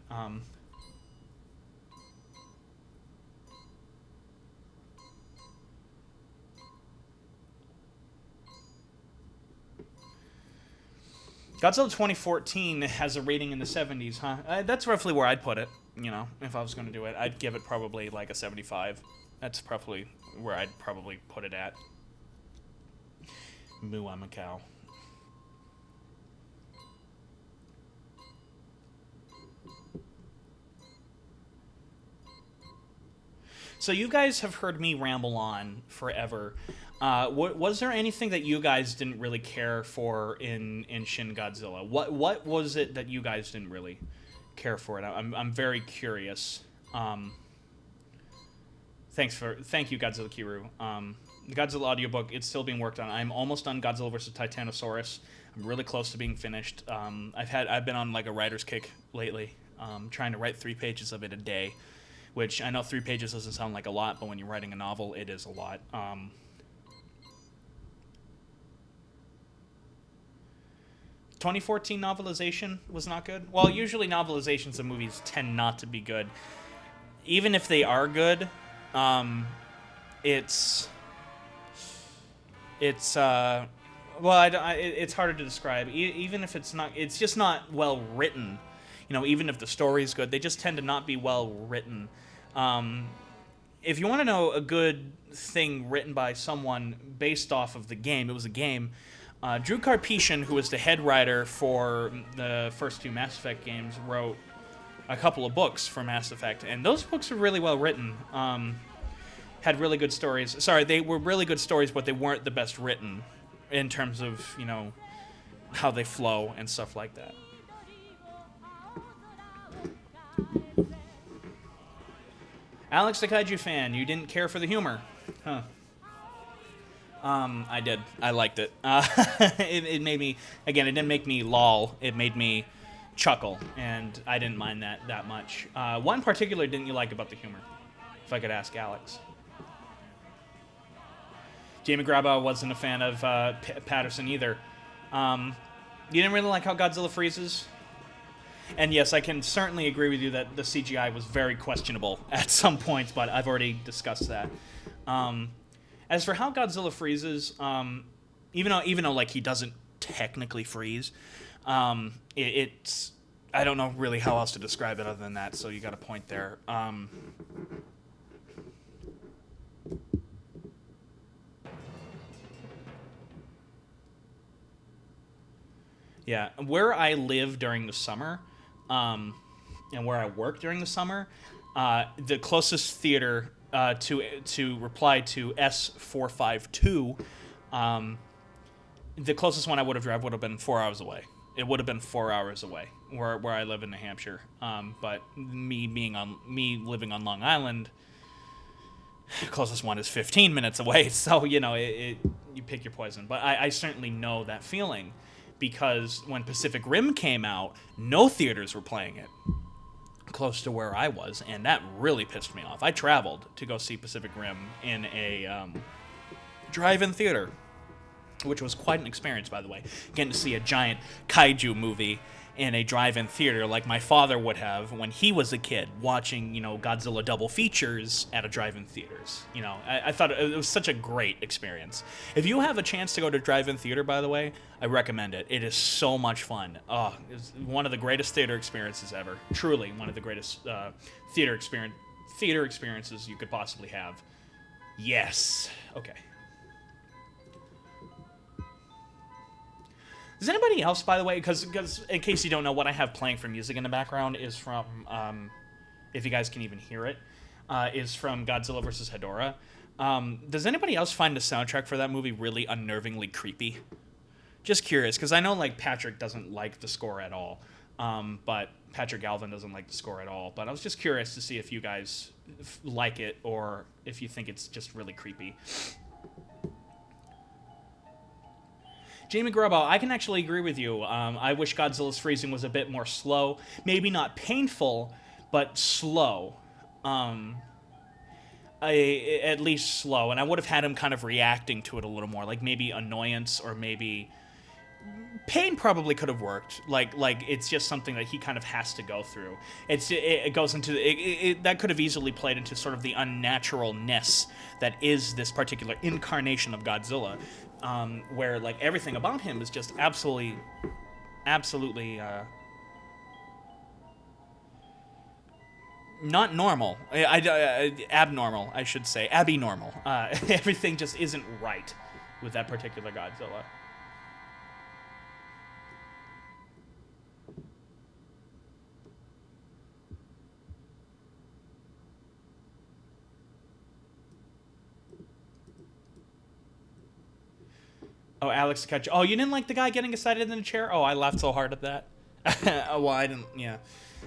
Godzilla 2014 has a rating in the 70s, huh? That's roughly where I'd put it. If I was going to do it, I'd give it probably like a 75. That's probably where I'd probably put it at. Moo, I'm a cow. So you guys have heard me ramble on forever. Was there anything that you guys didn't really care for in Shin Godzilla? What was it that you guys didn't really care for? I'm very curious. Thank you, Godzilla Kiru. The Godzilla audiobook, it's still being worked on. I'm almost done Godzilla vs. Titanosaurus. I'm really close to being finished. I've been on like a writer's kick lately, trying to write 3 pages of it a day. which I know 3 pages doesn't sound like a lot, but when you're writing a novel, it is a lot. 2014 novelization was not good. Well, usually novelizations of movies tend not to be good. Even if they are good, it's harder to describe. Even if it's not, it's just not well written. Even if the story's good, they just tend to not be well written. If you want to know a good thing written by someone based off of the game, it was a game. Drew Karpyshyn, who was the head writer for the first 2 Mass Effect games, wrote a couple of books for Mass Effect, and those books were really well written. Had really good stories. Sorry, they were really good stories, but they weren't the best written in terms of, how they flow and stuff like that. Alex the Kaiju fan, you didn't care for the humor. Huh. I did. I liked it. It made me, again, it didn't make me lol. It made me chuckle, and I didn't mind that much. What in particular didn't you like about the humor? If I could ask Alex. Jamie Graba wasn't a fan of Patterson either. You didn't really like how Godzilla freezes? And yes, I can certainly agree with you that the CGI was very questionable at some points, but I've already discussed that. As for how Godzilla freezes, even though like he doesn't technically freeze, it's I don't know really how else to describe it other than that. So you got a point there. Yeah, where I live during the summer, and where I work during the summer, the closest theater to reply to S452, the closest one I would have driven would have been 4 hours away. It would have been 4 hours away where I live in New Hampshire. But me living on Long Island, the closest one is 15 minutes away. So you pick your poison. But I certainly know that feeling, because when Pacific Rim came out, no theaters were playing it close to where I was, and that really pissed me off. I traveled to go see Pacific Rim in a drive-in theater, which was quite an experience, by the way. Getting to see a giant kaiju movie in a drive-in theater like my father would have when he was a kid, watching, Godzilla double features at a drive-in theaters. I thought it was such a great experience. If you have a chance to go to drive-in theater, by the way, I recommend it. It is so much fun. Oh, it's one of the greatest theater experiences ever. Truly, one of the greatest theater experiences you could possibly have. Yes. Okay. Does anybody else, by the way, because in case you don't know, what I have playing for music in the background is from, if you guys can even hear it, is from Godzilla vs. Hedorah. Does anybody else find the soundtrack for that movie really unnervingly creepy? Just curious, because I know, Patrick doesn't like the score at all, but Patrick Galvin doesn't like the score at all, but I was just curious to see if you guys like it, or if you think it's just really creepy. Jamie Grubba, I can actually agree with you. I wish Godzilla's freezing was a bit more slow. Maybe not painful, but slow. At least slow. And I would have had him kind of reacting to it a little more. Like maybe annoyance, or maybe... Pain probably could have worked. Like it's just something that he kind of has to go through. It goes into... that could have easily played into sort of the unnaturalness that is this particular incarnation of Godzilla. Where everything about him is just absolutely not normal. Abnormal, I should say. Abnormal. Everything just isn't right with that particular Godzilla. Oh, Alex Kutcher. Oh, you didn't like the guy getting excited in the chair? Oh, I laughed so hard at that. Oh, well, I didn't. Yeah,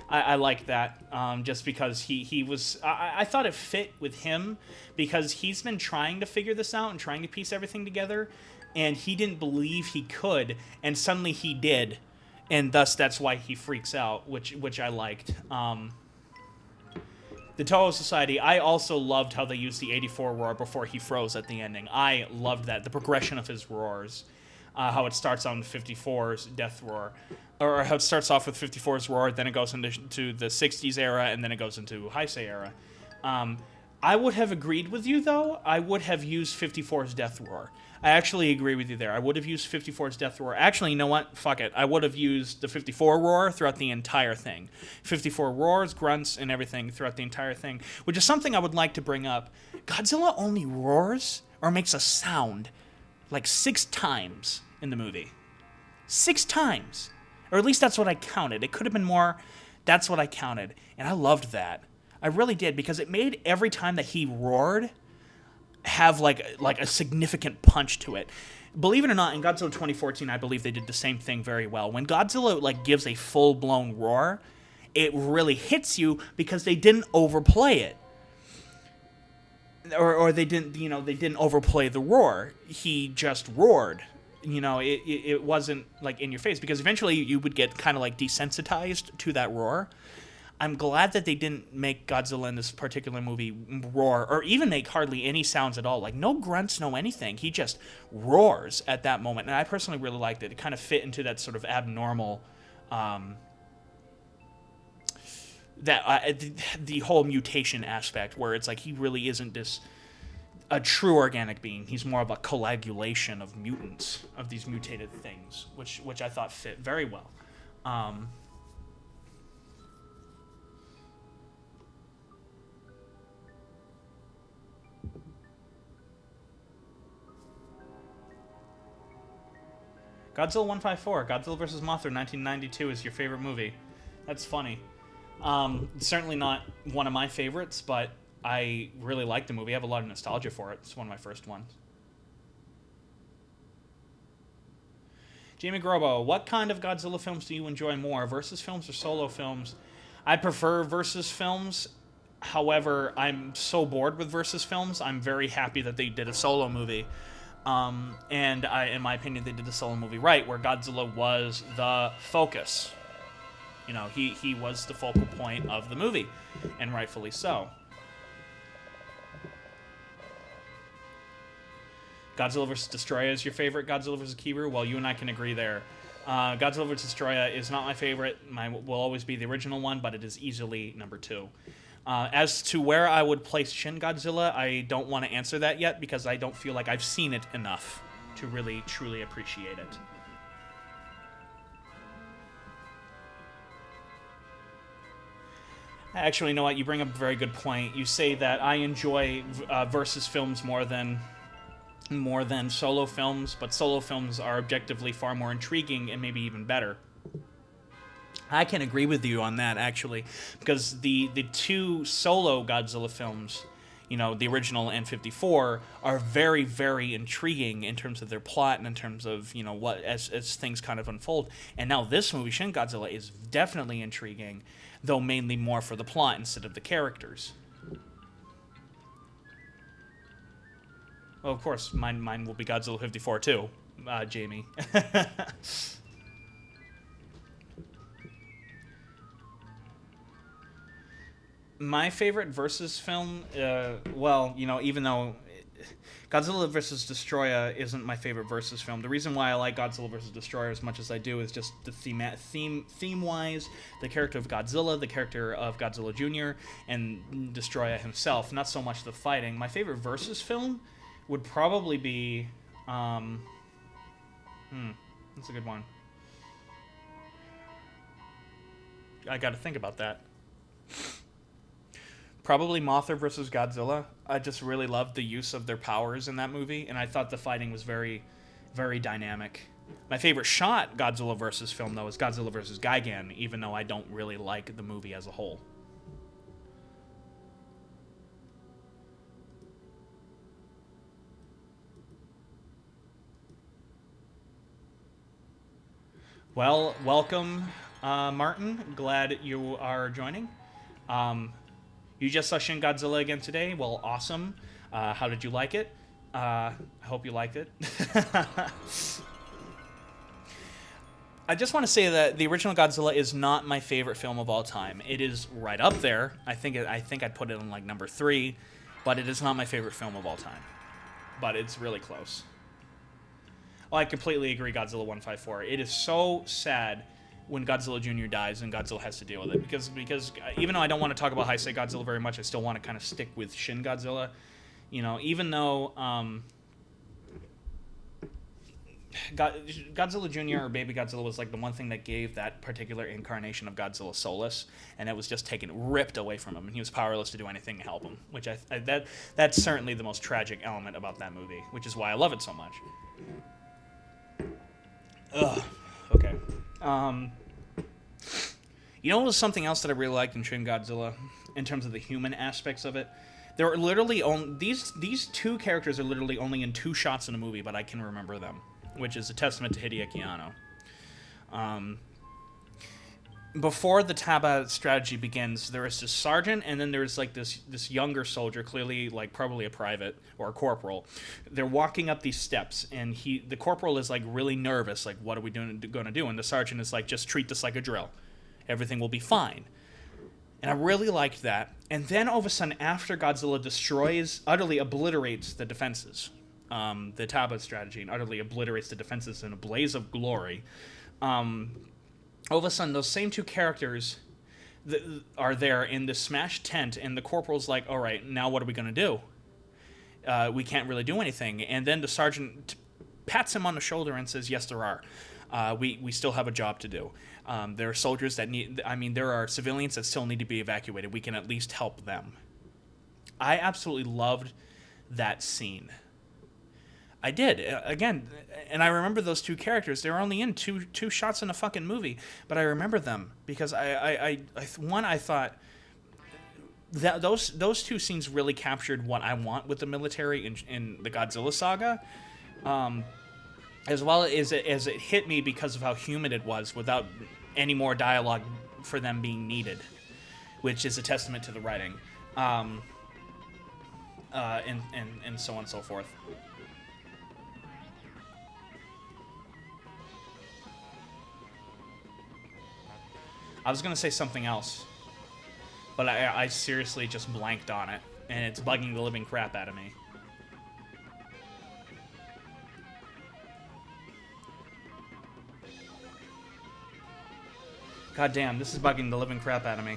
I liked that just because he was. I thought it fit with him because he's been trying to figure this out and trying to piece everything together, and he didn't believe he could, and suddenly he did, and thus that's why he freaks out, which I liked. The Toho Society, I also loved how they used the 84 roar before he froze at the ending. I loved that. The progression of his roars. How it starts on 54's Death Roar. Or how it starts off with 54's roar, then it goes into the 60s era, and then it goes into Heisei era. I would have agreed with you, though. I would have used 54's Death Roar. I actually agree with you there. I would have used 54's Death Roar. Actually, you know what? Fuck it. I would have used the 54 roar throughout the entire thing. 54 roars, grunts, and everything throughout the entire thing, which is something I would like to bring up. Godzilla only roars or makes a sound like 6 times in the movie. 6 times. Or at least that's what I counted. It could have been more. That's what I counted. And I loved that. I really did, because it made every time that he roared have like a significant punch to it. Believe it or not, in Godzilla 2014, I believe they did the same thing very well. When Godzilla like gives a full-blown roar, it really hits you because they didn't overplay it. Or they didn't, they didn't overplay the roar. He just roared. It wasn't like in your face, because eventually you would get kind of like desensitized to that roar. I'm glad that they didn't make Godzilla in this particular movie roar, or even make hardly any sounds at all. Like, no grunts, no anything. He just roars at that moment. And I personally really liked it. It kind of fit into that sort of abnormal, the whole mutation aspect, where it's like he really isn't a true organic being. He's more of a coagulation of mutants, of these mutated things, which I thought fit very well. Godzilla 154, Godzilla vs. Mothra 1992 is your favorite movie. That's funny. Certainly not one of my favorites, but I really like the movie. I have a lot of nostalgia for it. It's one of my first ones. Jamie Grobo, what kind of Godzilla films do you enjoy more, versus films or solo films? I prefer versus films. However, I'm so bored with versus films, I'm very happy that they did a solo movie. And in my opinion, they did the solo movie right, where Godzilla was the focus. He was the focal point of the movie, and rightfully so. Godzilla vs. Destroya is your favorite Godzilla vs. Kiru? Well, you and I can agree there. Godzilla vs. Destroya is not my favorite. Mine will always be the original one, but it is easily number 2. As to where I would place Shin Godzilla, I don't want to answer that yet, because I don't feel like I've seen it enough to really, truly appreciate it. Actually, you know what? You bring up a very good point. You say that I enjoy versus films more than solo films, but solo films are objectively far more intriguing and maybe even better. I can agree with you on that, actually, because the 2 solo Godzilla films, the original and 54, are very, very intriguing in terms of their plot and in terms of, what as things kind of unfold. And now this movie, Shin Godzilla, is definitely intriguing, though mainly more for the plot instead of the characters. Well, of course, mine will be Godzilla 54 too, Jamie. My favorite versus film, even though Godzilla vs. Destroya isn't my favorite versus film, the reason why I like Godzilla vs. Destroya as much as I do is just the theme-wise, the character of Godzilla, the character of Godzilla Jr., and Destroya himself, not so much the fighting. My favorite versus film would probably be, that's a good one. I gotta think about that. Probably Mothra versus Godzilla. I just really loved the use of their powers in that movie, and I thought the fighting was very, very dynamic. My favorite shot Godzilla versus film, though, is Godzilla versus Gigan, even though I don't really like the movie as a whole. Well, welcome, Martin. Glad you are joining. You just saw Shin Godzilla again today? Well, awesome. How did you like it? I hope you liked it. I just want to say that the original Godzilla is not my favorite film of all time. It is right up there. I think I'd put it in like number 3, but it is not my favorite film of all time. But it's really close. Oh, I completely agree, Godzilla 154. It is so sad when Godzilla Jr. dies and Godzilla has to deal with it. Because even though I don't want to talk about Heisei Godzilla very much, I still want to kind of stick with Shin Godzilla. You know, even though Godzilla Jr. or Baby Godzilla was like the one thing that gave that particular incarnation of Godzilla solace, and it was just ripped away from him, and he was powerless to do anything to help him. Which that's certainly the most tragic element about that movie, which is why I love it so much. Ugh. Okay. You know, what was something else that I really liked in Shin Godzilla, in terms of the human aspects of it? There are literally these two characters are literally only in 2 shots in a movie, but I can remember them, which is a testament to Hideaki Anno. Before the Taba strategy begins, there is this sergeant, and then there's like this younger soldier, clearly like probably a private or a corporal. They're walking up these steps, and the corporal is like really nervous, like what are we going to do? And the sergeant is like, just treat this like a drill. Everything will be fine. And I really liked that. And then all of a sudden, after Godzilla utterly obliterates the defenses, the Taba strategy, and utterly obliterates the defenses in a blaze of glory, all of a sudden, those same 2 characters are there in this smashed tent, and the corporal's like, all right, now what are we going to do? We can't really do anything. And then the sergeant pats him on the shoulder and says, yes, there are. We still have a job to do. There are soldiers that there are civilians that still need to be evacuated. We can at least help them. I absolutely loved that scene. I did. Again, and I remember those 2 characters. They were only in two shots in a fucking movie, but I remember them because I thought that those 2 scenes really captured what I want with the military in the Godzilla saga. As well as it hit me because of how human it was without any more dialogue for them being needed, which is a testament to the writing, and so on and so forth. I was going to say something else, but I seriously just blanked on it, and it's bugging the living crap out of me. God damn, this is bugging the living crap out of me.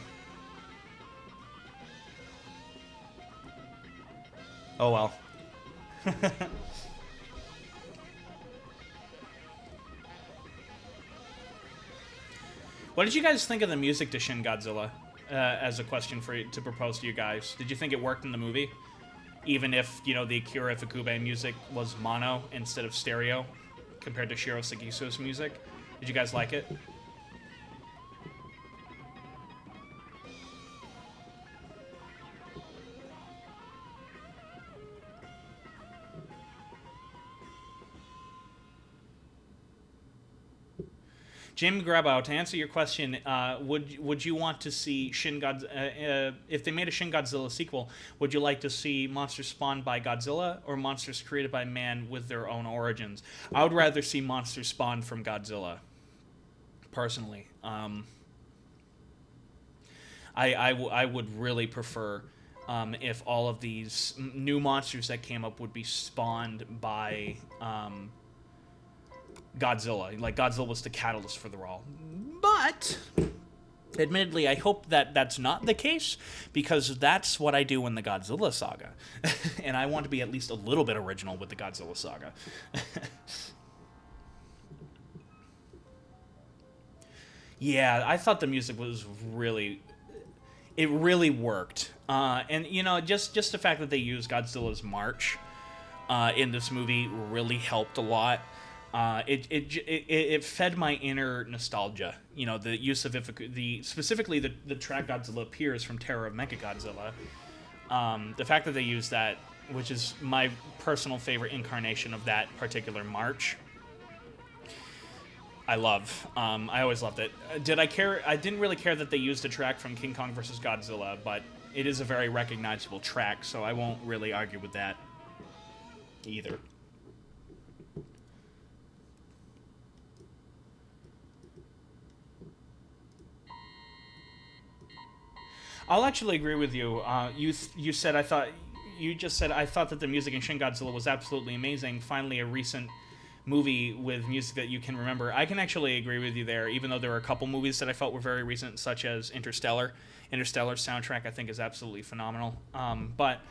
Oh well. What did you guys think of the music to Shin Godzilla? As a question to propose to you guys. Did you think it worked in the movie? Even if, the Akira Ifukube music was mono instead of stereo compared to Shiro Sagisu's music? Did you guys like it? Jim Grabo, to answer your question, would you want to see Shin Godzilla? If they made a Shin Godzilla sequel, would you like to see monsters spawned by Godzilla or monsters created by man with their own origins? I would rather see monsters spawned from Godzilla, personally. I would really prefer if all of these new monsters that came up would be spawned by Godzilla. Like, Godzilla was the catalyst for the all. But, admittedly, I hope that that's not the case, because that's what I do in the Godzilla saga. And I want to be at least a little bit original with the Godzilla saga. Yeah, I thought the music was really... It really worked. And, just the fact that they used Godzilla's March in this movie really helped a lot. It fed my inner nostalgia. The use of specifically the track Godzilla Appears from Terror of Mechagodzilla. The fact that they used that, which is my personal favorite incarnation of that particular march, I love. I always loved it. Did I care? I didn't really care that they used a track from King Kong vs. Godzilla, but it is a very recognizable track, so I won't really argue with that either. I'll actually agree with you. You said I thought you just said I thought that the music in Shin Godzilla was absolutely amazing. Finally, a recent movie with music that you can remember. I can actually agree with you there, even though there were a couple movies that I felt were very recent, such as Interstellar. Interstellar's soundtrack I think is absolutely phenomenal. But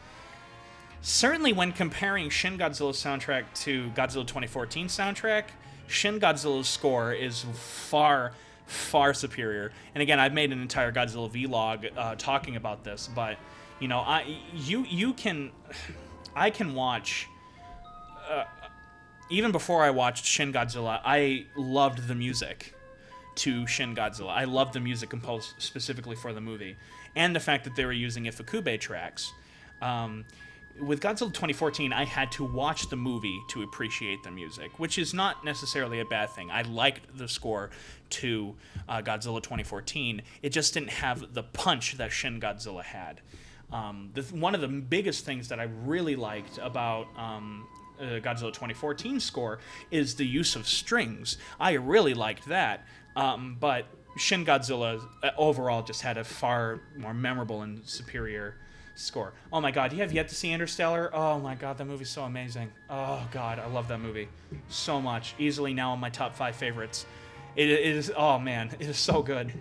certainly when comparing Shin Godzilla's soundtrack to Godzilla 2014 soundtrack, Shin Godzilla's score is far, far superior. And again, I've made an entire Godzilla vlog talking about this, but you know, I can watch. Even before I watched Shin Godzilla, I loved the music to Shin Godzilla. I loved the music composed specifically for the movie, and the fact that they were using Ifukube tracks. With Godzilla 2014, I had to watch the movie to appreciate the music, which is not necessarily a bad thing. I liked the score to Godzilla 2014. It just didn't have the punch that Shin Godzilla had. One of the biggest things that I really liked about Godzilla 2014 score is the use of strings. I really liked that, but Shin Godzilla overall just had a far more memorable and superior score. Oh my god, you have yet to see Interstellar? Oh my god, that movie's so amazing. Oh god, I love that movie so much. Easily now in my top 5 favorites. It is, oh man, it is so good.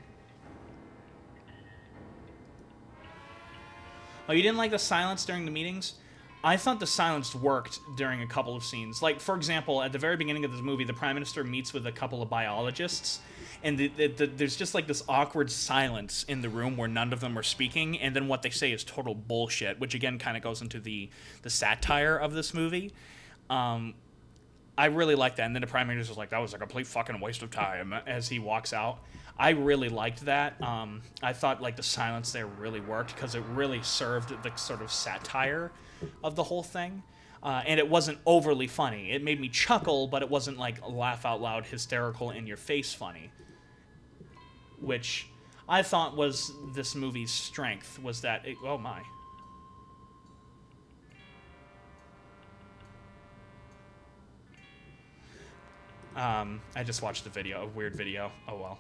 Oh, you didn't like the silence during the meetings? I thought the silence worked during a couple of scenes. Like, for example, at the very beginning of this movie, the Prime Minister meets with a couple of biologists, and there's just like this awkward silence in the room where none of them are speaking, and then what they say is total bullshit, which again kind of goes into the satire of this movie. I really like that, and then the Prime Minister's like, that was a complete fucking waste of time, as he walks out. I really liked that. I thought like the silence there really worked because it really served the sort of satire of the whole thing, and it wasn't overly funny. It made me chuckle, but it wasn't like laugh out loud, hysterical, in your face funny, which I thought was this movie's strength. Was that it, oh my. I just watched a video, a weird video. Oh well.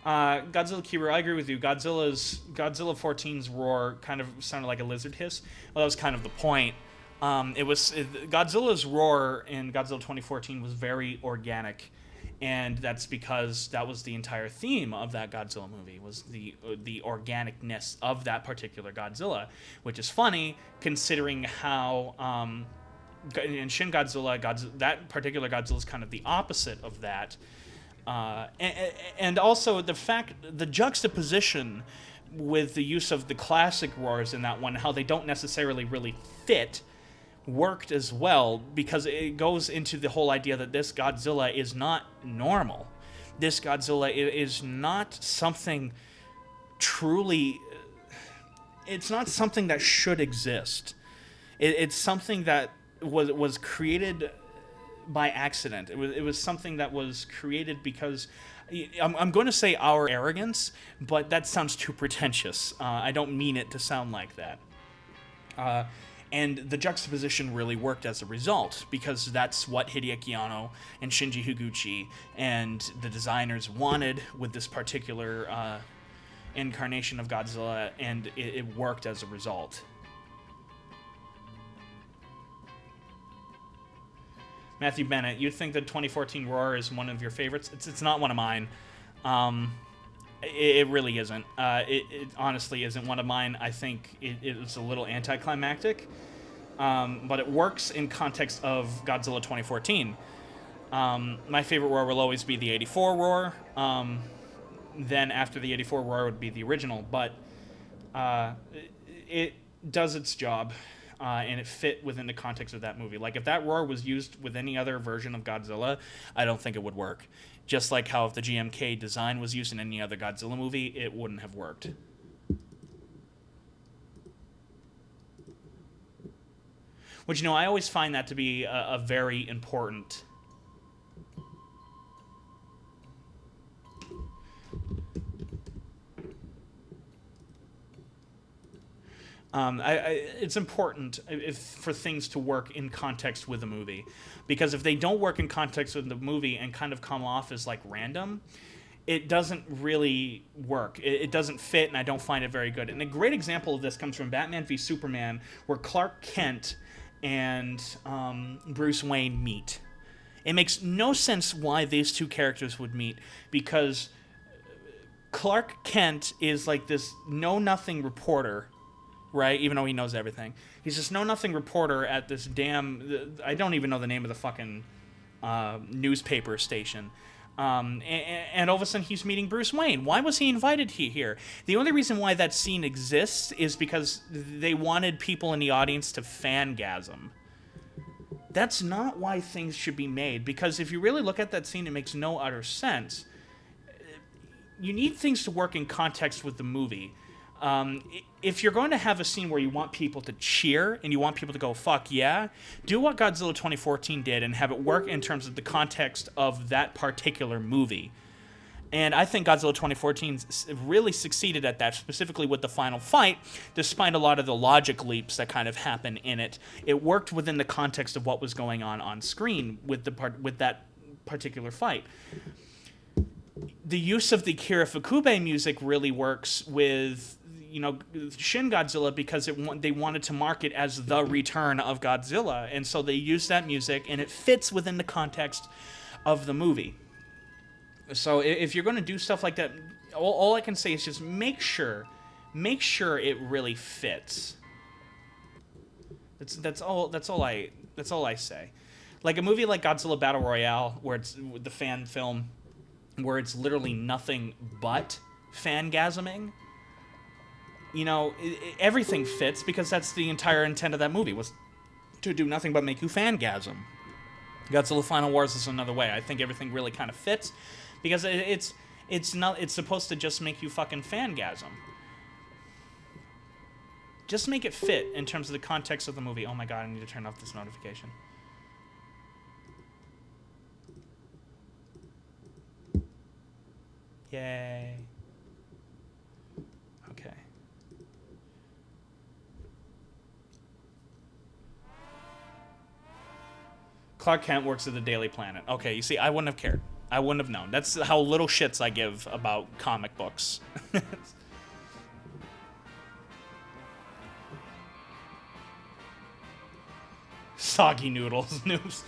Godzilla Kiru, I agree with you. Godzilla 14's roar kind of sounded like a lizard hiss. Well, that was kind of the point. Godzilla's roar in Godzilla 2014 was very organic, and that's because that was the entire theme of that Godzilla movie, was the organicness of that particular Godzilla, which is funny considering how in Shin Godzilla, that particular Godzilla is kind of the opposite of that. And also the juxtaposition with the use of the classic roars in that one, how they don't necessarily really fit, worked as well, because it goes into the whole idea that this Godzilla is not normal. This Godzilla is not something truly... It's not something that should exist. It's something that was created by accident. It was something that was created because I'm going to say our arrogance, but that sounds too pretentious. I don't mean it to sound like that. And the juxtaposition really worked as a result, because that's what Hideaki Anno and Shinji Higuchi and the designers wanted with this particular incarnation of Godzilla, and it worked as a result. Matthew Bennett, you think the 2014 Roar is one of your favorites? It's not one of mine. It really isn't. It honestly isn't one of mine. I think it's a little anticlimactic, but it works in context of Godzilla 2014. My favorite roar will always be the 84 roar. Then after the 84 roar would be the original, but it does its job. And it fit within the context of that movie. Like, if that roar was used with any other version of Godzilla, I don't think it would work. Just like how if the GMK design was used in any other Godzilla movie, it wouldn't have worked. Which, I always find that to be a very important... It's important for things to work in context with the movie, because if they don't work in context with the movie and kind of come off as like random, it doesn't really work. It doesn't fit, and I don't find it very good. And a great example of this comes from Batman v Superman, where Clark Kent and Bruce Wayne meet. It makes no sense why these two characters would meet, because Clark Kent is like this know-nothing reporter, right? Even though he knows everything. He's this know-nothing reporter at this damn... I don't even know the name of the fucking newspaper station. And all of a sudden he's meeting Bruce Wayne. Why was he invited here? The only reason why that scene exists is because they wanted people in the audience to fangasm. That's not why things should be made, because if you really look at that scene, it makes no utter sense. You need things to work in context with the movie. If you're going to have a scene where you want people to cheer and you want people to go, fuck yeah, do what Godzilla 2014 did and have it work in terms of the context of that particular movie. And I think Godzilla 2014 really succeeded at that, specifically with the final fight, despite a lot of the logic leaps that kind of happen in it. It worked within the context of what was going on screen with that particular fight. The use of the Kira Fukube music really works with, Shin Godzilla, because they wanted to market as the return of Godzilla, and so they used that music, and it fits within the context of the movie. So if you're going to do stuff like that, all I can say is just make sure it really fits. That's all I say. Like a movie like Godzilla Battle Royale, where it's the fan film, where it's literally nothing but fangasming. Everything fits, because that's the entire intent of that movie, was to do nothing but make you fangasm. Godzilla Final Wars is another way. I think everything really kind of fits, because it's supposed to just make you fucking fangasm. Just make it fit in terms of the context of the movie. Oh my god, I need to turn off this notification. Yay. Okay. Clark Kent works at the Daily Planet. Okay, you see, I wouldn't have cared. I wouldn't have known. That's how little shits I give about comic books. Soggy noodles, noobs.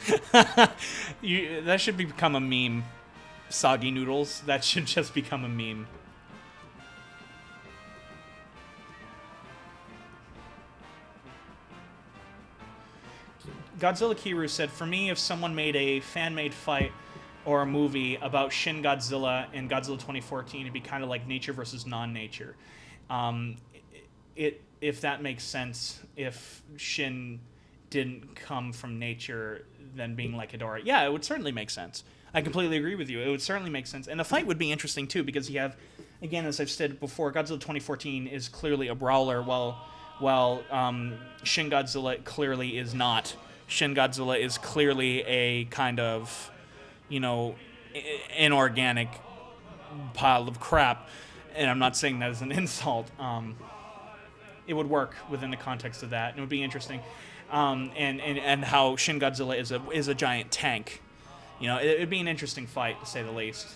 That should become a meme. Soggy noodles. That should just become a meme. Godzilla Kiru said, for me, if someone made a fan-made fight or a movie about Shin Godzilla and Godzilla 2014, it'd be kind of like nature versus non-nature. If that makes sense, if Shin didn't come from nature, then being like Ghidorah, yeah, it would certainly make sense. I completely agree with you. It would certainly make sense. And the fight would be interesting, too, because you have, again, as I've said before, Godzilla 2014 is clearly a brawler, while Shin Godzilla clearly is not. Shin Godzilla is clearly a kind of, inorganic pile of crap. And I'm not saying that as an insult. It would work within the context of that. And it would be interesting. And how Shin Godzilla is a giant tank. It'd be an interesting fight, to say the least.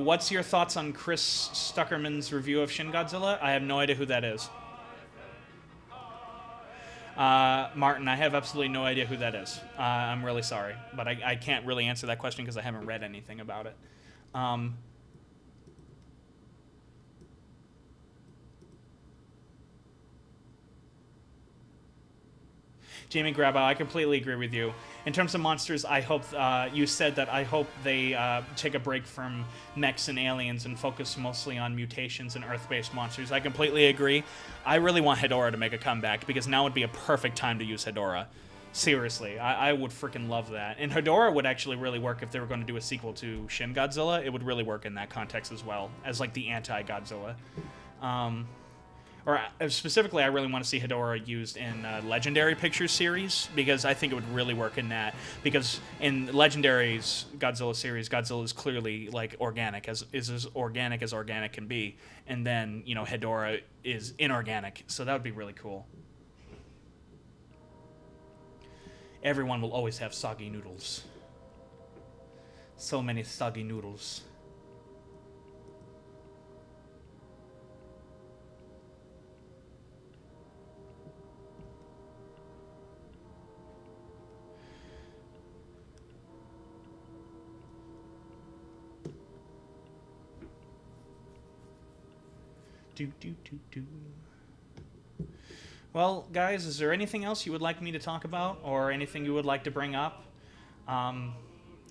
What's your thoughts on Chris Stuckerman's review of Shin Godzilla? I have no idea who that is. Martin, I have absolutely no idea who that is. I'm really sorry, but I can't really answer that question because I haven't read anything about it. Jamie Grabo, I completely agree with you. In terms of monsters, I hope you said that I hope they take a break from mechs and aliens and focus mostly on mutations and Earth-based monsters. I completely agree. I really want Hedorah to make a comeback, because now would be a perfect time to use Hedorah. Seriously, I would freaking love that. And Hedorah would actually really work if they were going to do a sequel to Shin Godzilla. It would really work in that context as well, as like the anti-Godzilla. or specifically, I really want to see Hedorah used in Legendary Pictures series, because I think it would really work in that. Because in Legendary's Godzilla series, Godzilla is clearly like organic, as organic can be, and then Hedorah is inorganic, so that would be really cool. Everyone will always have soggy noodles. So many soggy noodles. Well, guys, is there anything else you would like me to talk about, or anything you would like to bring up?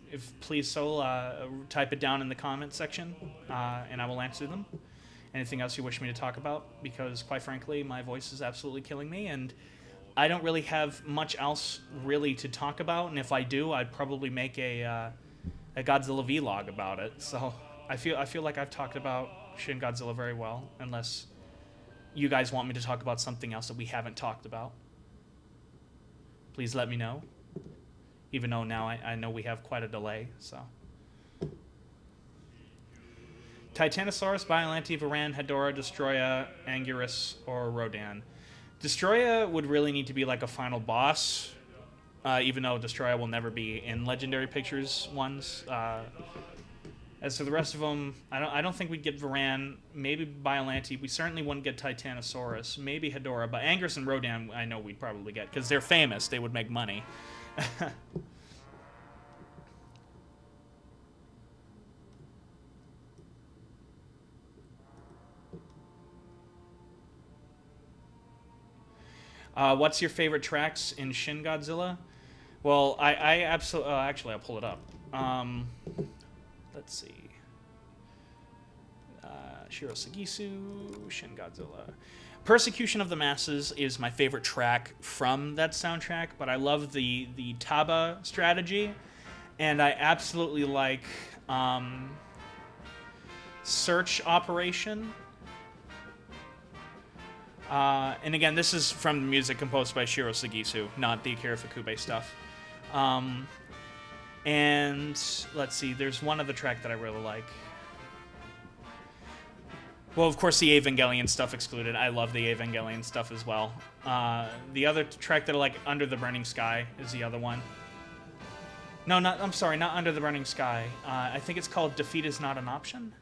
If please type it down in the comment section, and I will answer them. Anything else you wish me to talk about? Because, quite frankly, my voice is absolutely killing me, and I don't really have much else really to talk about. And if I do, I'd probably make a Godzilla vlog about it. So I feel like I've talked about Shin Godzilla very well, unless you guys want me to talk about something else that we haven't talked about. Please let me know. Even though now I know we have quite a delay, so. Titanosaurus, Biollante, Varan, Hedorah, Destroya, Anguirus, or Rodan. Destroya would really need to be like a final boss, even though Destroya will never be in Legendary Pictures ones. As for the rest of them, I don't think we'd get Varan. Maybe Biollante. We certainly wouldn't get Titanosaurus. Maybe Hedorah. But Anguirus and Rodan, I know we'd probably get, because they're famous. They would make money. What's your favorite tracks in Shin Godzilla? Well, I absolutely... actually, I'll pull it up. Let's see. Shiro Sagisu, Shin Godzilla. Persecution of the Masses is my favorite track from that soundtrack, but I love the Taba strategy, and I absolutely like Search Operation. And again, this is from the music composed by Shiro Sagisu, not the Akira Fukube stuff. And let's see, there's one other track that I really like. Well, of course, the Evangelion stuff excluded. I love the Evangelion stuff as well. The other track that I like, Under the Burning Sky, is the other one. No, I'm sorry, not Under the Burning Sky. I think it's called Defeat is Not an Option.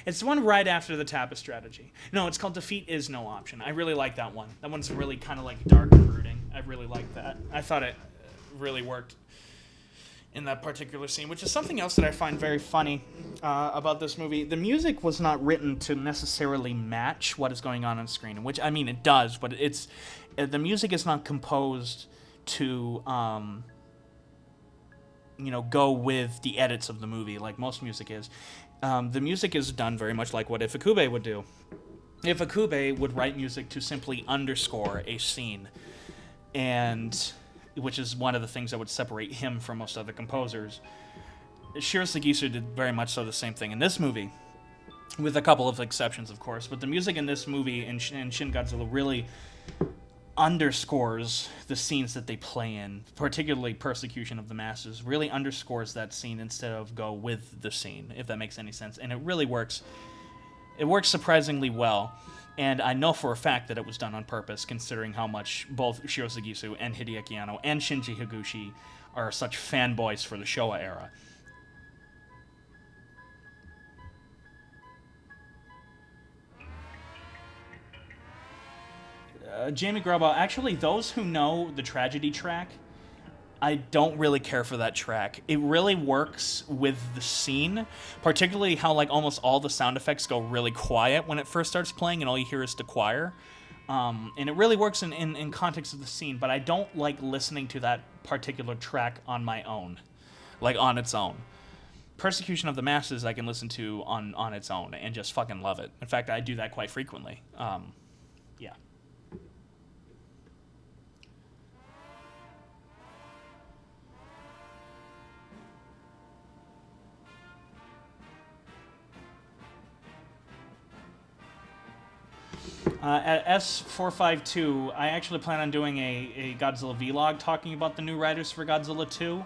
It's the one right after the Tapa strategy. No, it's called Defeat is No Option. I really like that one. That one's really kind of like dark and brooding. I really like that. I thought it really worked in that particular scene, which is something else that I find very funny about this movie. The music was not written to necessarily match what is going on screen, which, I mean, it does, but the music is not composed to, go with the edits of the movie like most music is. The music is done very much like what Ifukube would do. Ifukube would write music to simply underscore a scene, and which is one of the things that would separate him from most other composers. Shiro Sagisu did very much so the same thing in this movie, with a couple of exceptions, of course. But the music in this movie in Shin Godzilla really underscores the scenes that they play in, particularly Persecution of the Masses, really underscores that scene instead of go with the scene, if that makes any sense. And it really works. It works surprisingly well, and I know for a fact that it was done on purpose, considering how much both Shiro Sagisu and Hideaki Anno and Shinji Higuchi are such fanboys for the Showa era. Jamie Grubba, actually, those who know the Tragedy track, I don't really care for that track. It really works with the scene, particularly how like almost all the sound effects go really quiet when it first starts playing and all you hear is the choir. And it really works in context of the scene, but I don't like listening to that particular track on my own, like on its own. Persecution of the Masses I can listen to on its own and just fucking love it. In fact, I do that quite frequently. Yeah. At S452, I actually plan on doing a Godzilla vlog talking about the new writers for Godzilla 2.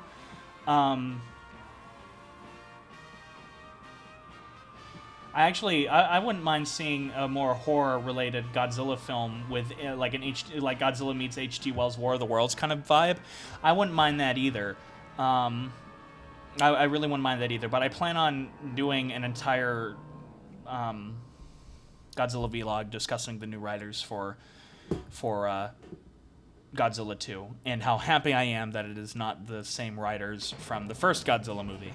I wouldn't mind seeing a more horror-related Godzilla film with like Godzilla meets H.G. Wells' War of the Worlds kind of vibe. I wouldn't mind that either. I really wouldn't mind that either. But I plan on doing an entire Godzilla vlog discussing the new writers for Godzilla 2 and how happy I am that it is not the same writers from the first Godzilla movie.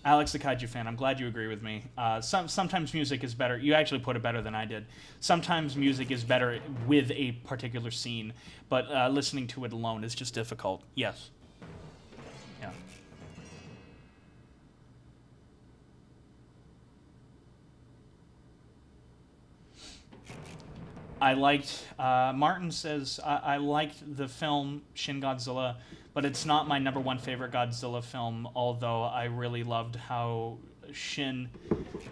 Alex the Kaiju fan, I'm glad you agree with me. Sometimes music is better. You actually put it better than I did. Sometimes music is better with a particular scene, but listening to it alone is just difficult. Yes. Yeah. Martin says, I liked the film Shin Godzilla, but it's not my number one favorite Godzilla film, although I really loved how Shin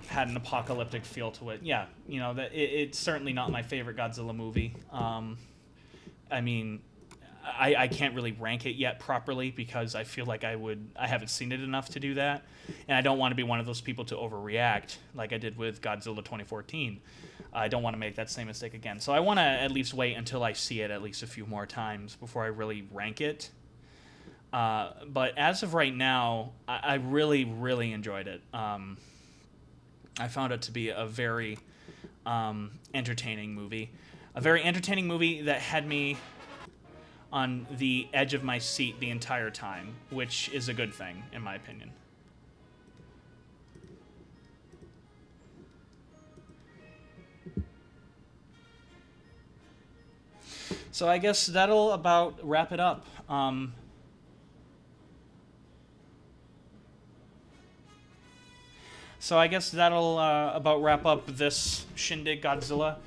had an apocalyptic feel to it. Yeah, you know, it's certainly not my favorite Godzilla movie. I mean, I can't really rank it yet properly because I feel like I haven't seen it enough to do that, and I don't want to be one of those people to overreact like I did with Godzilla 2014. I don't want to make that same mistake again. So I want to at least wait until I see it at least a few more times before I really rank it. But as of right now, I really, really enjoyed it. I found it to be a very entertaining movie. A very entertaining movie that had me on the edge of my seat the entire time, which is a good thing, in my opinion. So I guess that'll about wrap it up. So I guess that'll about wrap up this Shindig Godzilla.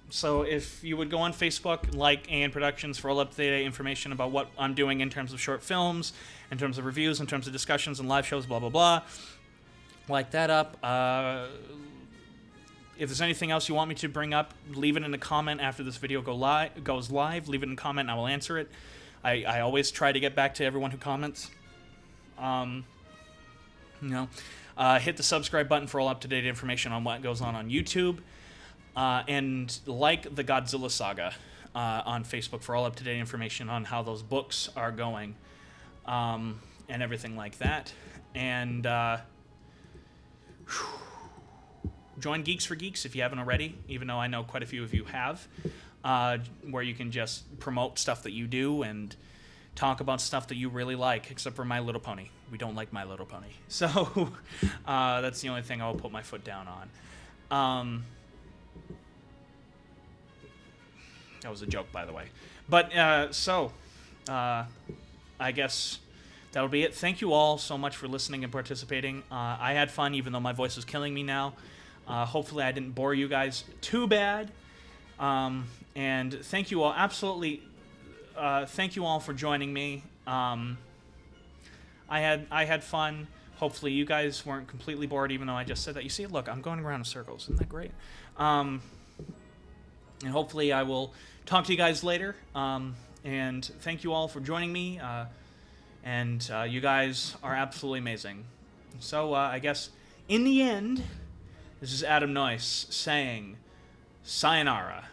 So if you would go on Facebook, like AN Productions for all up-to-date information about what I'm doing in terms of short films, in terms of reviews, in terms of discussions and live shows, blah, blah, blah. Like that up. If there's anything else you want me to bring up, leave it in a comment after this video goes live. Leave it in a comment and I will answer it. I always try to get back to everyone who comments. Hit the subscribe button for all up-to-date information on what goes on YouTube. And like the Godzilla Saga on Facebook for all up-to-date information on how those books are going and everything like that. And join Geeks for Geeks if you haven't already, even though I know quite a few of you have, where you can just promote stuff that you do and talk about stuff that you really like, except for My Little Pony. We don't like My Little Pony. So that's the only thing I'll put my foot down on. That was a joke, by the way. But I guess that'll be it. Thank you all so much for listening and participating. I had fun, even though my voice is killing me now. Hopefully I didn't bore you guys too bad. And thank you all. Absolutely. Thank you all for joining me. I had fun. Hopefully you guys weren't completely bored, even though I just said that. You see, look, I'm going around in circles. Isn't that great? And hopefully I will talk to you guys later. And thank you all for joining me. And you guys are absolutely amazing. So I guess in the end, this is Adam Noyce saying sayonara.